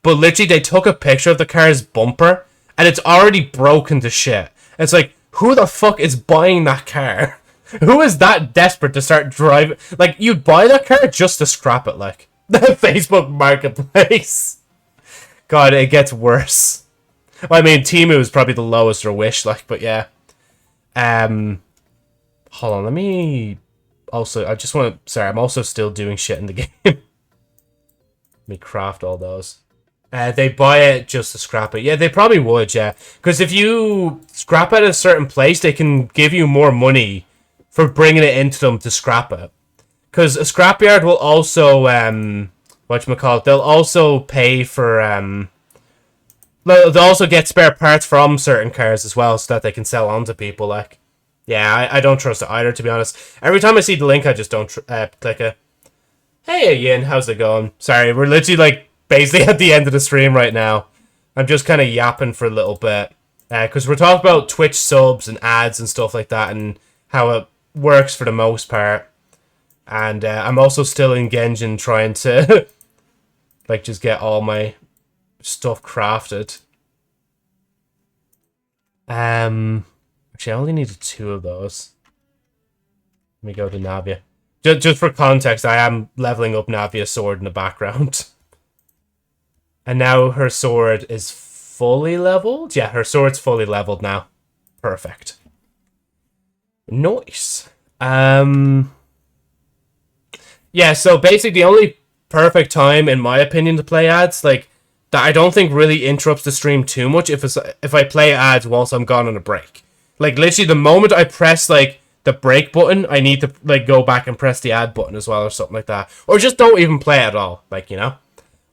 But literally, they took a picture of the car's bumper, and it's already broken to shit. It's like, who the fuck is buying that car? Who is that desperate to start driving? Like, you'd buy that car just to scrap it, like. The Facebook Marketplace. God, it gets worse. Well, I mean, Timu is probably the lowest or Wish, like, but yeah. Hold on, let me... Also, I just want to... Sorry, I'm also still doing shit in the game. Let me craft all those. They buy it just to scrap it. Yeah, they probably would, yeah. Because if you scrap it at a certain place, they can give you more money for bringing it into them to scrap it. Because a scrapyard will also, whatchamacallit, they'll also pay for, they'll also get spare parts from certain cars as well so that they can sell on to people, like. Yeah, I don't trust it either, to be honest. Every time I see the link, I just don't click it. Hey, Yin, how's it going? Sorry, we're literally, like, basically at the end of the stream right now. I'm just kind of yapping for a little bit. Because we're talking about Twitch subs and ads and stuff like that and how it works for the most part. And I'm also still in Genshin trying to, like, just get all my stuff crafted. Actually, I only needed 2 of those. Let me go to Navia. Just for context, I am leveling up Navia's sword in the background. And now her sword is fully leveled? Yeah, her sword's fully leveled now. Perfect. Nice. Yeah, so basically the only perfect time, in my opinion, to play ads, like, that I don't think really interrupts the stream too much if I play ads whilst I'm gone on a break. Like, literally, the moment I press, like, the break button, I need to, like, go back and press the ad button as well or something like that. Or just don't even play at all, like, you know?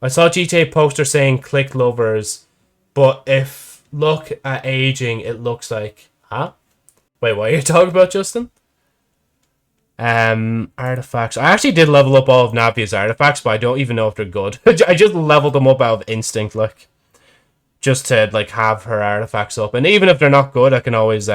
I saw GTA poster saying click lovers, but if look at aging, it looks like... Huh? Wait, what are you talking about, Justin? Artifacts. I actually did level up all of Navia's artifacts, but I don't even know if they're good. I just leveled them up out of instinct, like, just to, like, have her artifacts up. And even if they're not good, I can always,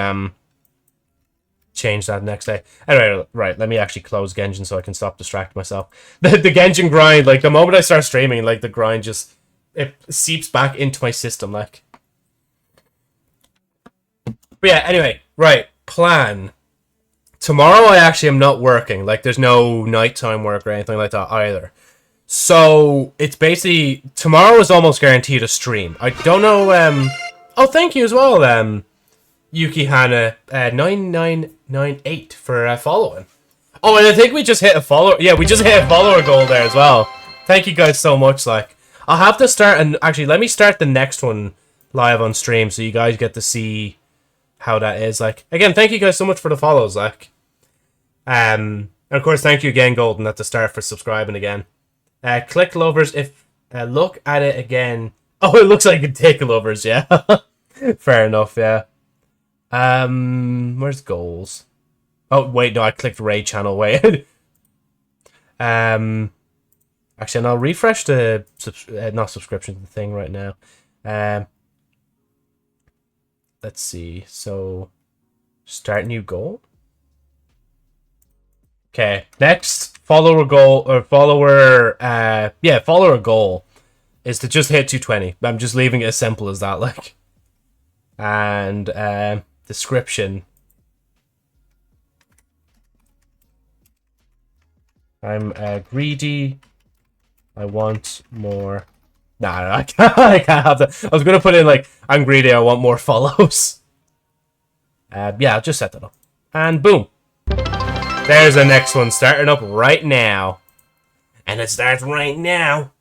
change that next day. Anyway, right, let me actually close Genshin so I can stop distracting myself. The Genshin grind, like, the moment I start streaming, like, the grind just, it seeps back into my system, like. But yeah, anyway, right, plan. Tomorrow I actually am not working. Like, there's no nighttime work or anything like that either. So, it's basically... Tomorrow is almost guaranteed a stream. I don't know, Oh, thank you as well, Yuki Hana 9998 for following. Oh, and I think we just hit a follower... Yeah, we just hit a follower goal there as well. Thank you guys so much, like. I'll have to start... And actually, let me start the next one live on stream so you guys get to see how that is, like. Again, thank you guys so much for the follows, like. And of course, thank you again, Golden, at the start for subscribing again. Click lovers, if look at it again. Oh, it looks like a dick lovers, yeah. Fair enough, yeah. Where's goals? Oh, wait, no, I clicked raid channel, wait. Actually, and I'll refresh the not subscription to the thing right now. Let's see. So, start new goal. Okay, next follower goal follower goal is to just hit 220. I'm just leaving it as simple as that, like. And description. I'm greedy. I want more. Nah, I can't have that. I was gonna put in like I'm greedy. I want more follows. Yeah, I'll just set that up, and boom. There's the next one starting up right now. And it starts right now.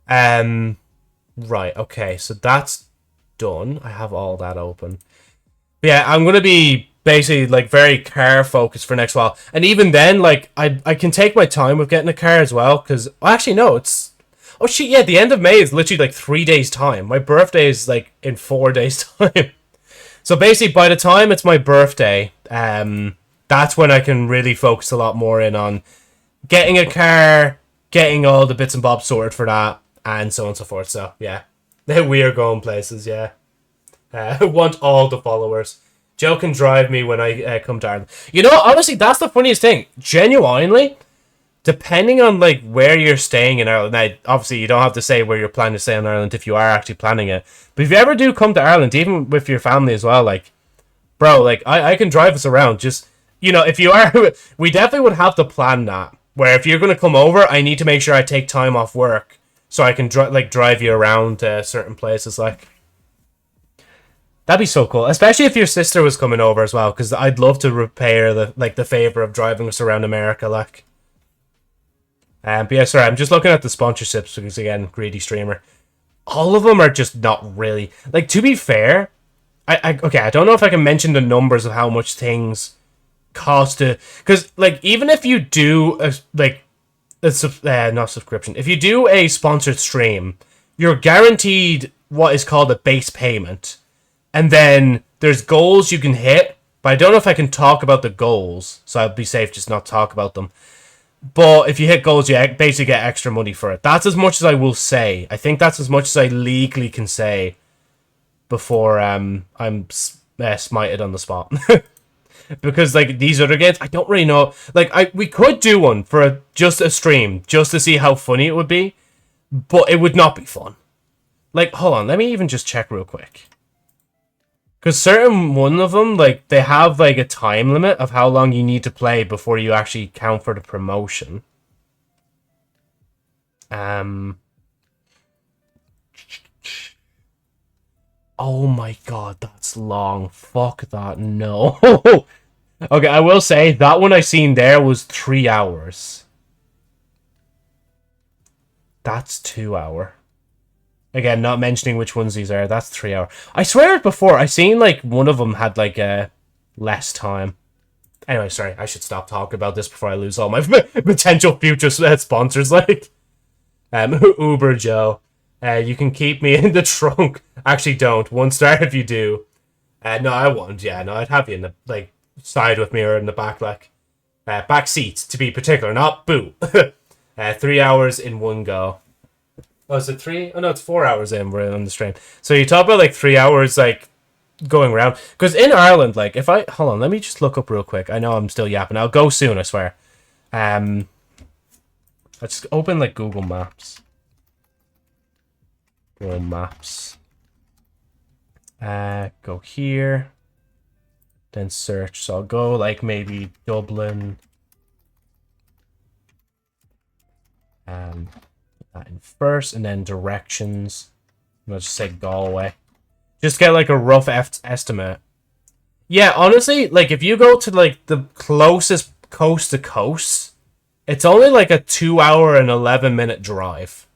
Right, okay, so that's done. I have all that open. But yeah, I'm going to be basically like very car focused for next while. And even then, like, I can take my time with getting a car as well. Because, actually, no, it's... Oh, shit, yeah, the end of May is literally like 3 days' time. My birthday is like in 4 days' time. So basically, by the time it's my birthday, that's when I can really focus a lot more in on getting a car, getting all the bits and bobs sorted for that, and so on and so forth. So, yeah. We are going places, yeah. I want all the followers. Joe can drive me when I come to Ireland. You know, honestly, that's the funniest thing. Genuinely, depending on, like, where you're staying in Ireland. Now, obviously, you don't have to say where you're planning to stay in Ireland if you are actually planning it. But if you ever do come to Ireland, even with your family as well, like, bro, like, I can drive us around. Just... You know, if you are, we definitely would have to plan that. Where if you're going to come over, I need to make sure I take time off work so I can drive you around certain places. Like, that'd be so cool, especially if your sister was coming over as well. Because I'd love to repay her the favor of driving us around America. Like, but yeah, sorry, I'm just looking at the sponsorships because again, greedy streamer. All of them are just not really like. To be fair, okay, I don't know if I can mention the numbers of how much things cost to, because like even if you do not subscription, if you do a sponsored stream, you're guaranteed what is called a base payment, and then there's goals you can hit, but I don't know if I can talk about the goals, so I'd be safe just not talk about them. But if you hit goals, you basically get extra money for it. That's as much as I will say. I think that's as much as I legally can say before I'm smited on the spot. Because, like, these other games, I don't really know. Like, we could do one for just a stream, just to see how funny it would be, but it would not be fun. Like, hold on, let me even just check real quick. Because certain one of them, like, they have, like, a time limit of how long you need to play before you actually count for the promotion. Oh my god, that's long. Fuck that, no. Okay, I will say, that one I seen there was 3 hours. That's 2 hours. Again, not mentioning which ones these are. That's 3 hours. I swear before, I seen like one of them had like less time. Anyway, sorry, I should stop talking about this before I lose all my potential future sponsors. Like, Uber Joe, you can keep me in the trunk. Actually, don't. 1 star if you do. No, I won't. Yeah, no, I'd have you in the like side with me or in the back, like back seats to be particular, not boo. 3 hours in one go. Oh, is it 3? Oh no, it's 4 hours in. We're on the stream. So you talk about like 3 hours, like going around. Because in Ireland, like if I hold on, let me just look up real quick. I know I'm still yapping. I'll go soon. I swear. I just open like Google Maps. Google Maps. Go here. Then search. So I'll go like maybe Dublin. That in first, and then directions. I'll just say Galway. Just get like a rough estimate. Yeah, honestly, like if you go to like the closest coast to coast, it's only like a 2 hour and 11-minute drive.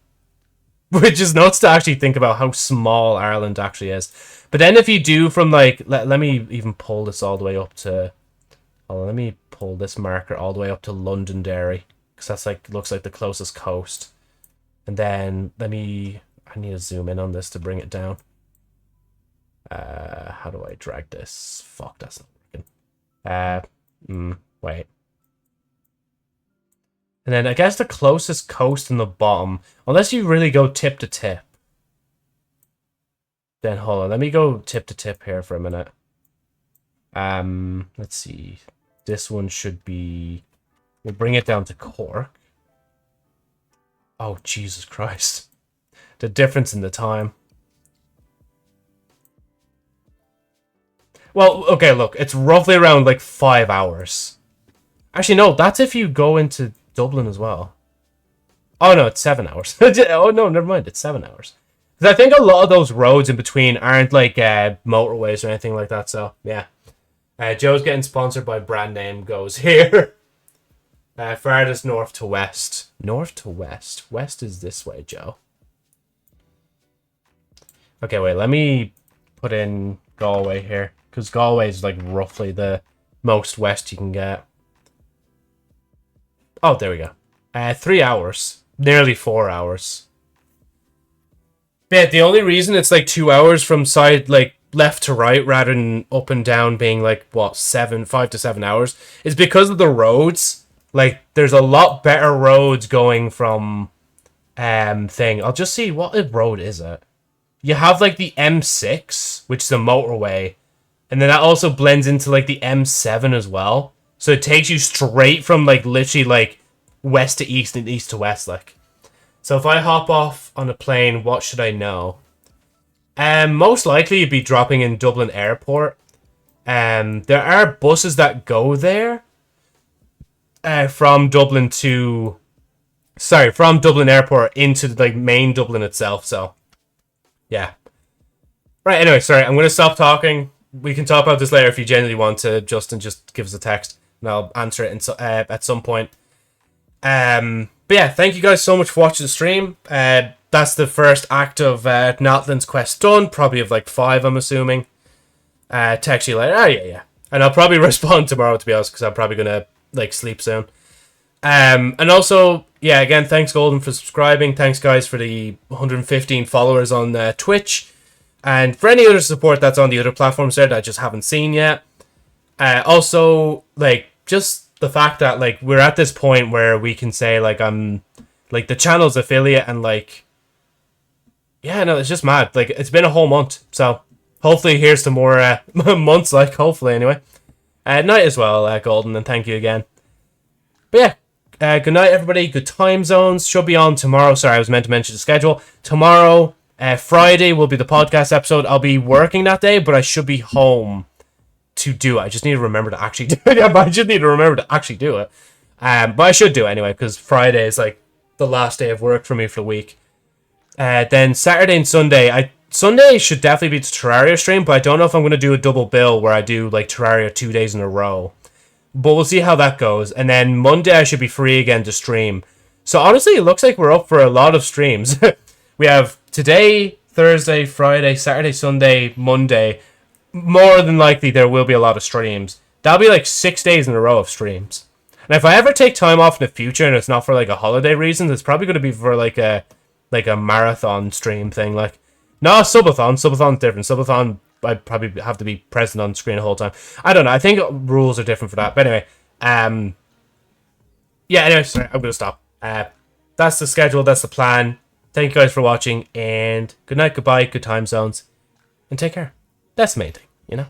Which is nuts to actually think about how small Ireland actually is. But then if you do from like, let me even pull this all the way up to, let me pull this marker all the way up to Londonderry. Because that's like, looks like the closest coast. And then I need to zoom in on this to bring it down. How do I drag this? Fuck, that's not working. Wait. And then I guess the closest coast in the bottom, unless you really go tip to tip. Then hold on, let me go tip to tip here for a minute. Let's see. This one should be, we'll bring it down to Cork. Oh, Jesus Christ. The difference in the time. Well, okay, look, it's roughly around like 5 hours. Actually, no, that's if you go into Dublin as well. Oh, no, it's 7 hours. Oh, no, never mind, it's 7 hours. Because I think a lot of those roads in between aren't like motorways or anything like that, so yeah. Joe's getting sponsored by brand name goes here. Farthest north to west. North to west. West is this way, Joe. Okay, wait, let me put in Galway here. Because Galway is like roughly the most west you can get. Oh, there we go. 3 hours. Nearly 4 hours. But the only reason it's like 2 hours from side, like left to right rather than up and down being like, what, 5 to 7 hours is because of the roads. Like, there's a lot better roads going from thing. I'll just see, what road is it? You have like the M6, which is a motorway. And then that also blends into like the M7 as well. So it takes you straight from like literally like west to east and east to west. Like, so if I hop off on a plane, what should I know? Most likely you'd be dropping in Dublin Airport. There are buses that go there. From Dublin Airport into like main Dublin itself. So, yeah. Right. Anyway, sorry. I'm gonna stop talking. We can talk about this later if you genuinely want to. Justin, just give us a text and I'll answer it at some point. But yeah, thank you guys so much for watching the stream. That's the first act of Natlan's Quest done. Probably of like 5, I'm assuming. Text you later. Oh yeah. And I'll probably respond tomorrow, to be honest, because I'm probably gonna like sleep soon. And also, yeah, again, thanks Golden for subscribing. Thanks guys for the 115 followers on Twitch. And for any other support that's on the other platforms there that I just haven't seen yet. Also, like, just the fact that, like, we're at this point where we can say, like, I'm, like, the channel's affiliate and, like, yeah, no, it's just mad. Like, it's been a whole month. So, hopefully here's some more months, like, hopefully, anyway. Night as well, Golden, and thank you again. But yeah, good night, everybody. Good time zones. Should be on tomorrow. Sorry, I was meant to mention the schedule. Tomorrow, Friday will be the podcast episode. I'll be working that day, but I should be home to do it. I just need to remember to actually do it. Yeah, but I just need to remember to actually do it. But I should do it anyway, because Friday is like the last day of work for me for the week. Then Saturday and Sunday, Sunday should definitely be the Terraria stream, but I don't know if I'm going to do a double bill where I do like Terraria 2 days in a row. But we'll see how that goes. And then Monday I should be free again to stream. So honestly, it looks like we're up for a lot of streams. We have today, Thursday, Friday, Saturday, Sunday, Monday, more than likely there will be a lot of streams. That'll be like 6 days in a row of streams. And if I ever take time off in the future and it's not for like a holiday reason, it's probably going to be for like a marathon stream thing. Like, no, subathon. Subathon's different. Subathon, I probably have to be present on screen the whole time. I don't know. I think rules are different for that. But anyway, yeah. Anyway, sorry, I'm going to stop. That's the schedule. That's the plan. Thank you guys for watching, and good night, goodbye, good time zones, and take care. That's the main thing, you know.